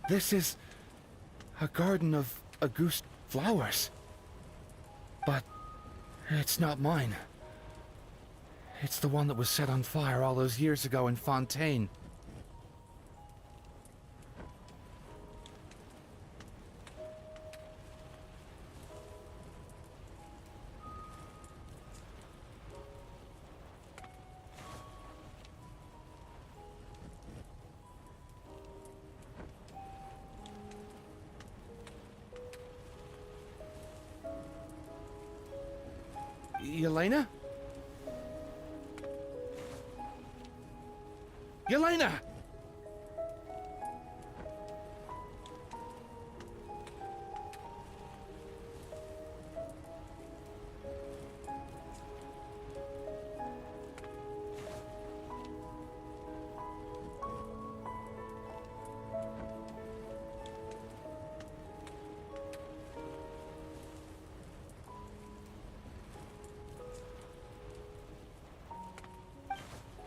This is a garden of August flowers. But it's not mine. It's the one that was set on fire all those years ago in Fontaine. Yelena? Yelena!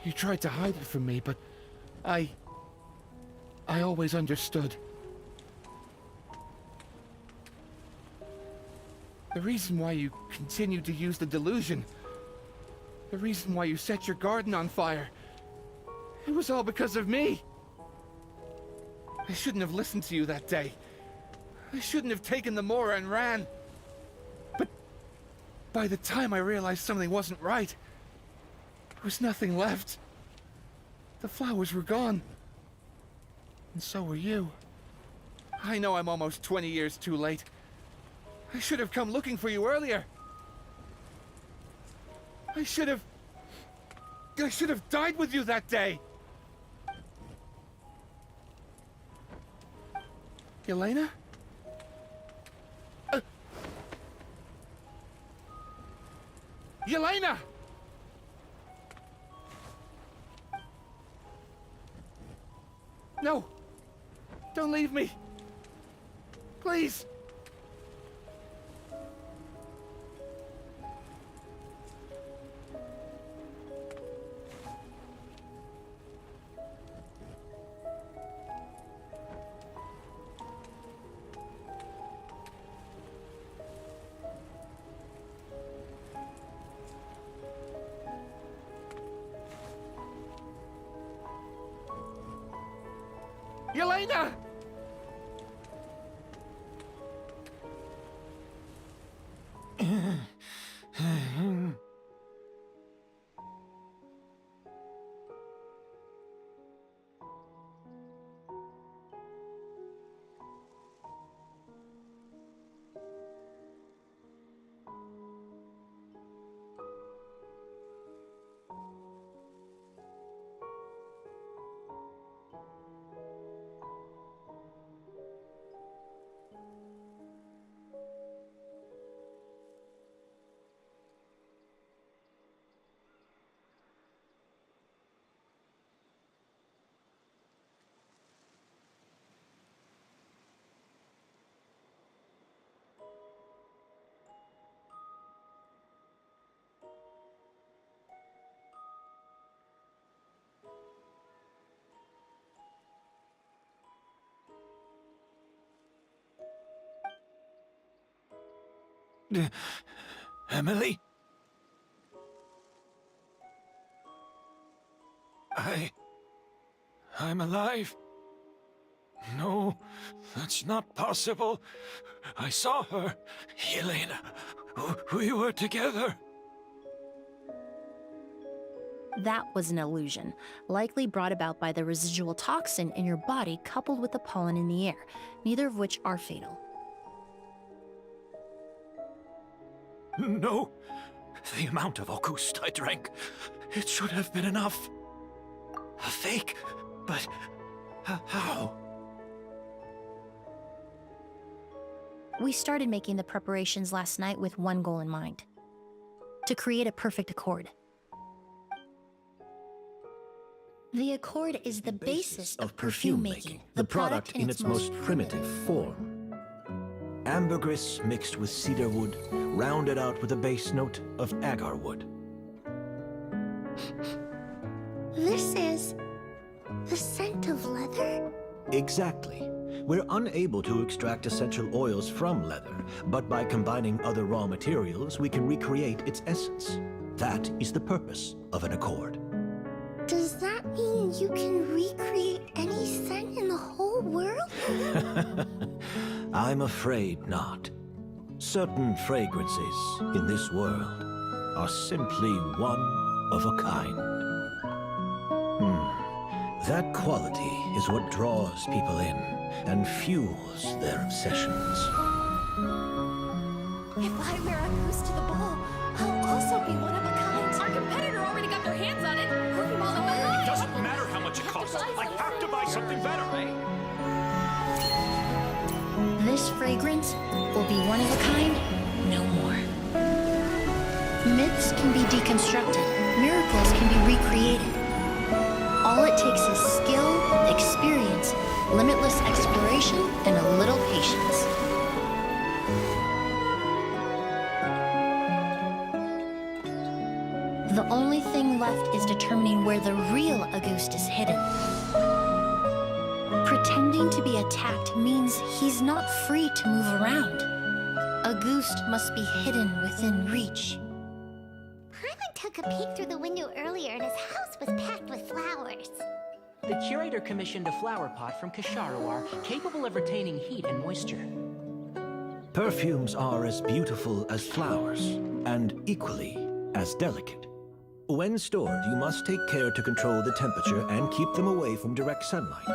You tried to hide it from me, but I always understood. The reason why you continued to use the delusion, the reason why you set your garden on fire, it was all because of me. I shouldn't have listened to you that day. I shouldn't have taken the Mora and ran. But by the time I realized something wasn't right, there was nothing left. The flowers were gone. And so were you. I know I'm almost 20 years too late. I should have come looking for you earlier. I should have died with you that day. Yelena? Yelena! No! Don't leave me! Please! Yelena! Emily? I'm alive. No, that's not possible. I saw her, Yelena. We were together. That was an illusion, likely brought about by the residual toxin in your body coupled with the pollen in the air, neither of which are fatal. No. The amount of August I drank, it should have been enough. A fake, but how? We started making the preparations last night with one goal in mind: to create a perfect accord. The accord is the basis of perfume making, the product in its most primitive form. Ambergris mixed with cedarwood, rounded out with a base note of agarwood. This is the scent of leather? Exactly. We're unable to extract essential oils from leather, but by combining other raw materials, we can recreate its essence. That is the purpose of an accord. Does that mean you can recreate any scent in the whole world? I'm afraid not. Certain fragrances in this world are simply one of a kind. That quality is what draws people in and fuels their obsessions. If I wear a goose to the ball, I'll also be one of a kind. Our competitor already got their hands on it. Perfume all in my mind. It doesn't matter how much it costs. I have to buy something better. This fragrance will be one of a kind no more. Myths can be deconstructed, miracles can be recreated. All it takes is skill, experience, limitless exploration, and a little patience. The only thing left is determining where the real Auguste is hidden. Pretending to be attacked means he's not free to move around. Auguste must be hidden within reach. Paimon took a peek through the window earlier and his house was packed with flowers. The curator commissioned a flower pot from Kasharawar, capable of retaining heat and moisture. Perfumes are as beautiful as flowers, and equally as delicate. When stored, you must take care to control the temperature and keep them away from direct sunlight.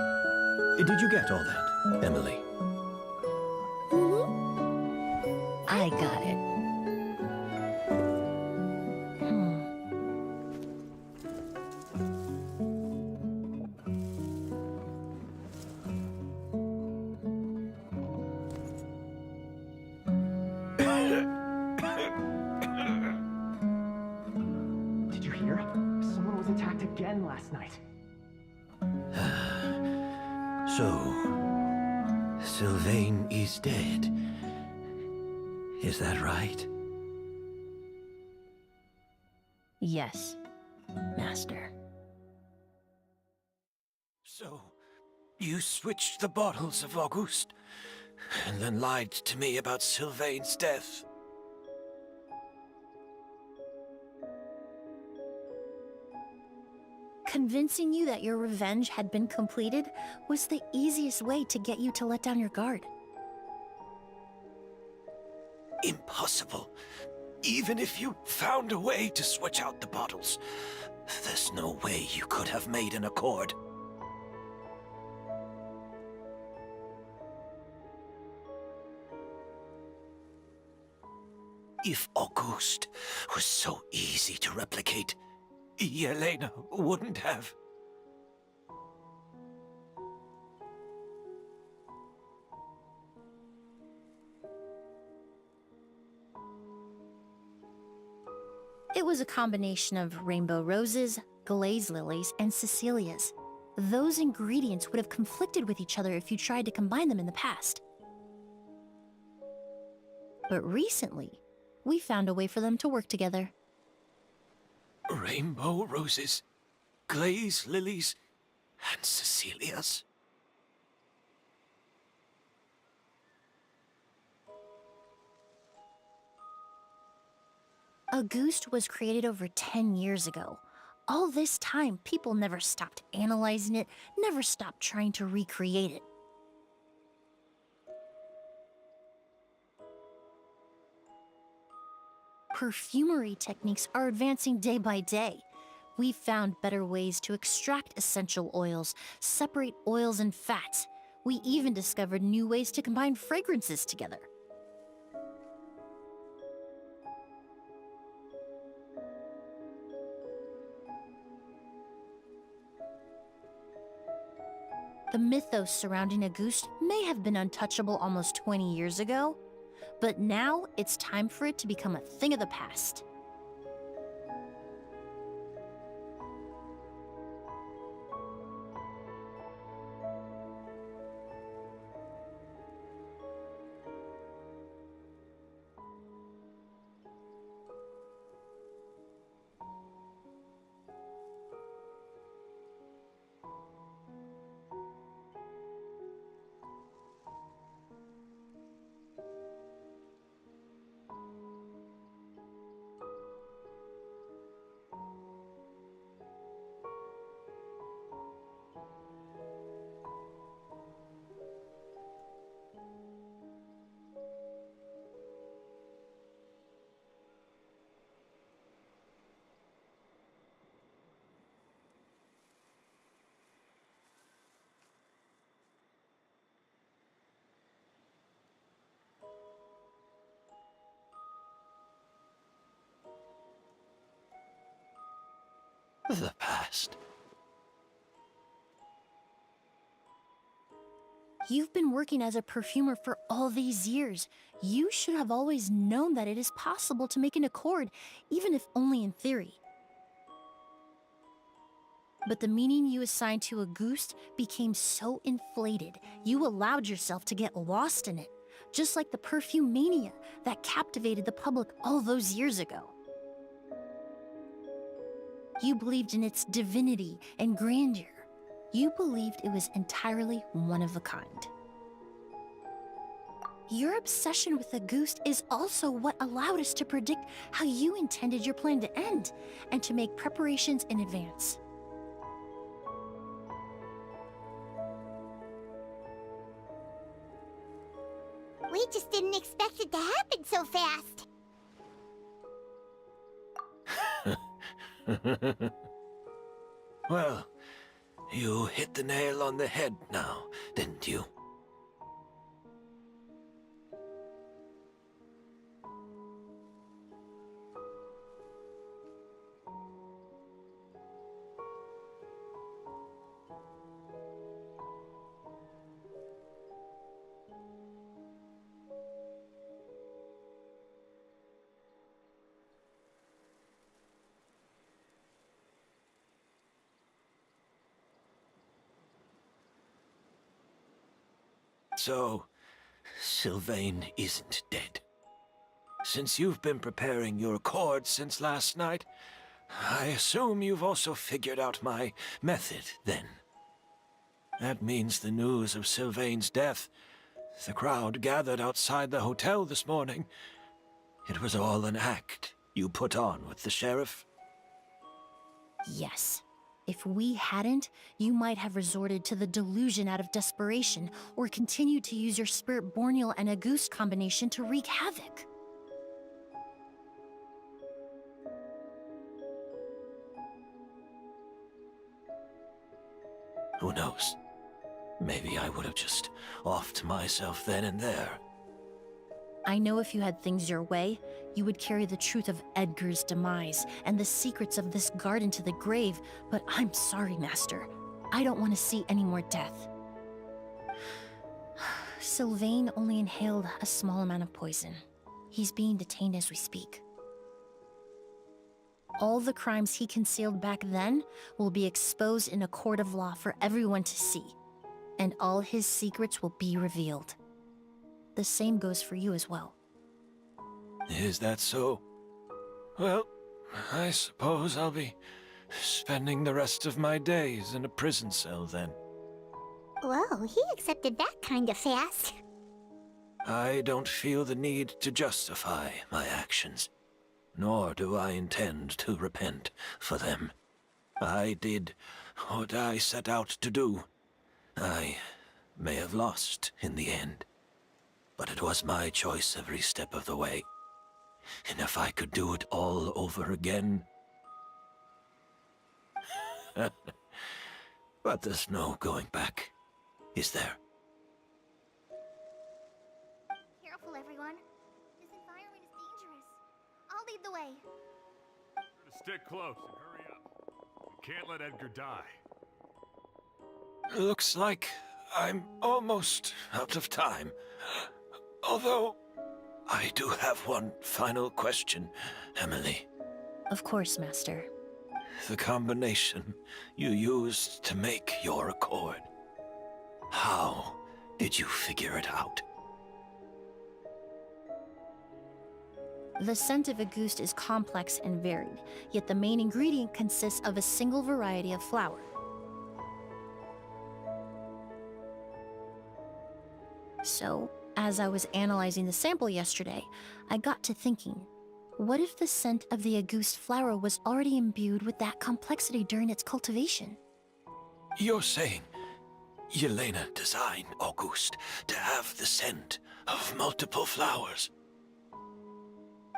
Did you get all that, Emily? I got it. Did you hear? Someone was attacked again last night. So, Sylvain is dead. Is that right? Yes, Master. So, you switched the bottles of Auguste, and then lied to me about Sylvain's death. Convincing you that your revenge had been completed was the easiest way to get you to let down your guard. Impossible. Even if you found a way to switch out the bottles, there's no way you could have made an accord. If Auguste was so easy to replicate, Yelena wouldn't have. It was a combination of rainbow roses, glaze lilies, and Cecilias. Those ingredients would have conflicted with each other if you tried to combine them in the past. But recently, we found a way for them to work together. Rainbow roses, glaze lilies, and Cecilias. Auguste was created over 10 years ago. All this time, people never stopped analyzing it, never stopped trying to recreate it. Perfumery techniques are advancing day by day. We've found better ways to extract essential oils, separate oils and fats. We even discovered new ways to combine fragrances together. The mythos surrounding Auguste may have been untouchable almost 20 years ago, but now it's time for it to become a thing of the past. The past. You've been working as a perfumer for all these years. You should have always known that it is possible to make an accord, even if only in theory. But the meaning you assigned to Auguste became so inflated, you allowed yourself to get lost in it, just like the perfume mania that captivated the public all those years ago. You believed in its divinity and grandeur. You believed it was entirely one of a kind. Your obsession with Auguste is also what allowed us to predict how you intended your plan to end, and to make preparations in advance. We just didn't expect it to happen so fast. Well, you hit the nail on the head now, didn't you? So, Sylvain isn't dead. Since you've been preparing your accord since last night, I assume you've also figured out my method, then. That means the news of Sylvain's death, the crowd gathered outside the hotel this morning, it was all an act you put on with the sheriff? Yes. If we hadn't, you might have resorted to the delusion out of desperation, or continued to use your Spirit Borneal and Auguste combination to wreak havoc. Who knows? Maybe I would have just offed myself then and there. I know if you had things your way, you would carry the truth of Edgar's demise and the secrets of this garden to the grave, but I'm sorry, Master. I don't want to see any more death. Sylvain only inhaled a small amount of poison. He's being detained as we speak. All the crimes he concealed back then will be exposed in a court of law for everyone to see, and all his secrets will be revealed. The same goes for you as well. Is that so? Well, I suppose I'll be spending the rest of my days in a prison cell then. Whoa, he accepted that kind of fast. I don't feel the need to justify my actions, nor do I intend to repent for them. I did what I set out to do. I may have lost in the end, but it was my choice every step of the way. And if I could do it all over again, But there's no going back, is there? Careful, everyone. This environment is dangerous. I'll lead the way. Stick close and hurry up. We can't let Edgar die. Looks like I'm almost out of time. Although, I do have one final question, Emily. Of course, Master. The combination you used to make your accord. How did you figure it out? The scent of Auguste is complex and varied, yet the main ingredient consists of a single variety of flower. So, as I was analyzing the sample yesterday, I got to thinking, what if the scent of the Auguste flower was already imbued with that complexity during its cultivation? You're saying Yelena designed Auguste to have the scent of multiple flowers?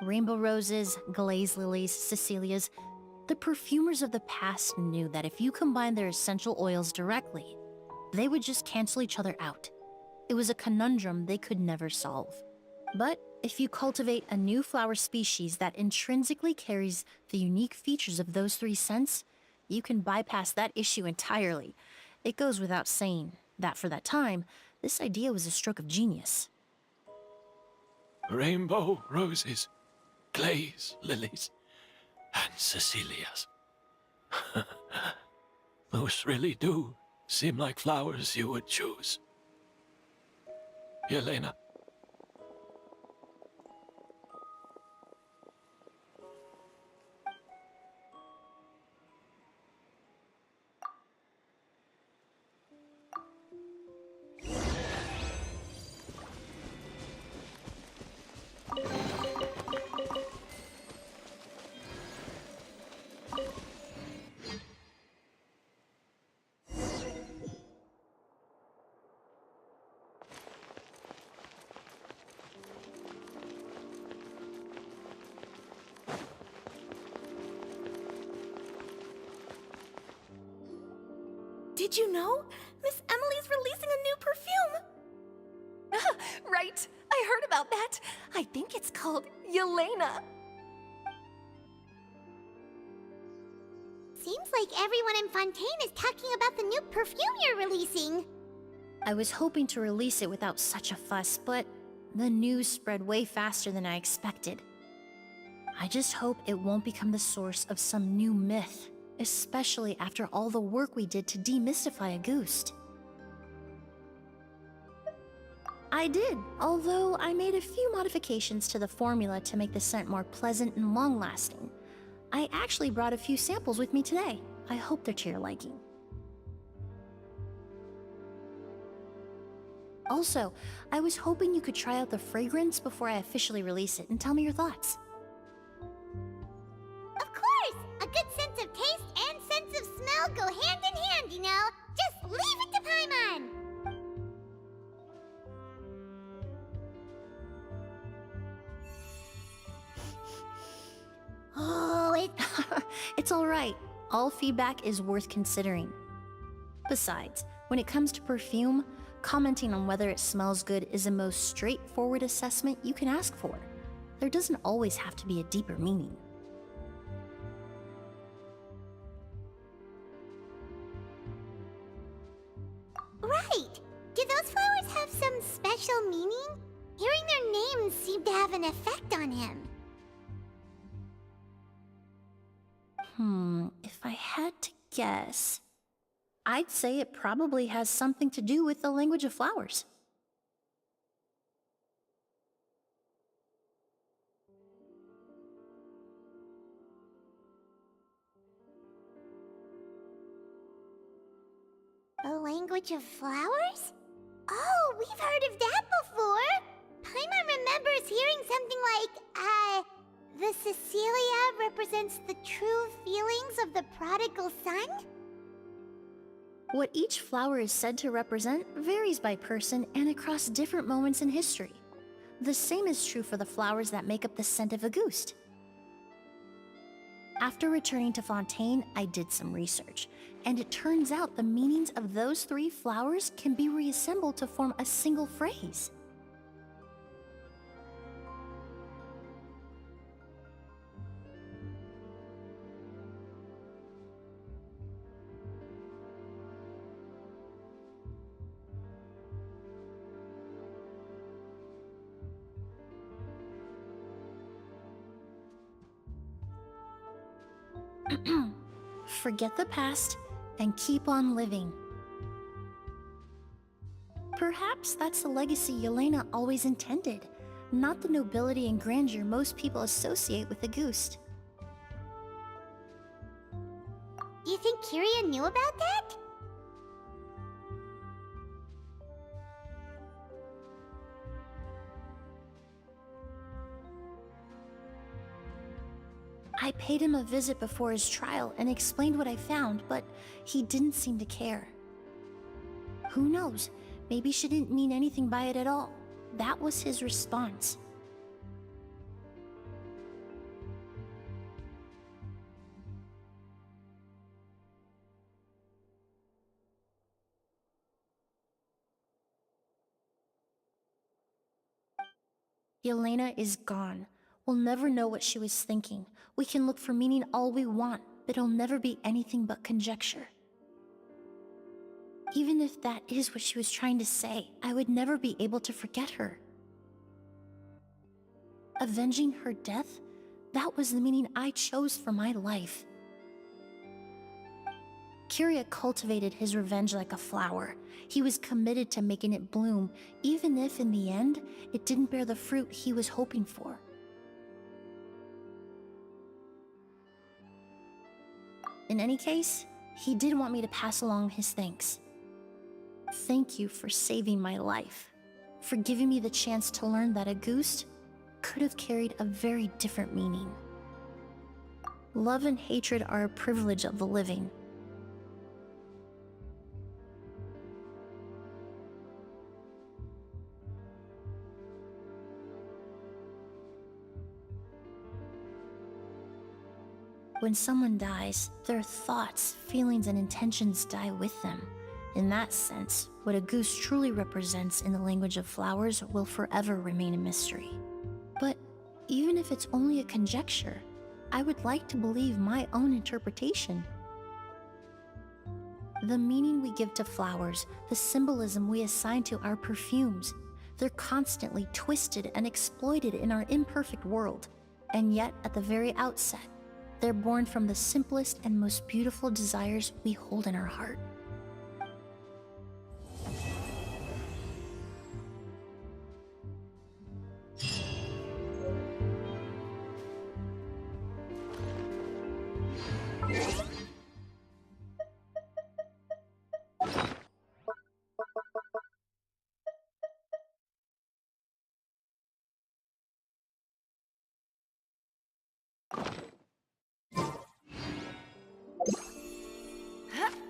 Rainbow roses, glaze lilies, Cecilias. The perfumers of the past knew that if you combine their essential oils directly, they would just cancel each other out. It was a conundrum they could never solve. But if you cultivate a new flower species that intrinsically carries the unique features of those three scents, you can bypass that issue entirely. It goes without saying that for that time, this idea was a stroke of genius. Rainbow roses, glaze lilies, and Cecilias. Those really do seem like flowers you would choose. Yelena. Did you know? Miss Emily's releasing a new perfume! Right, I heard about that. I think it's called Yelena. Seems like everyone in Fontaine is talking about the new perfume you're releasing. I was hoping to release it without such a fuss, but the news spread way faster than I expected. I just hope it won't become the source of some new myth, especially after all the work we did to demystify Auguste. I did, although I made a few modifications to the formula to make the scent more pleasant and long-lasting. I actually brought a few samples with me today. I hope they're to your liking. Also, I was hoping you could try out the fragrance before I officially release it and tell me your thoughts. Of course! A good sense of taste and sense of smell go hand in hand, you know? Just leave it to Paimon! Oh, It's alright. All feedback is worth considering. Besides, when it comes to perfume, commenting on whether it smells good is the most straightforward assessment you can ask for. There doesn't always have to be a deeper meaning. Right! Do those flowers have some special meaning? Hearing their names seemed to have an effect on him. If I had to guess, I'd say it probably has something to do with the language of flowers. A language of flowers? Oh, we've heard of that before! Paimon remembers hearing something like, the Cecilia represents the true feelings of the prodigal son? What each flower is said to represent varies by person and across different moments in history. The same is true for the flowers that make up the scent of Auguste. After returning to Fontaine, I did some research, and it turns out the meanings of those three flowers can be reassembled to form a single phrase. Forget the past and keep on living. Perhaps that's the legacy Yelena always intended, not the nobility and grandeur most people associate with Auguste. You think Kyria knew about that? I paid him a visit before his trial and explained what I found, but he didn't seem to care. Who knows? Maybe she didn't mean anything by it at all. That was his response. Yelena is gone. We'll never know what she was thinking. We can look for meaning all we want, but it'll never be anything but conjecture. Even if that is what she was trying to say, I would never be able to forget her. Avenging her death? That was the meaning I chose for my life. Kyria cultivated his revenge like a flower. He was committed to making it bloom, even if in the end, it didn't bear the fruit he was hoping for. In any case, he did want me to pass along his thanks. Thank you for saving my life, for giving me the chance to learn that Auguste could have carried a very different meaning. Love and hatred are a privilege of the living. When someone dies, their thoughts, feelings, and intentions die with them. In that sense, what Auguste truly represents in the language of flowers will forever remain a mystery. But even if it's only a conjecture, I would like to believe my own interpretation. The meaning we give to flowers, the symbolism we assign to our perfumes, they're constantly twisted and exploited in our imperfect world. And yet, at the very outset, they're born from the simplest and most beautiful desires we hold in our heart.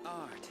Art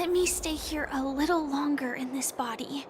Let me stay here a little longer in this body.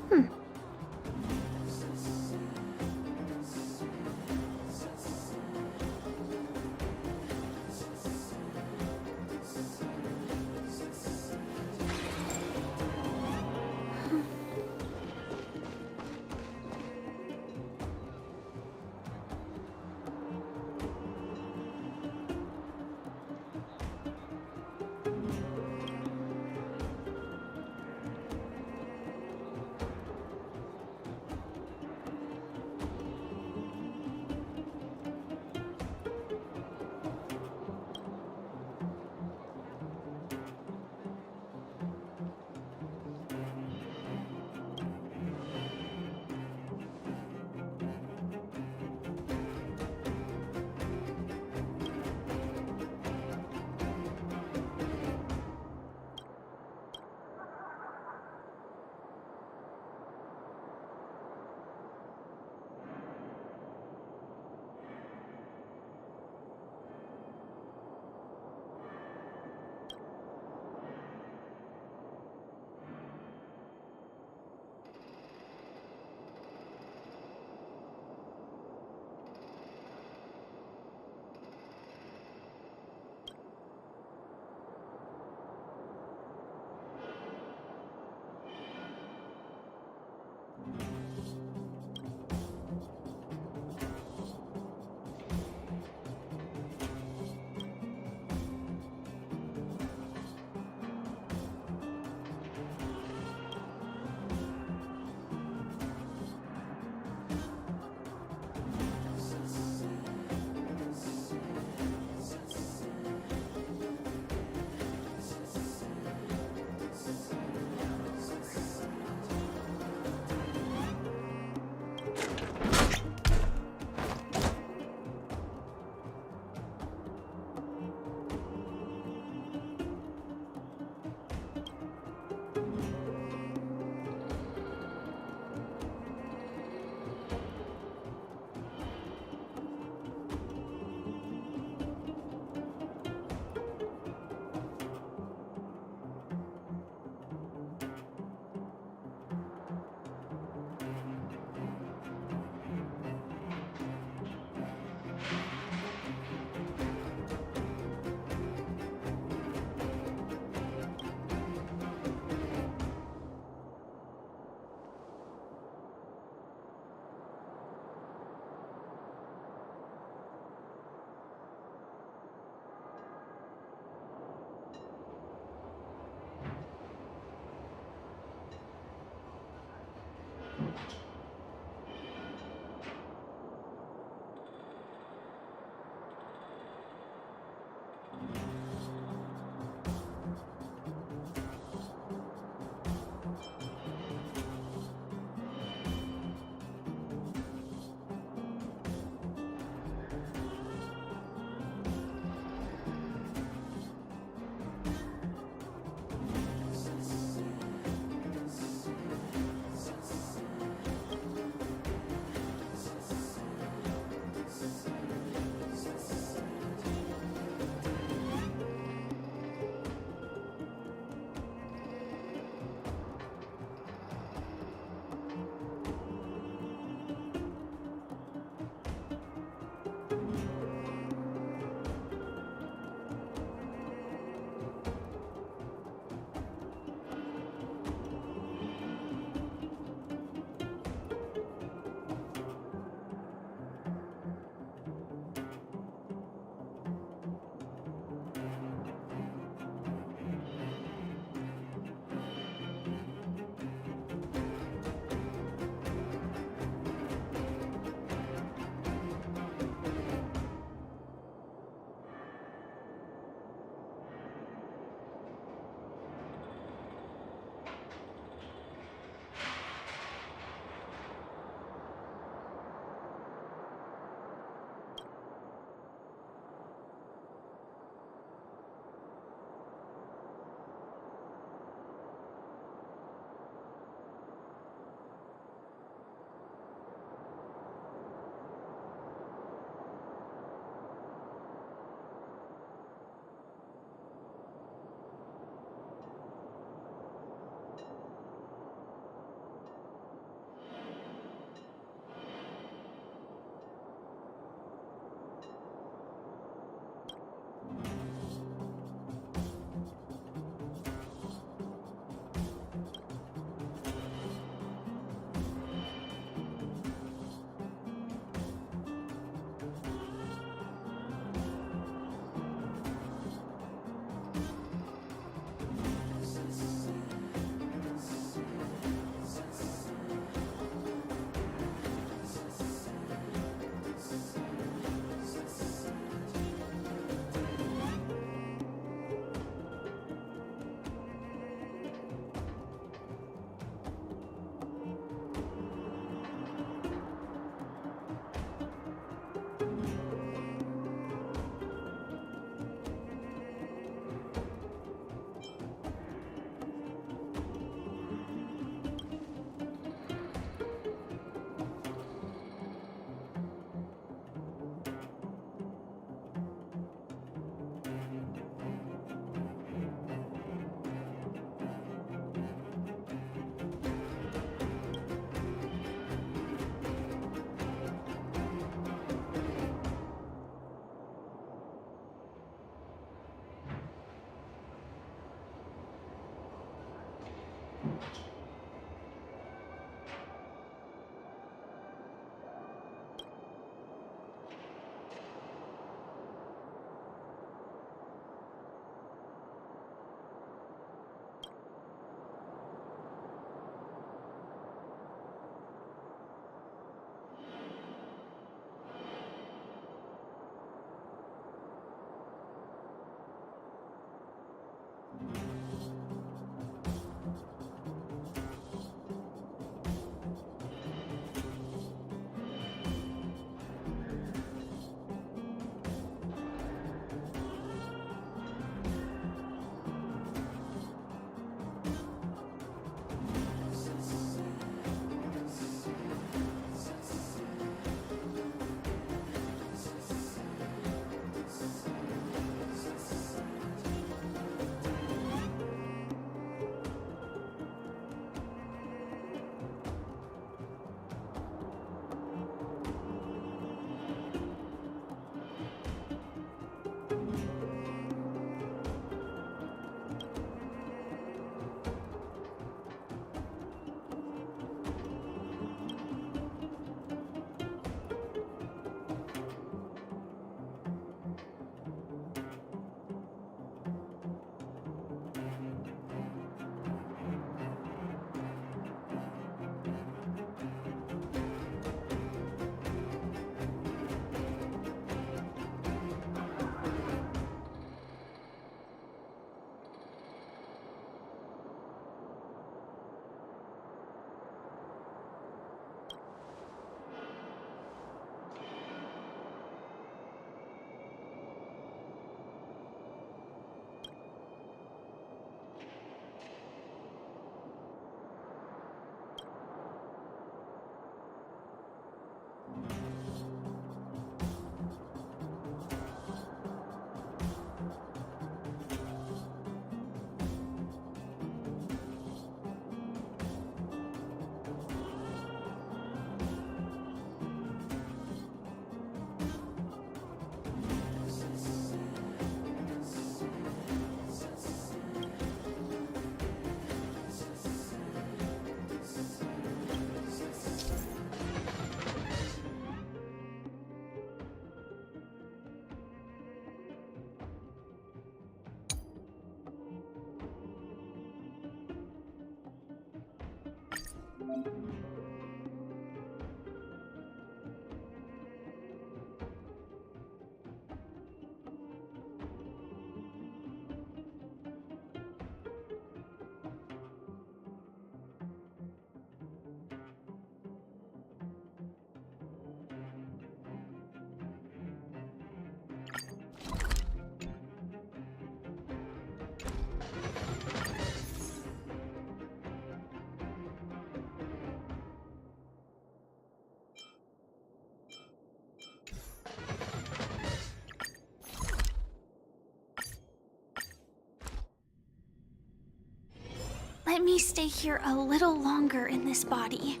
Let me stay here a little longer in this body.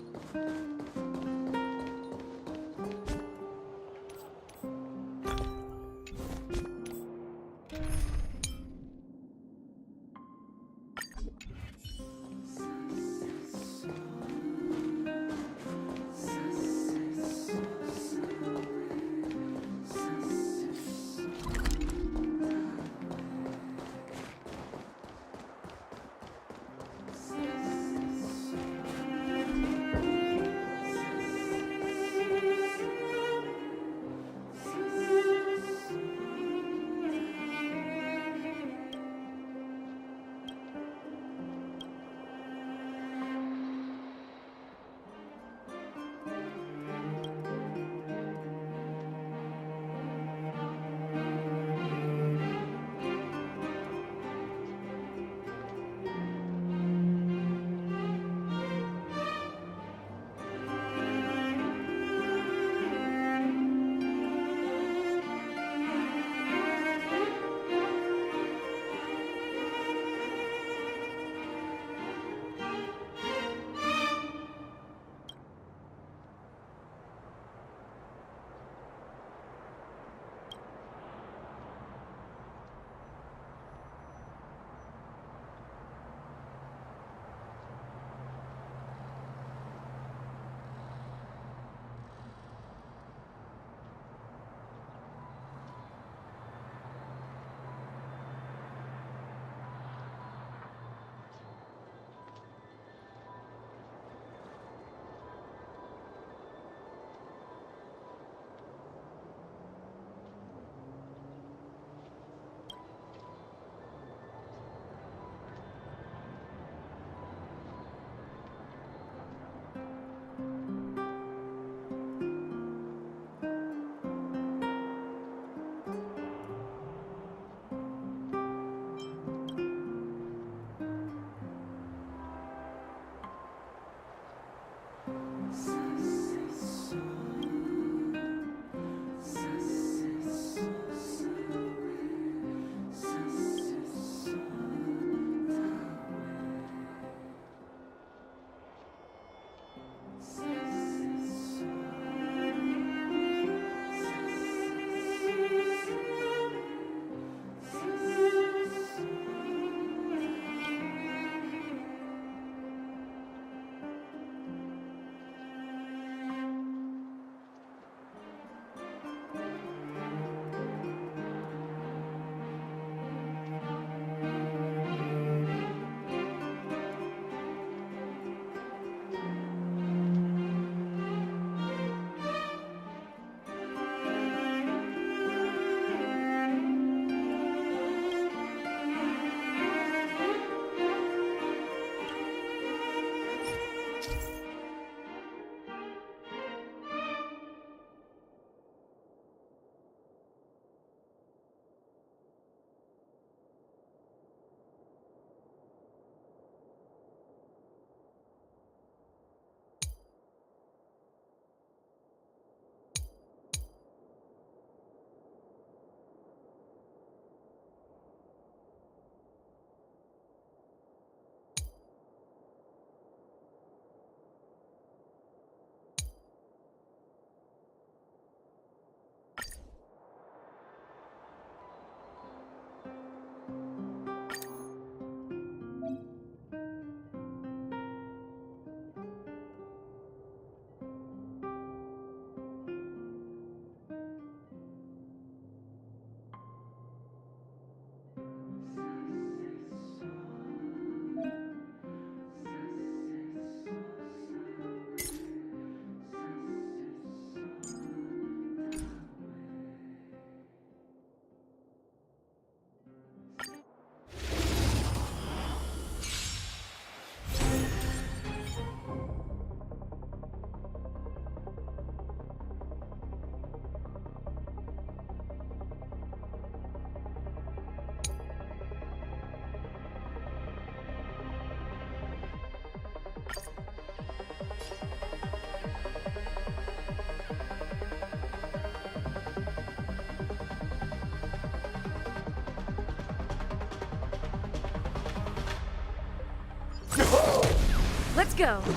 Let's go.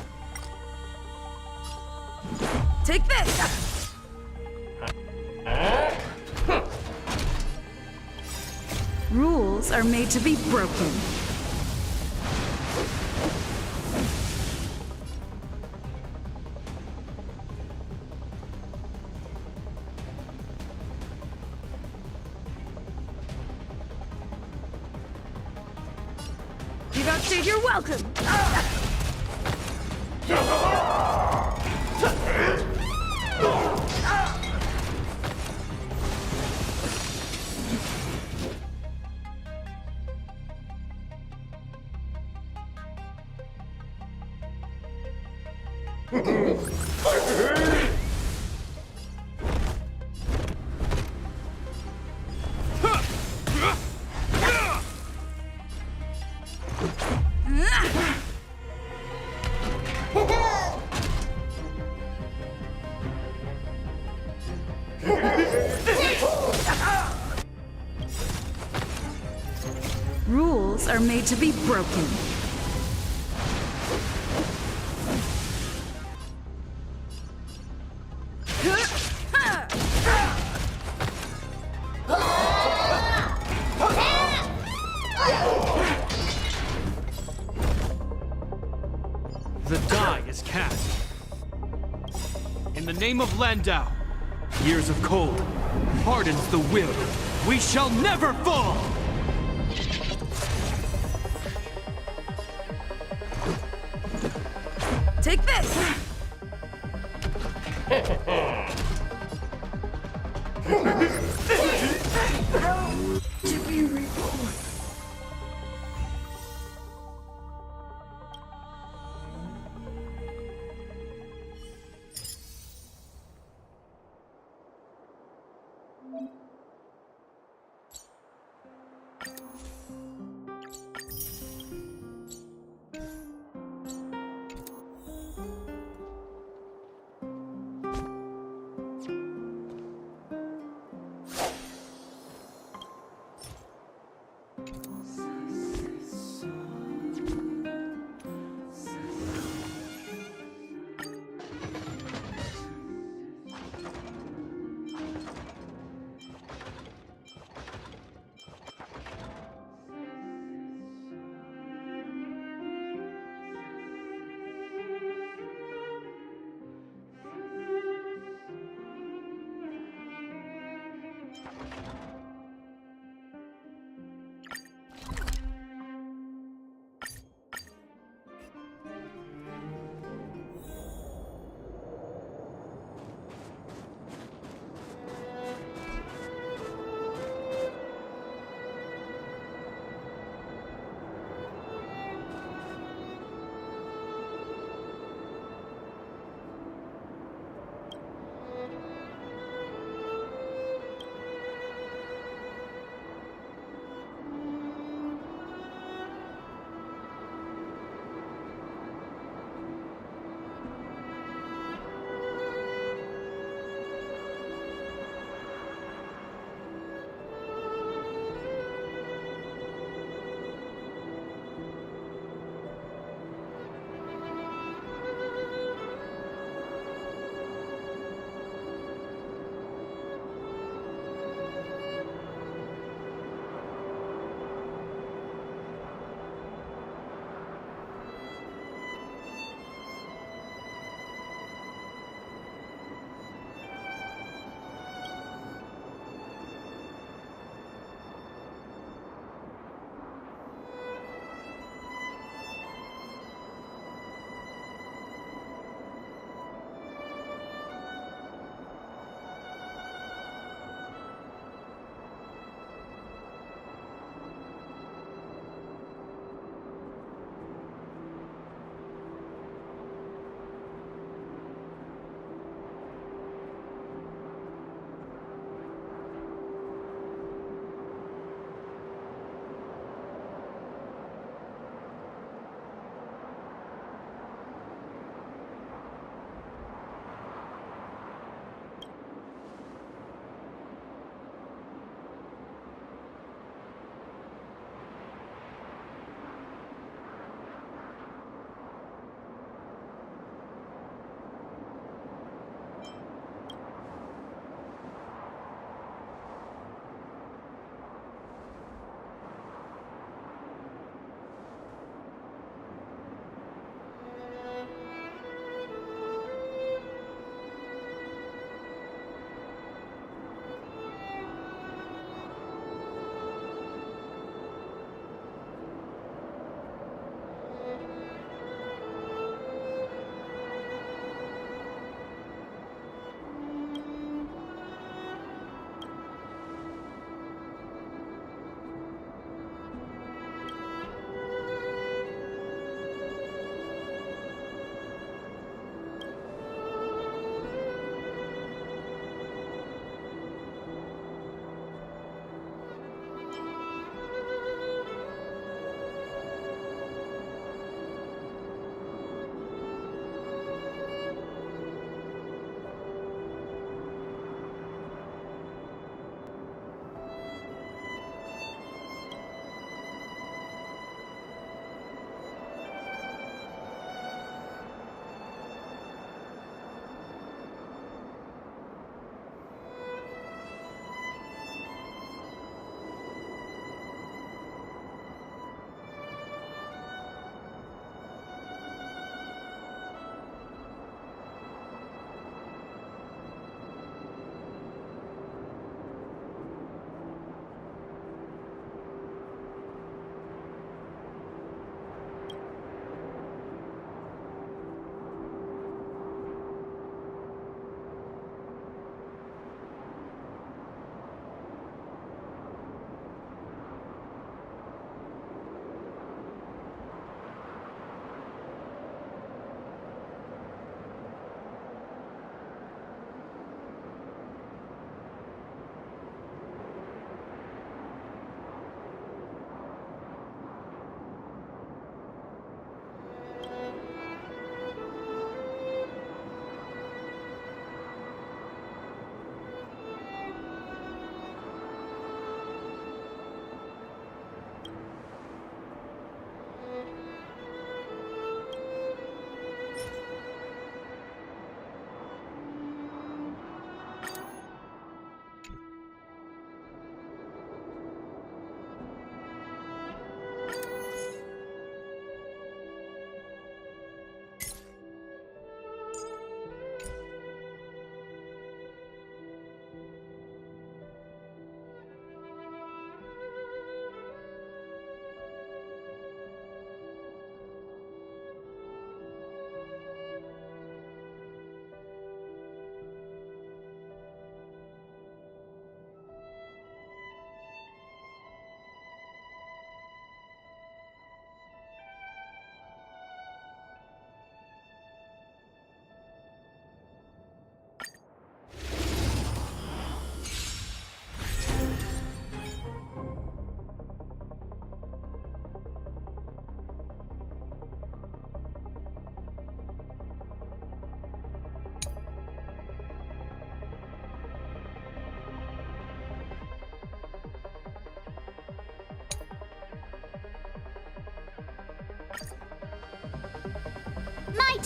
Take this! Rules are made to be broken. You've outstayed your welcome! Rules are made to be broken. The die is cast. In the name of Landau, years of cold hardens the will. We shall never fall! Take this! To be reborn.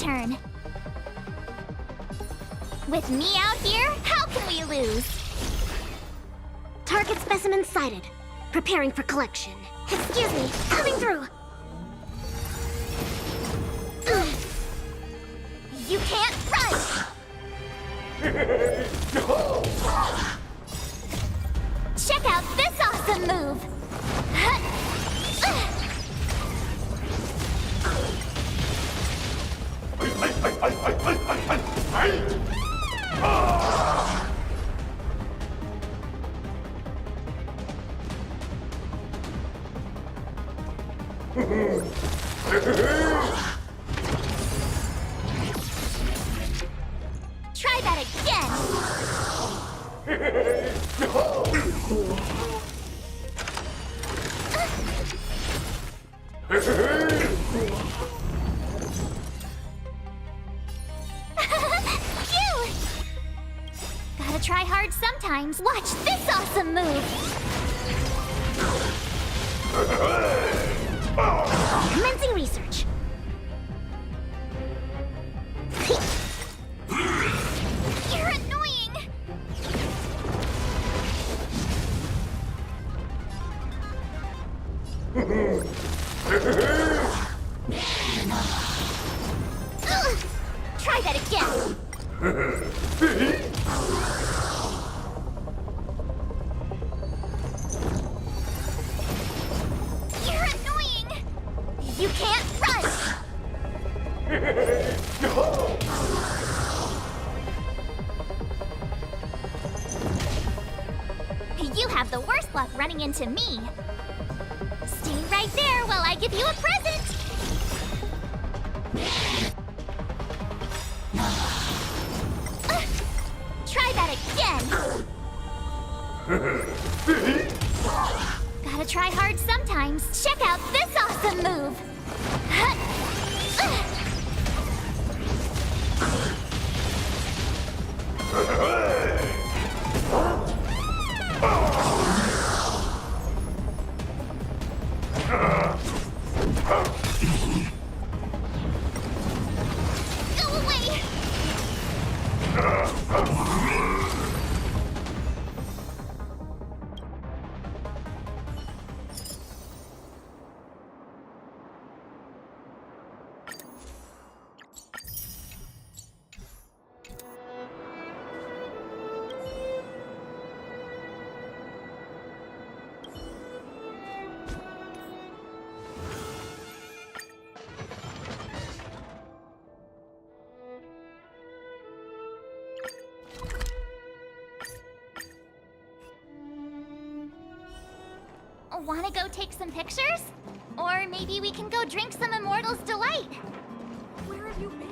turn. With me out here, how can we lose? Target specimen sighted. Preparing for collection. Excuse me, coming through. You can't run! Check out this awesome move! Try that again! Cute! Gotta try hard sometimes. Watch this awesome move! Commencing research. You're annoying! Ugh. Try that again! You're annoying! You can't run! You have the worst luck running into me. Stay right there while I give you a present! Try that again! Gotta try hard sometimes. Check out this awesome move! Go away! Wanna go take some pictures? Or maybe we can go drink some Immortal's Delight. Where have you been?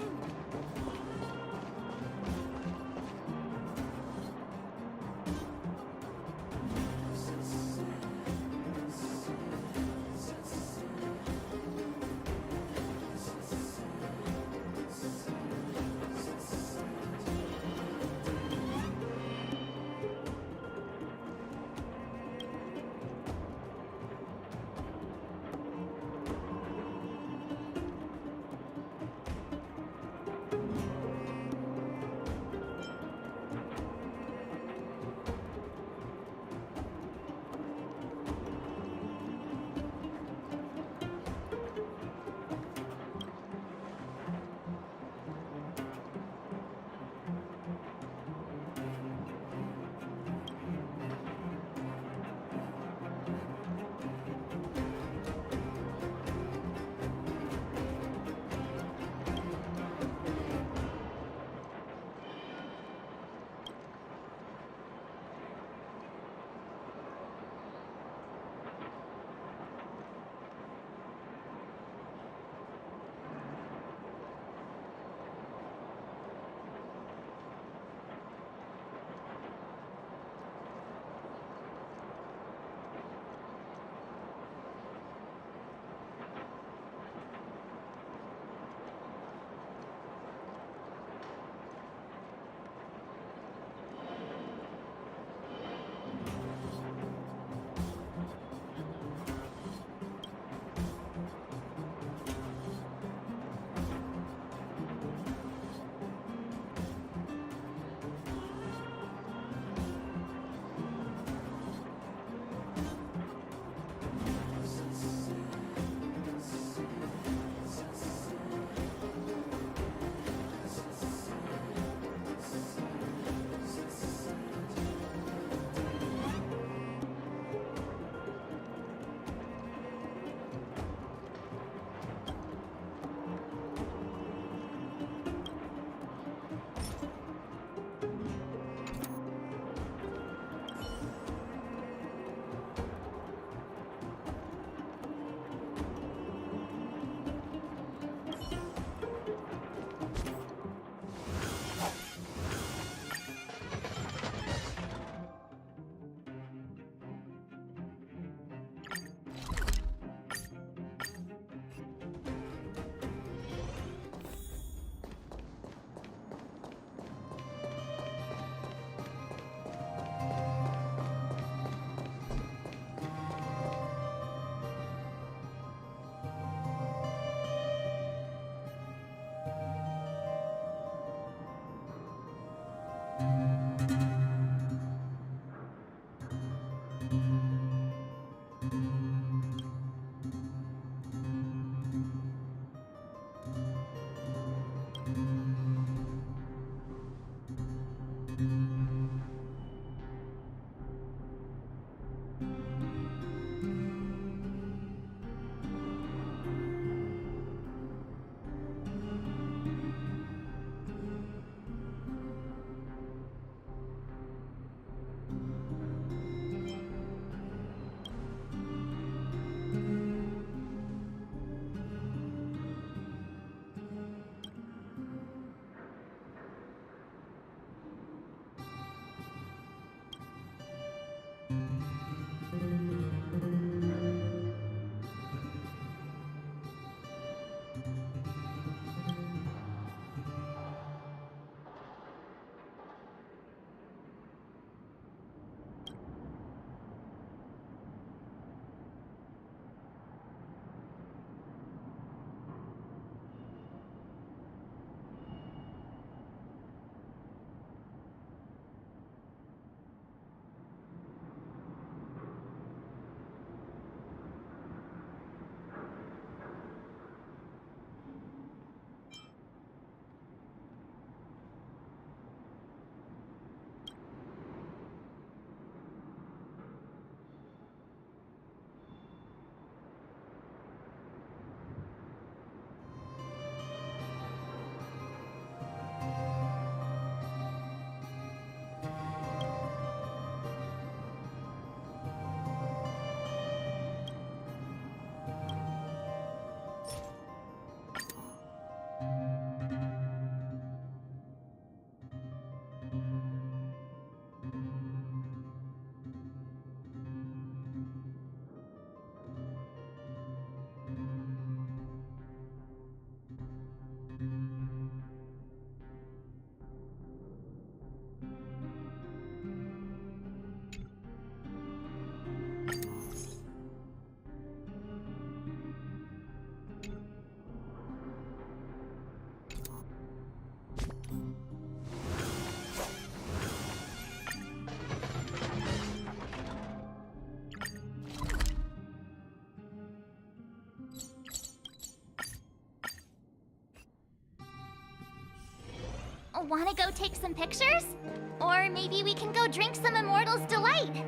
wanna go take some pictures? Or maybe we can go drink some Immortal's Delight.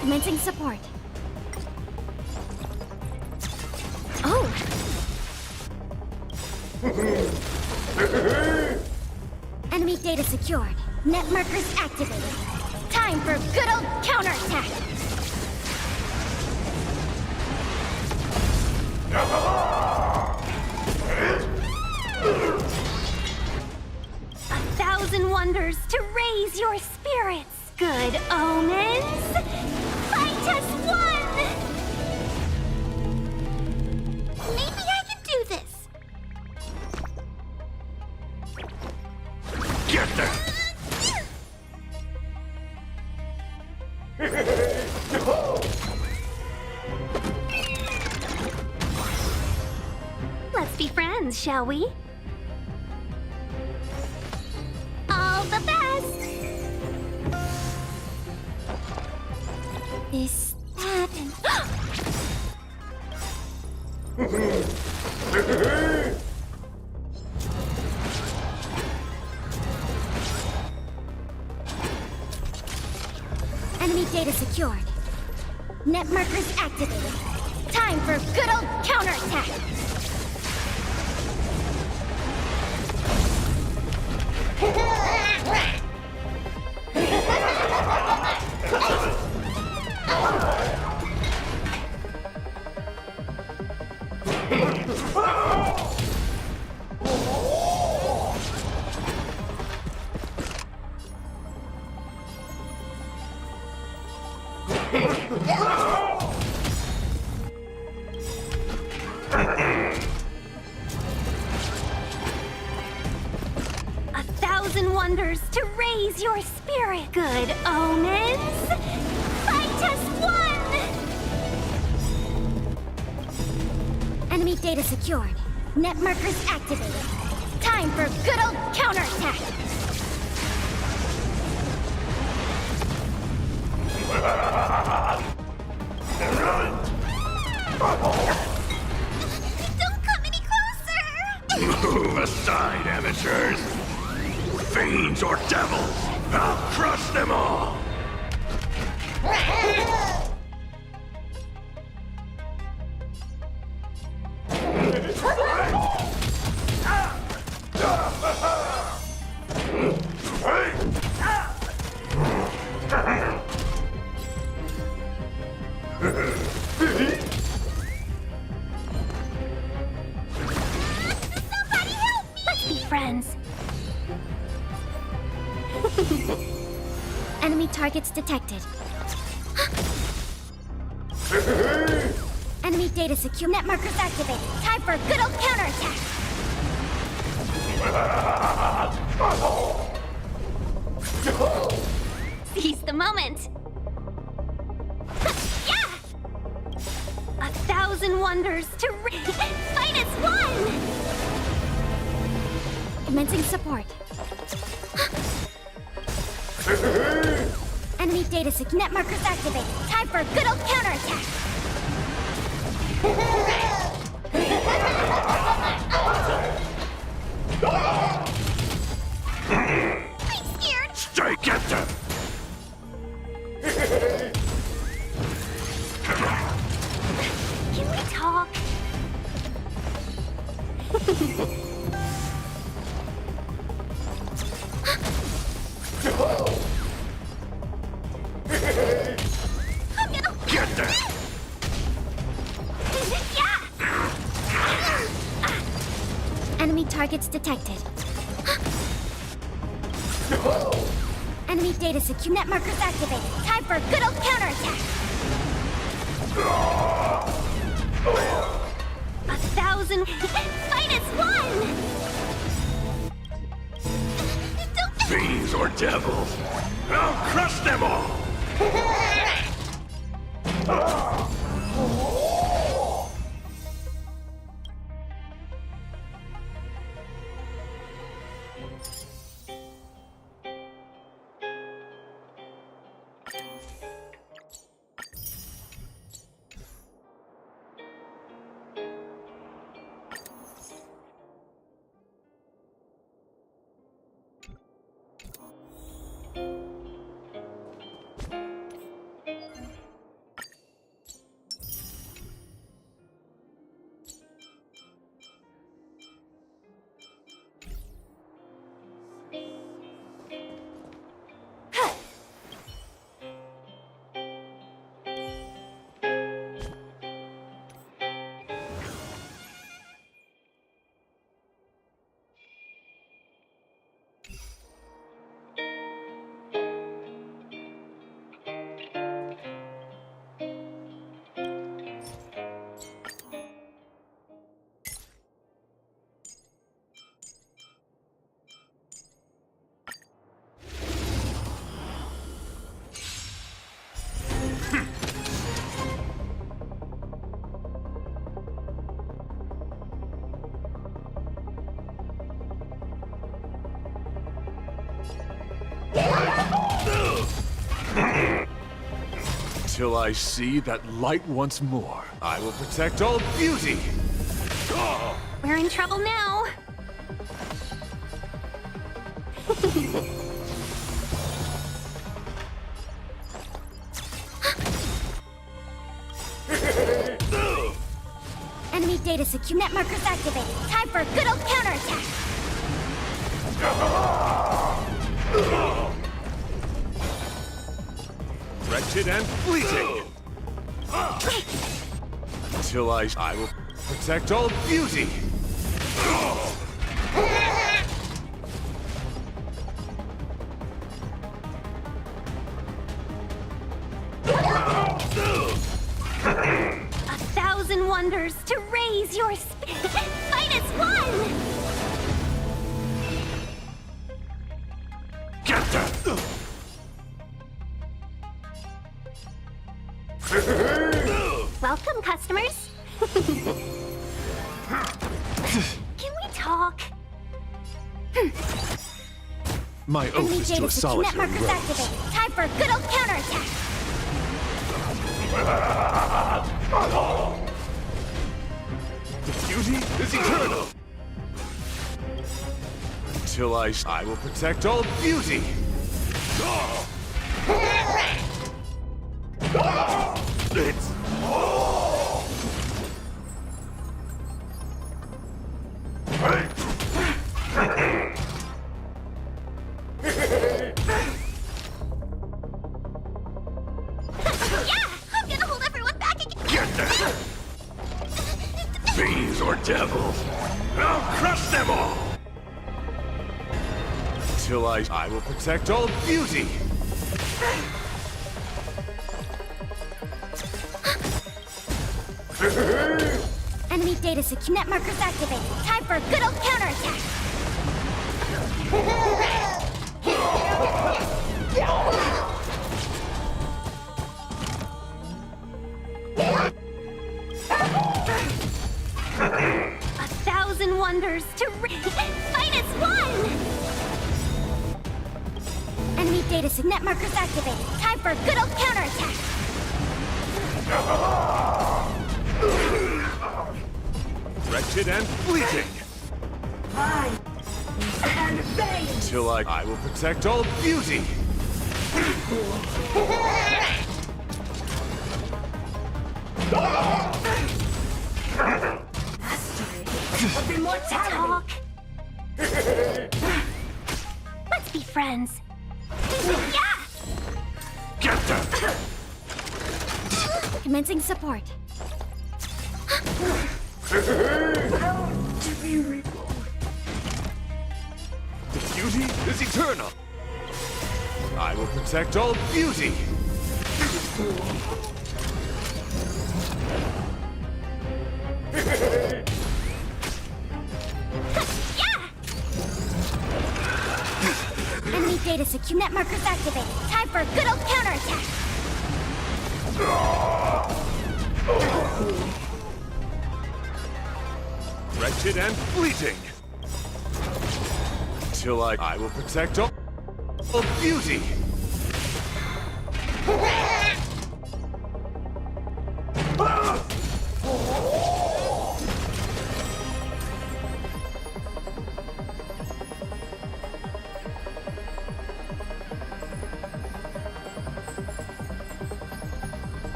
Commencing support. Oh! Enemy data secured. Net markers activated. Time for good old counterattack! A thousand wonders to raise your spirits. Good omens. Fight us one! Maybe I can do this. Get there! Let's be friends, shall we? All the best! This happened. Enemy data secured. Net markers activated. Time for good old counterattack! A thousand wonders to raise your spirit. Good omens. Fight us one! Enemy data secured. Net markers activated. Time for good old counterattack! Don't come any closer! Move aside, amateurs! Fiends or devils, I'll crush them all! Enemy targets detected. Enemy data secure. Net markers activated. Time for a good old counterattack. Seize the moment. Yeah! 1,000 wonders to fight as one! Commencing support. Enemy data secure. Net markers activated. Time for a good old counterattack. I'm scared. Strike at them! Can we talk? I'm gonna Get them! Yeah! Enemy targets detected. Enemy data secure. Net markers activated. Time for a good old counterattack. 1,000 fight as one! Fiends or devils, I'll crush them all! Till I see that light once more, I will protect all beauty! We're in trouble now. Enemy data secure. Net markers activated. Time for a good old counterattack. Wretched and fleeting! Till I will protect all beauty! A thousand wonders to raise your fight as one! Get them! Welcome, customers. Can we talk? My oath is to a solitary Net markers rose. activated. Time for a good old counterattack. The beauty is eternal! Till I will protect all beauty! It's... I'm gonna hold everyone back again. Get them! Fiends or devils, I'll crush them all! Till I will protect all beauty! Enemy data secure. Net markers activated. Time for a good old counterattack. A thousand wonders to fight as one! Enemy data sign. Net markers activated. Time for a good old counterattack. Wretched and fleeting. And fade! Till I will protect all beauty. Of immortality! Let's be friends. Yeah! Get them! Commencing support. The beauty is eternal. I will protect all beauty. Enemy data secure. Net markers activated. Time for a good old counterattack. Wretched and fleeting. Till I will protect all beauty.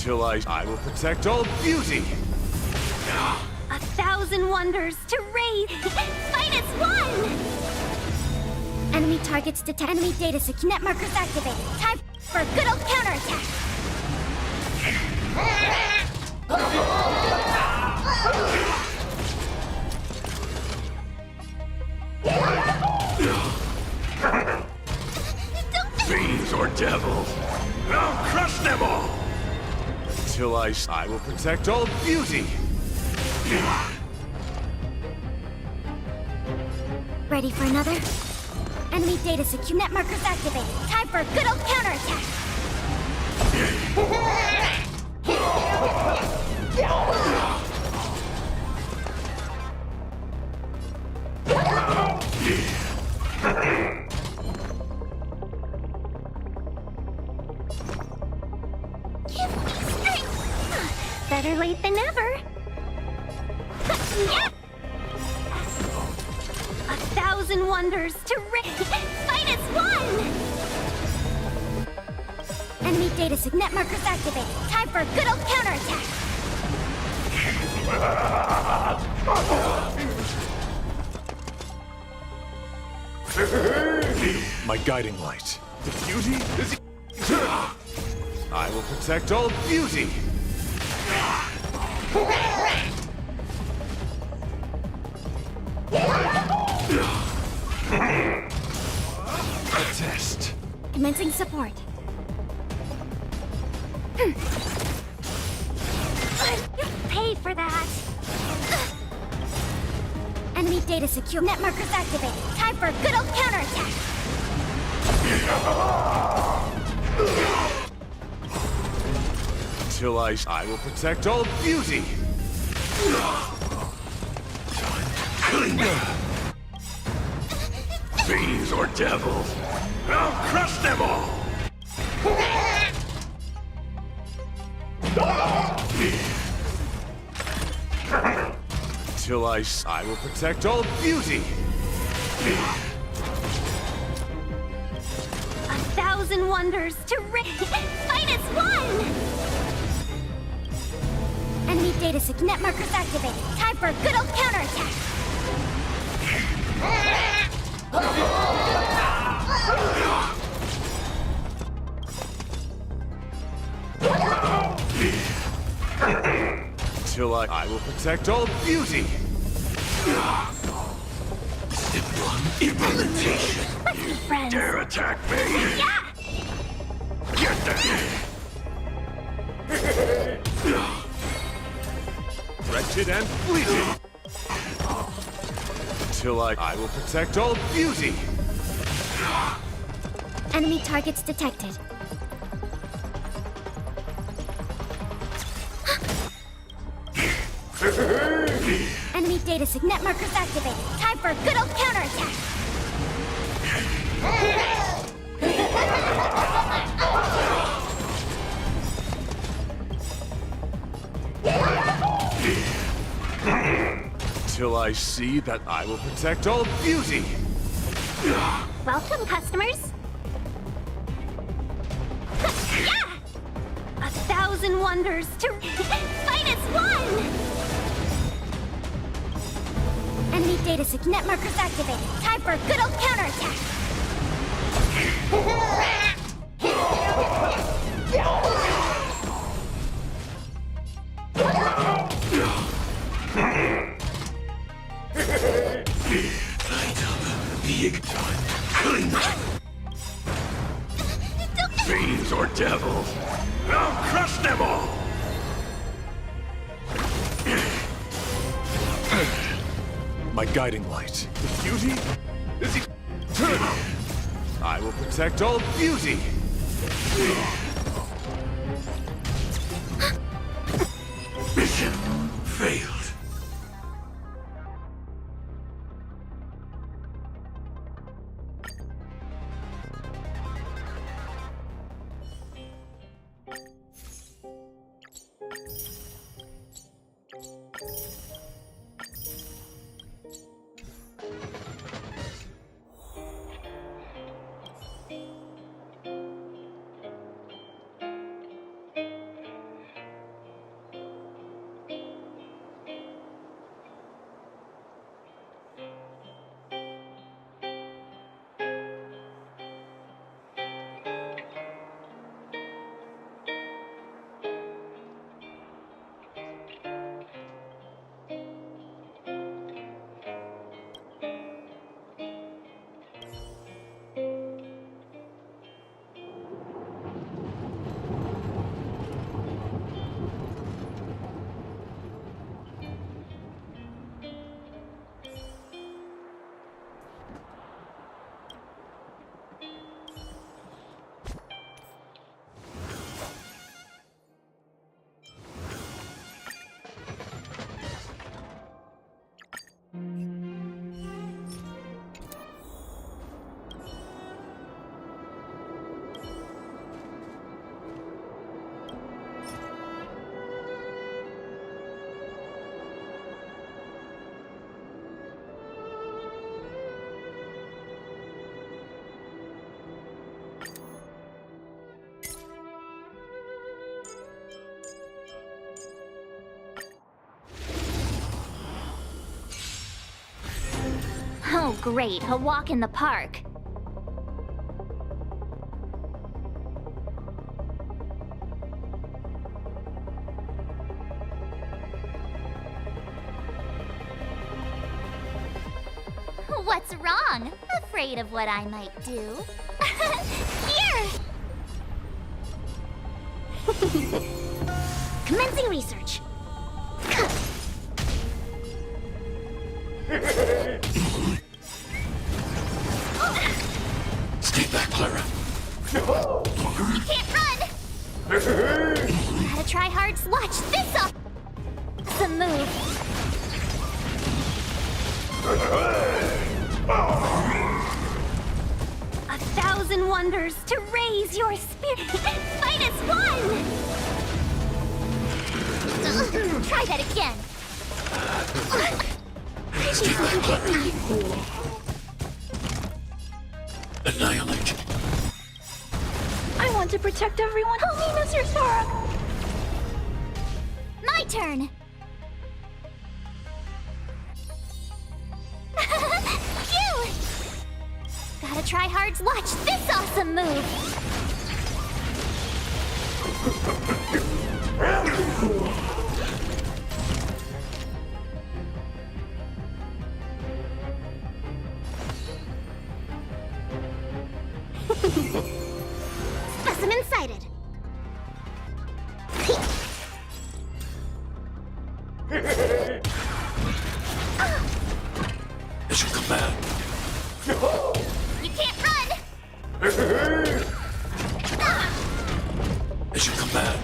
Till I will protect all beauty. A thousand wonders to raid. Fight as one! Enemy targets detect. Enemy data secure. Net markers activated. Time for a good old counterattack. Fiends or devils, I'll crush them all. Till I will protect all beauty. Ready for another? Enemy data secure. Net markers activated. Time for a good old counterattack. Give me strength. Better late than never. Yeah. A thousand wonders to fight as one! Enemy data sign. Net markers activated. Time for a good old counterattack. My guiding light. The beauty is eternal. I will protect all beauty. A test. Commencing support. You pay for that. Enemy data secure. Net markers activated. Time for a good old counterattack. Till I will protect all beauty. Fiends or devils, I'll crush them all. Till I will protect all beauty. 1,000 wonders to fight as one! Enemy data signet markers activated. Time for a good old counterattack. Till I will protect all beauty. Implementation. Let's be friends. Dare attack me? Yeah! Get that! Wretched and fleeting. Till I will protect all beauty. Enemy targets detected. Enemy data signet markers activated. Time for a good old counterattack. Till I see that I will protect all beauty. Welcome, customers. Yeah! 1,000 wonders to fight as one! Enemy data signet markers activated. Time for a good old counterattack. Clean up. Fiends or devils, I'll crush them all. My guiding light. Beauty? Is eternal. I will protect all beauty. Mission failed. Oh, great. A walk in the park. What's wrong? Afraid of what I might do? Here! Commencing research. Stay back, Clara. Can't run! Gotta try hard. Watch this up! The move. 1,000 wonders to raise your spirit. Fight as one! Try that again. Annihilate. I want to protect everyone. Help me, Mr. Sora! My turn! Phew! Gotta try hard to watch this awesome move! Specimen sighted! As you command. You can't run! As you command.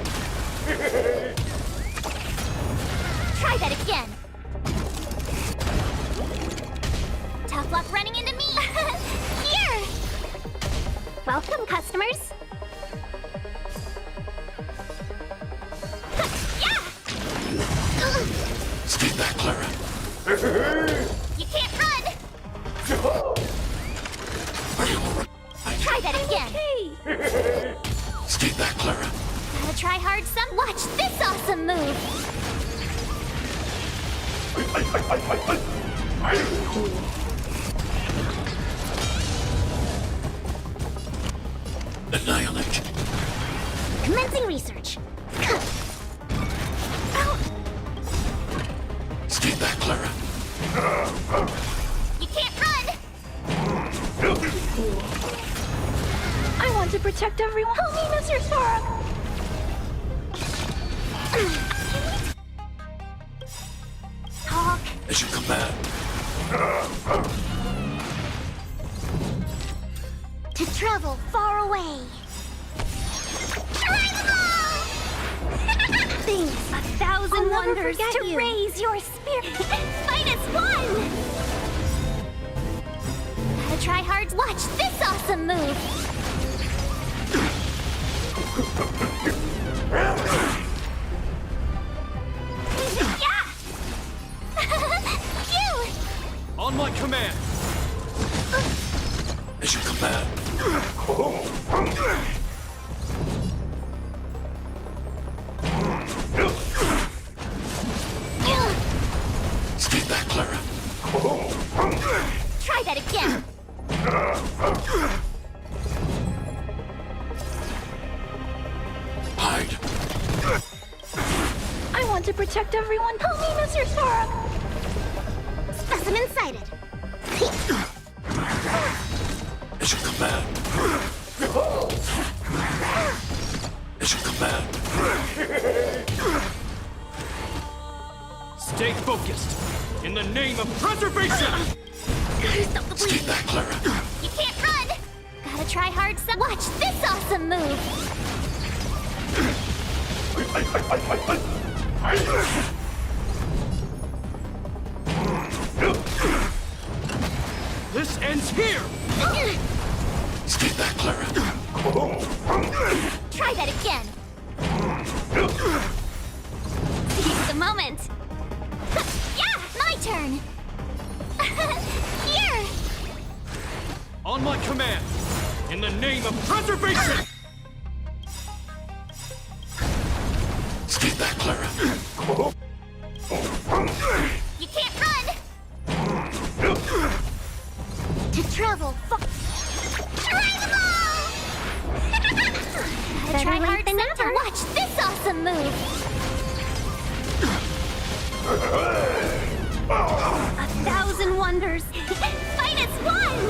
Try that again! Tough luck running into me! Here! Welcome, customers! Yeah! Stay back, Clara. You can't run! Are you alright? Try that again! Stay back, Clara. Gotta try hard some. Watch this awesome move! Annihilate. Commencing research. Stay back, Clara. You can't run! I want to protect everyone. Help me, Mr. Sora! Talk. As you command. To travel far away. Things 1,000 wonders to raise your spirit. Fight as one! Gotta try hard. Watch this awesome move. Yeah! Phew! On my command. As you command. Stay back, Clara. Try that again. Hide. I want to protect everyone. Help me, Mr. Sora! Specimen sighted. As you command. As you command. Stay focused. In the name of preservation! Gotta stop the Stay bleeding. back, Clara. You can't run! Gotta try hard some. Watch this awesome move! This ends here! Stay back, Clara. Try that again! Seize the moment! Yeah! My turn! Here! On my command! In the name of preservation! Stay back, Clara. You can't run! To travel far... Try them all! Try hard to watch this awesome move! 1,000 wonders! Fight as one!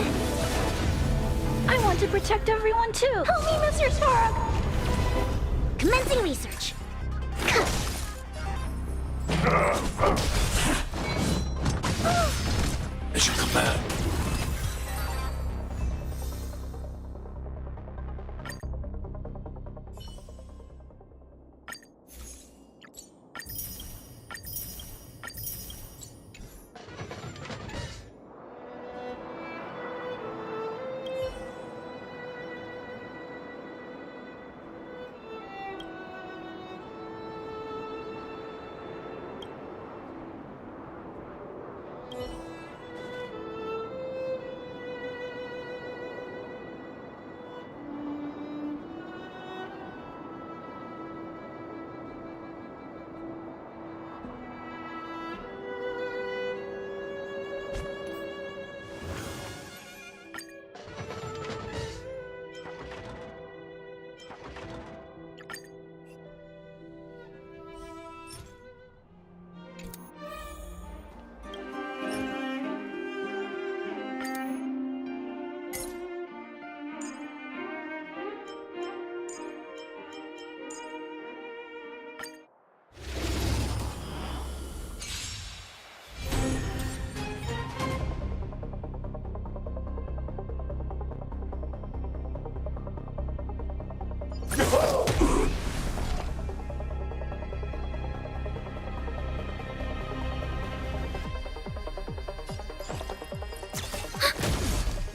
I want to protect everyone too. Help me, Mr. Sora! Commencing research. As you command.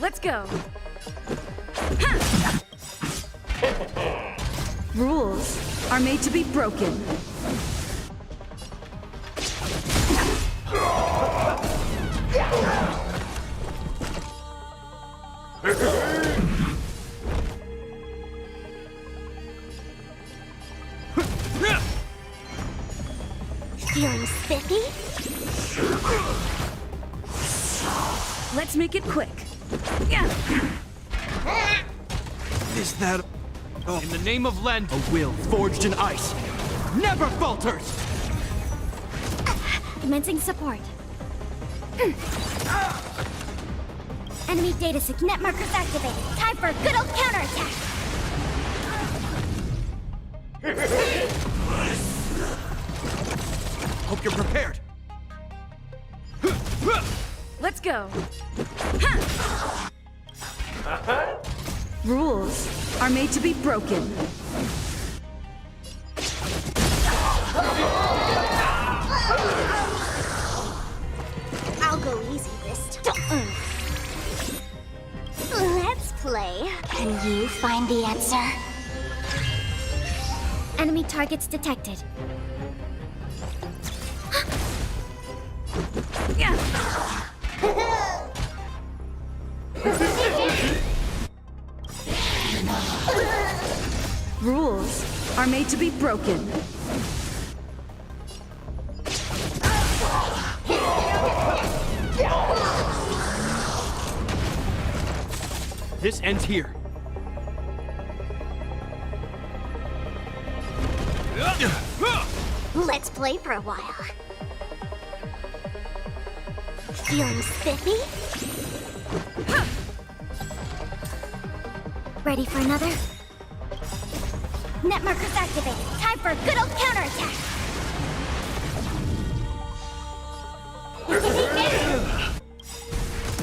Let's go. Rules are made to be broken. Feeling spiffy? Let's make it quick. Yeah. Is that... Oh. In the name of Lend, a will forged in ice never falters! Commencing support. Enemy data net markers activated. Time for a good old counterattack. Hope you're prepared. Let's go. Rules are made to be broken. I'll go easy this time. Let's play. Can you find the answer? Enemy targets detected. Yeah. Rules are made to be broken. This ends here. Let's play for a while. Feeling spiffy? Ready for another? Net markers activated. Time for a good old counterattack.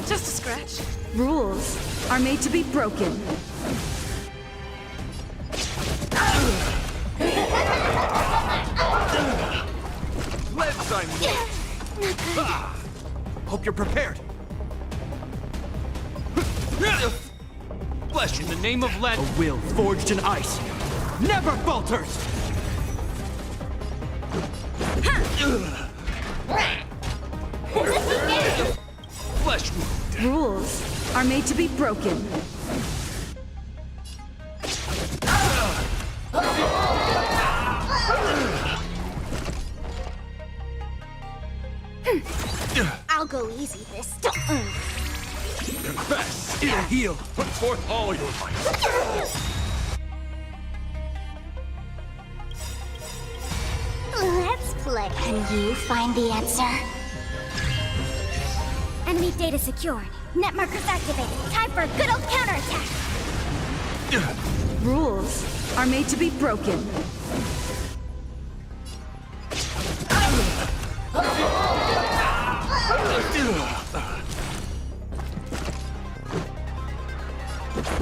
Just a scratch. Rules are made to be broken. Let's Hope you're prepared. Flesh in the name of Lend, a will forged in ice never falters. Flesh wound. Rules are made to be broken. I'll go easy this time. Confess, it'll heal. Put forth all your might. Let's play. Can you find the answer? Enemy data secured. Net markers activated. Time for a good old counterattack. Rules are made to be broken.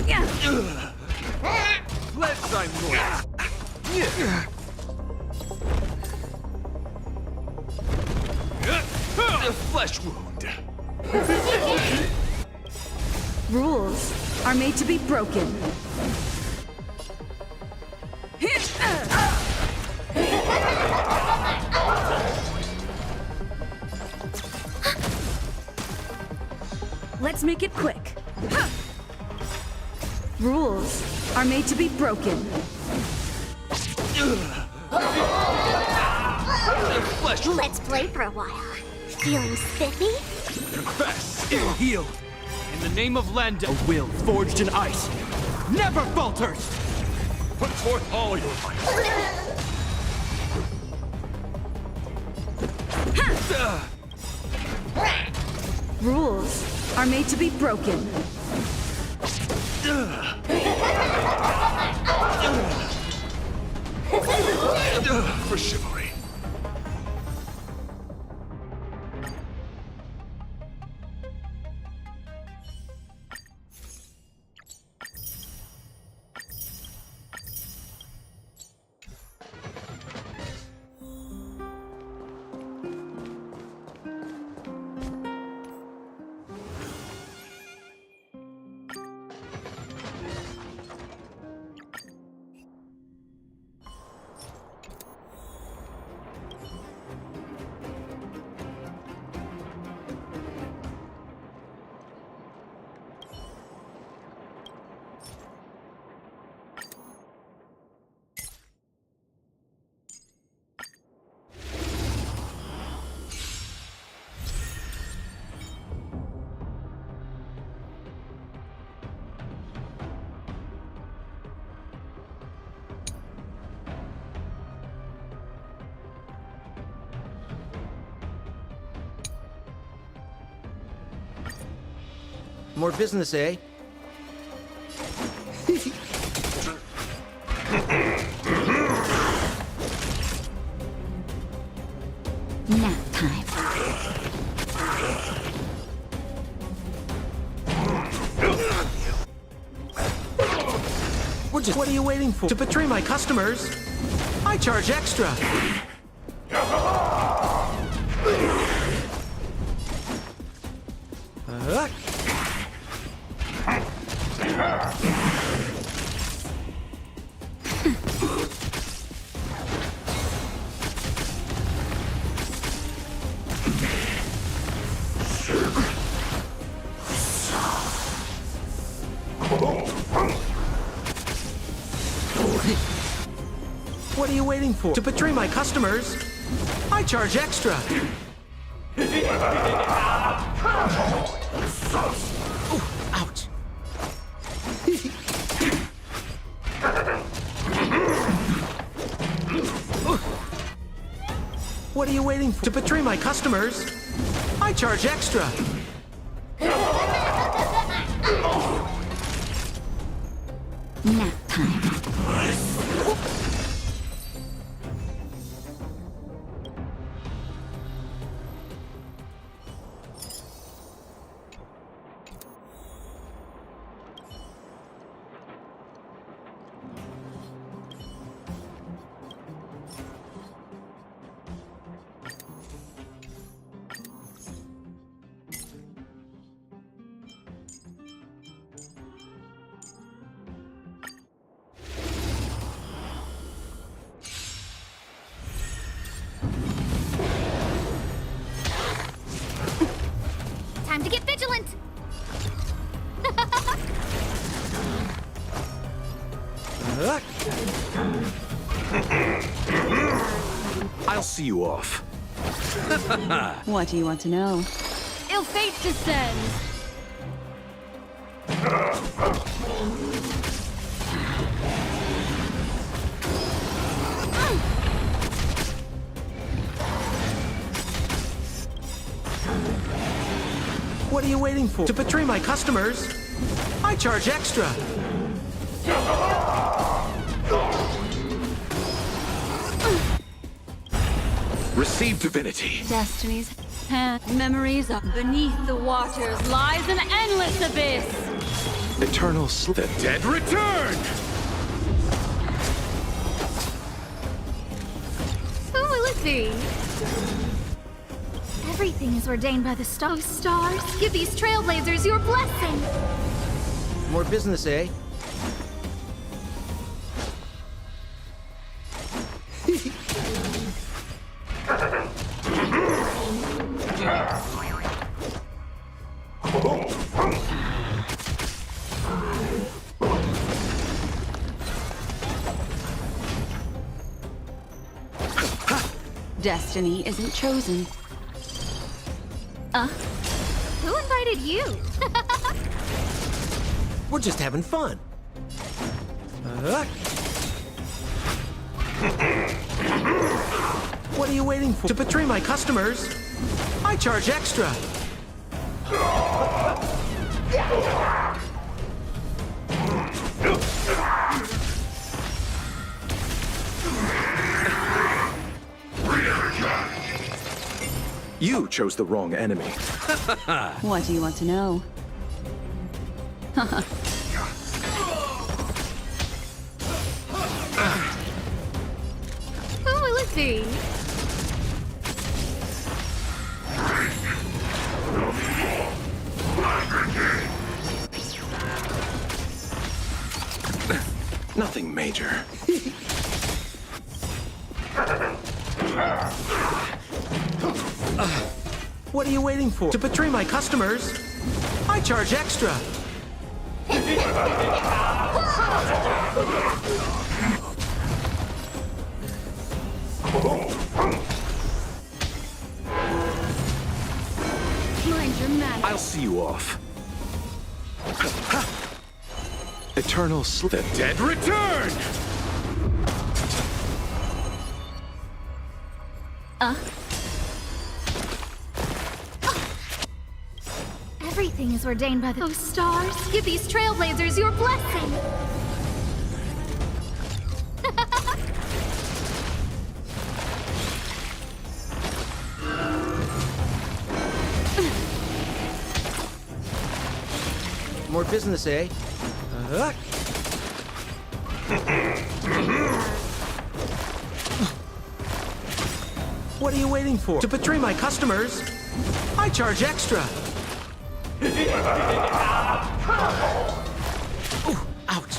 Yeah. Let's I'm a flesh wound. Rules are made to be broken. Let's make it quick. Rules are made to be broken. Let's play for a while. Feeling spiffy? Confess, it'll heal. In the name of Lend, a will forged in ice never falters. Put forth all your might. Rules are made to be broken. For chivalry. More business, eh? Nap time. What are you waiting for? To betray my customers? I charge extra. What are you waiting for? To betray my customers? I charge extra. Ooh, ouch. What are you waiting for? To betray my customers? I charge extra. Nap time. Time to get vigilant! I'll see you off. What do you want to know? Ill fate descends! What are you waiting for? To betray my customers? I charge extra. Receive divinity. Destiny's hand. Memories of beneath the waters lies an endless abyss. Eternal sleep. The dead return! Who will it be? Everything is ordained by the stars. Stars, give these trailblazers your blessing! More business, eh? Destiny isn't chosen. Who invited you? We're just having fun. What are you waiting for? To betray my customers? I charge extra. You chose the wrong enemy. What do you want to know? Who will it be? Nothing major. What are you waiting for? To betray my customers? I charge extra. Mind your manners. I'll see you off. Eternal sleep. The dead return! Everything is ordained by the Oh, stars, give these trailblazers your blessing! More business, eh? What are you waiting for? To betray my customers, I charge extra. Ooh, ouch.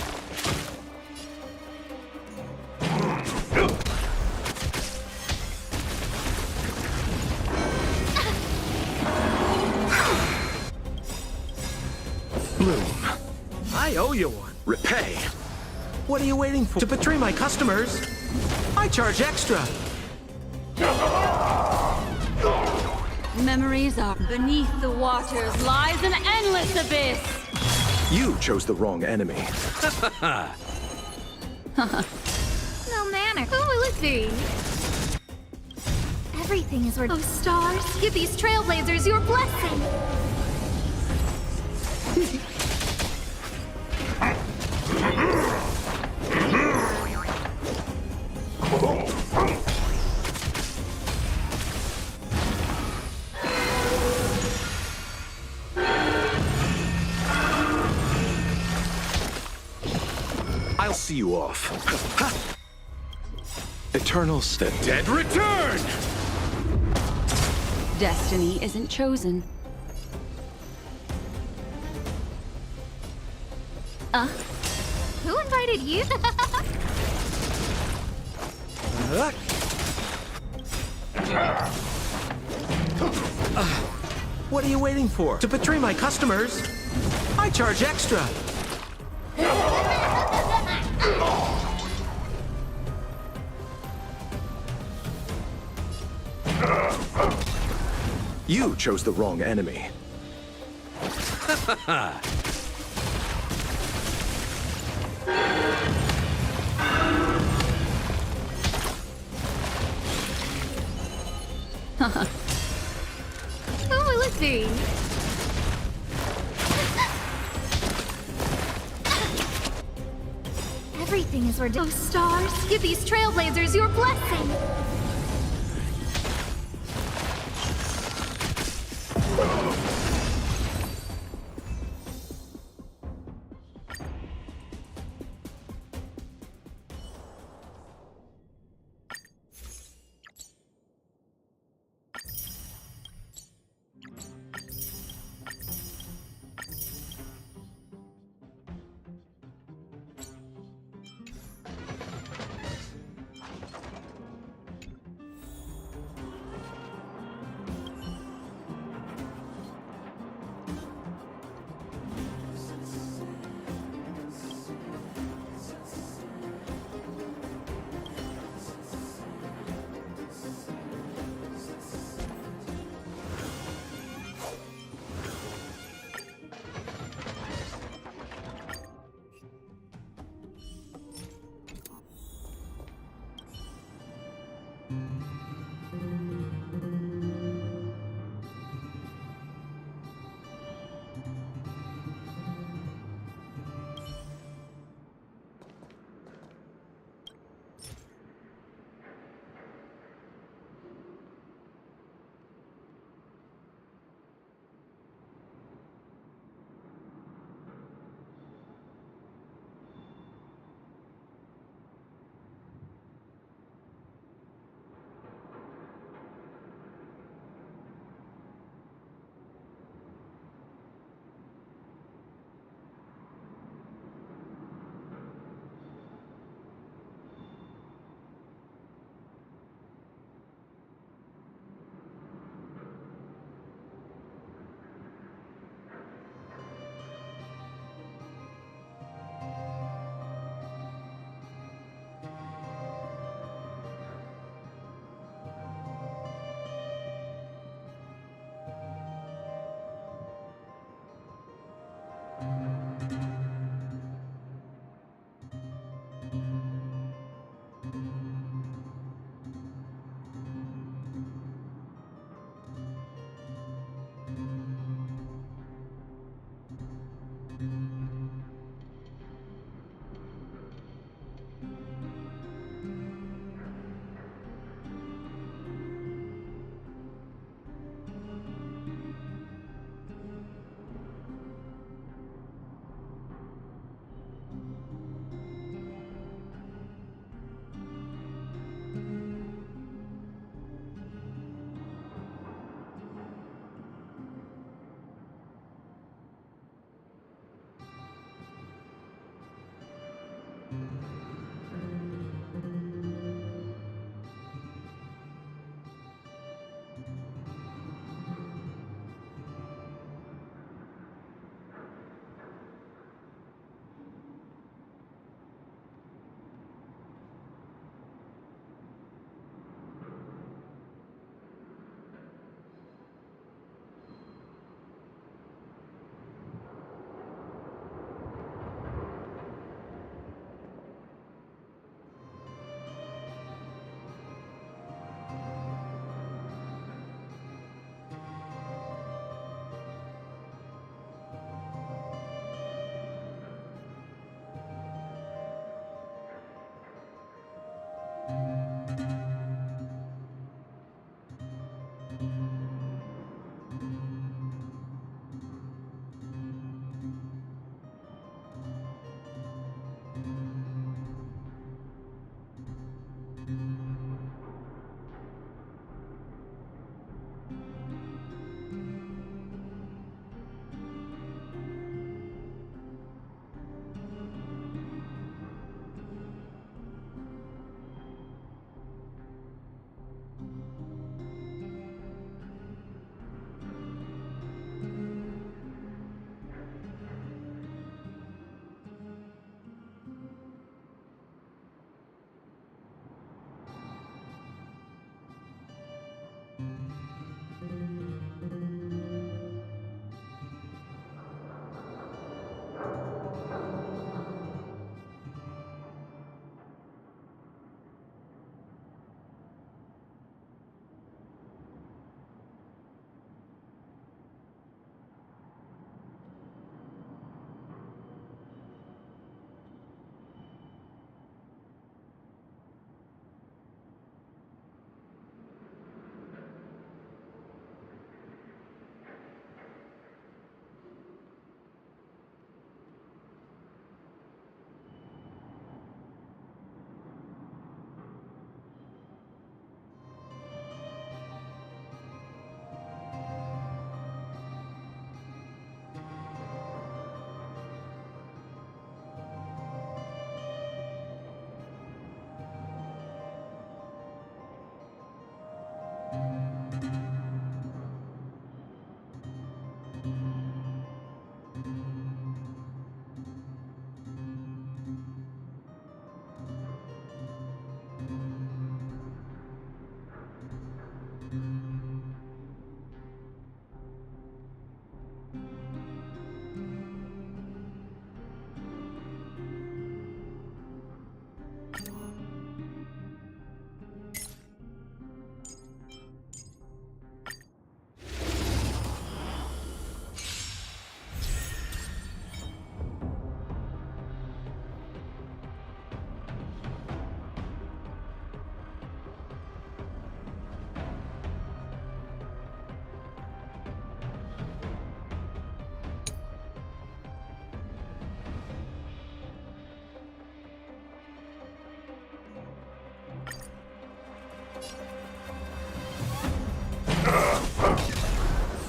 Bloom. I owe you one. Repay. What are you waiting for? To betray my customers, I charge extra. Memories are beneath the waters lies an endless abyss! You chose the wrong enemy. No manner. Who will it be? Everything is ordained. Oh, stars, give these trailblazers your blessing! I'll see you off. Eternals, the dead return! Destiny isn't chosen. Who invited you? What are you waiting for? To betray my customers, I charge extra. You chose the wrong enemy. Who will it be? Everything is ordained. Oh, stars, give these trailblazers your blessing!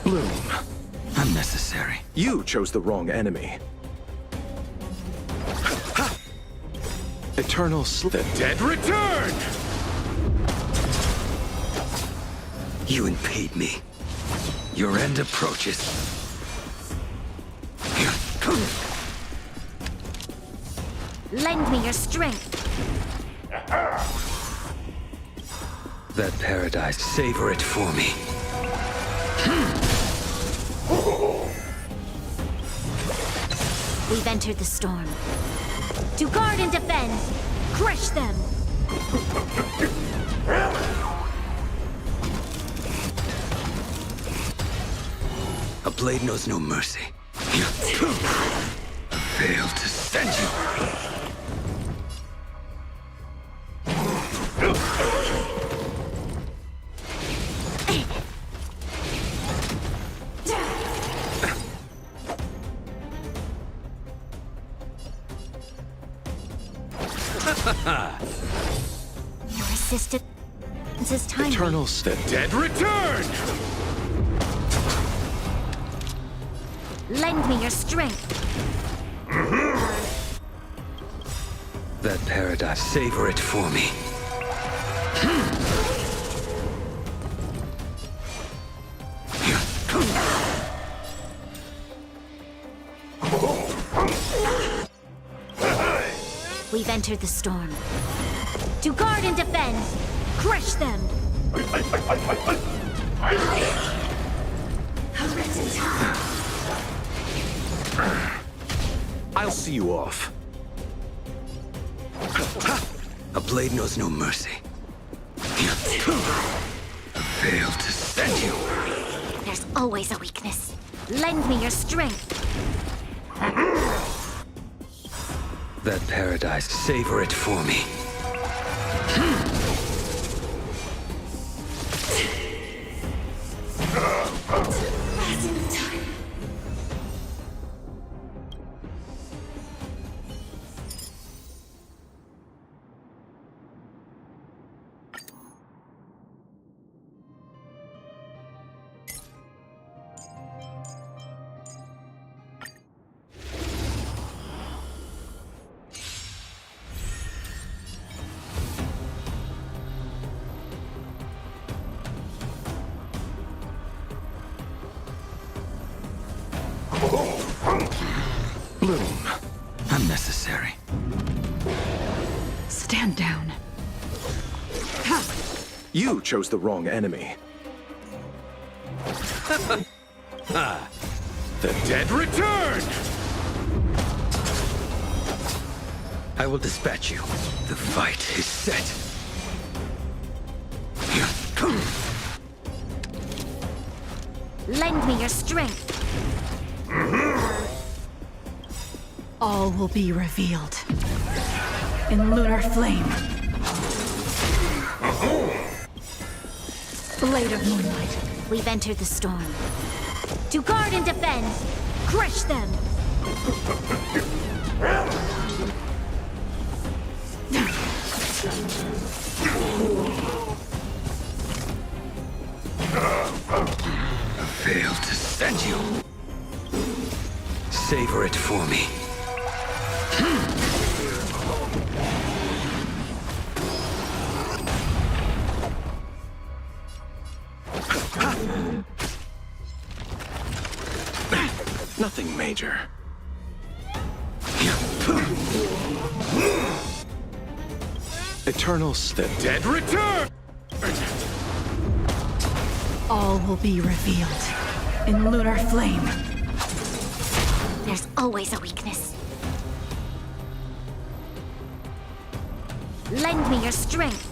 Bloom. Unnecessary. You chose the wrong enemy. Eternal The dead return! You impede me. Your end approaches. Lend me your strength. That paradise, savor it for me. We've entered the storm. To guard and defend, crush them! A blade knows no mercy. Fail to send you. Your assistance is timely. Eternal The dead return! Lend me your strength. That paradise, savor it for me. We've entered the storm. To guard and defend, crush them! I'll see you off. A blade knows no mercy. Fail to send you. There's always a weakness. Lend me your strength. That paradise, savor it for me. Bloom. Unnecessary. Stand down. You chose the wrong enemy. The dead return! I will dispatch you. The fight is set. Lend me your strength. All will be revealed in lunar flame. Blade of moonlight. We've entered the storm. To guard and defend, crush them! Fail to send you. Savor it for me. Nothing major. Eternal The dead return! All will be revealed in lunar flame. There's always a weakness. Lend me your strength.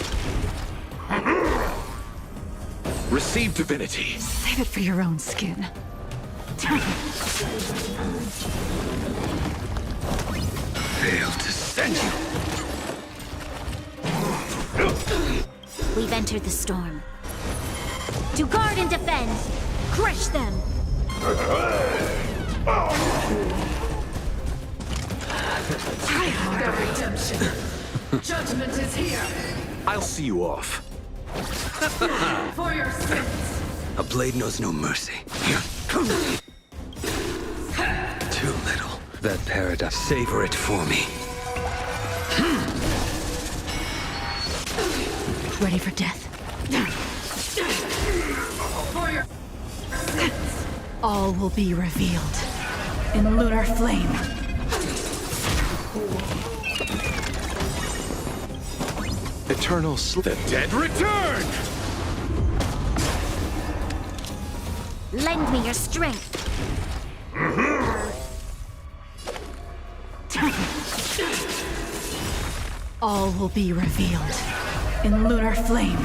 Receive divinity. Save it for your own skin. Fail to send you. We've entered the storm. To guard and defend, crush them! Time for redemption. Judgment is here. I'll see you off. For your sins. A blade knows no mercy. Too little. That paradise. Savor it for me. Ready for death? For your sins. All will be revealed in lunar flame. Eternal sleep. The dead return! Lend me your strength. All will be revealed in lunar flame.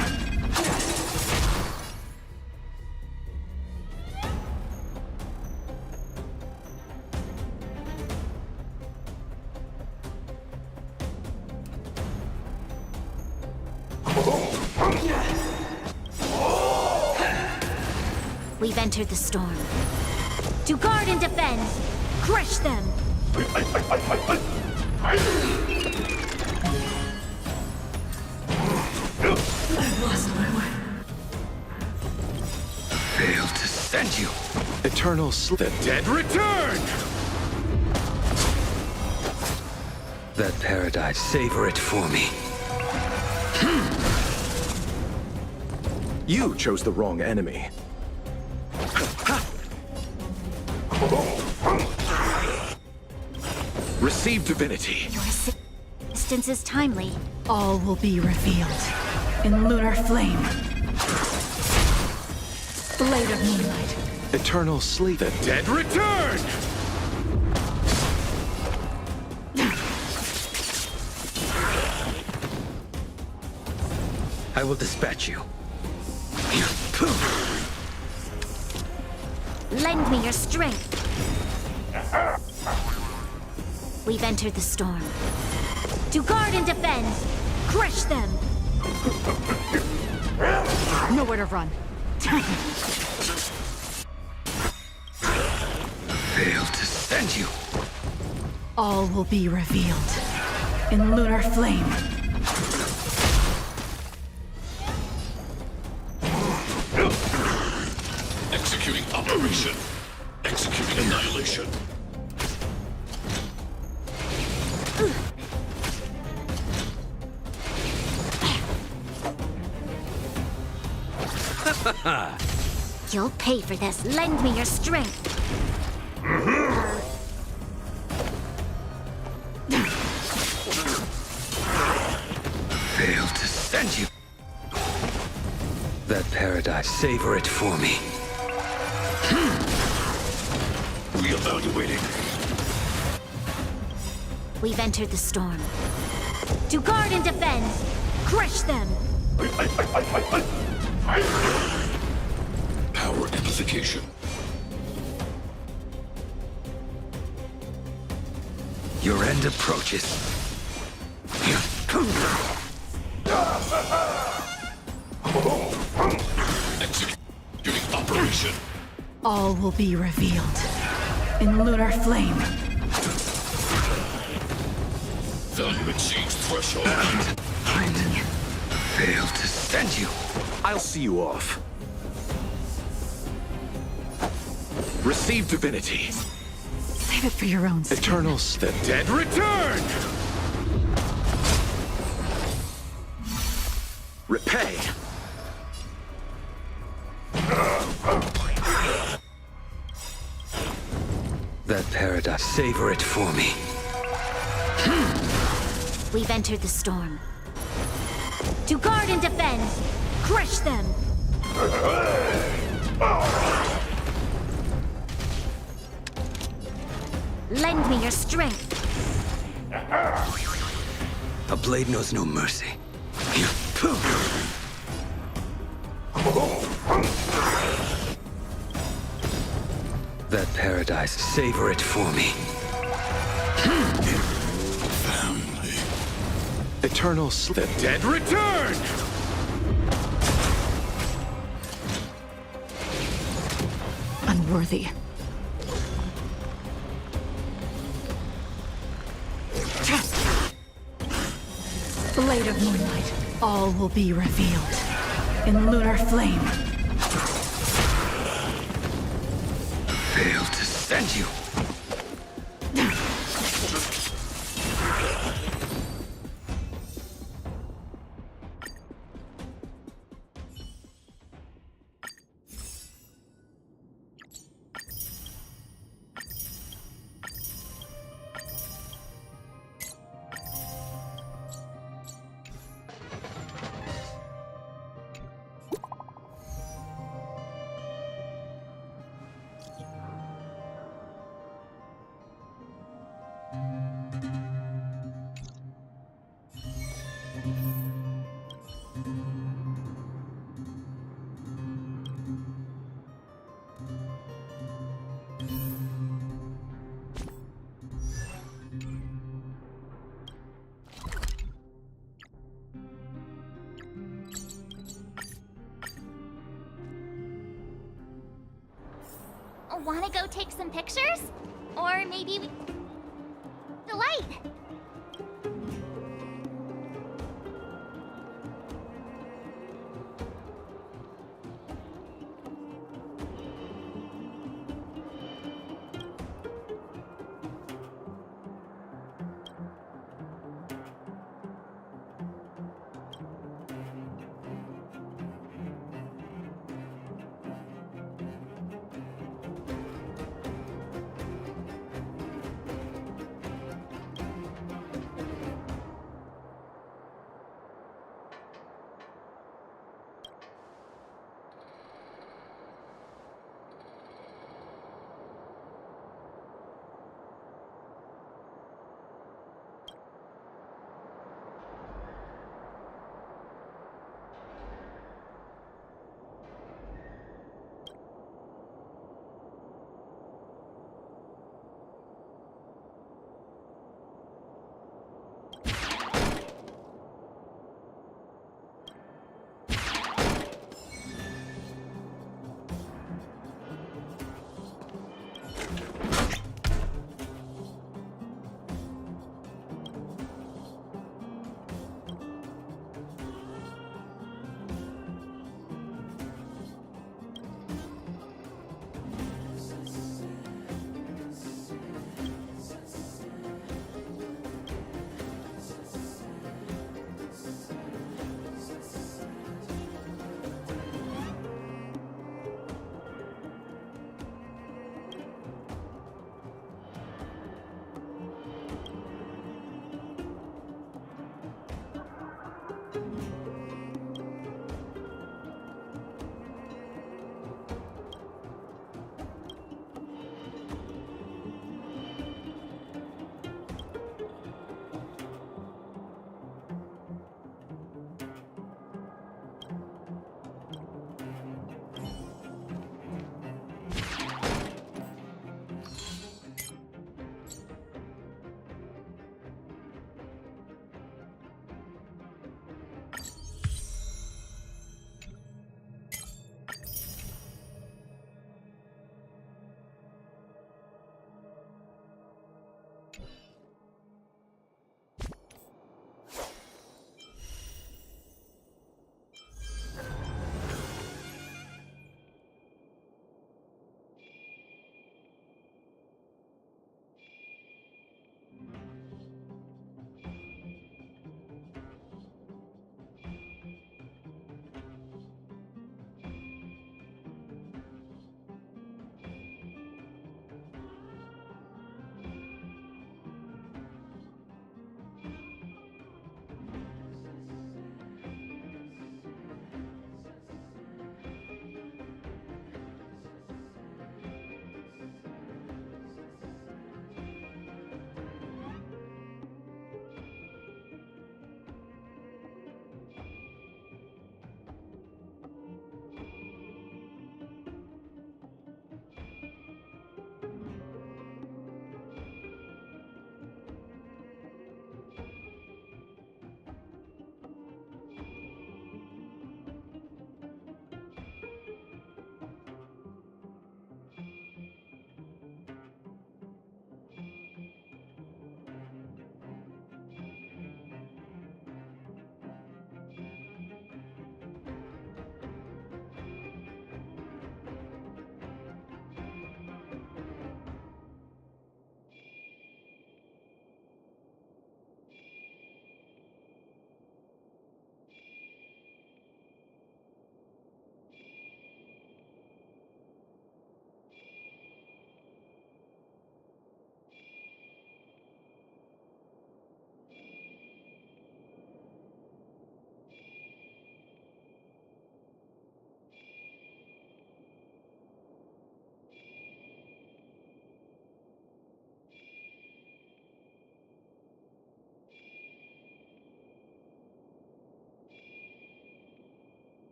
We've entered the storm. To guard and defend, crush them! I've lost my way. Failed to send you. Eternal sleep. The dead return! That paradise. Savor it for me. You chose the wrong enemy. Receive divinity. Your assistance is timely. All will be revealed in lunar flame. Blade of moonlight. Eternal sleep. The dead return! I will dispatch you. Lend me your strength. We've entered the storm. To guard and defend, crush them! Nowhere to run. Failed to send you. All will be revealed in lunar flame. Executing operation. Executing annihilation. You'll pay for this. Lend me your strength. Failed to send you. That paradise. Savor it for me. Reevaluating. We've entered the storm. To guard and defend, crush them! Power amplification. Your end approaches. Executing operation. All will be revealed in lunar flame. Value exceeds threshold. Failed to send you. I'll see you off. Receive divinity. Save it for your own skin. Eternal sleep. The dead return! Repay. That paradise. Savor it for me. We've entered the storm. To guard and defend, crush them! Lend me your strength. A blade knows no mercy. That paradise. Savor it for me. Family. Eternal sleep. The dead return! Unworthy. Blade of moonlight. All will be revealed in lunar flame. Failed to send you. Wanna go take some pictures? Or maybe we... The light!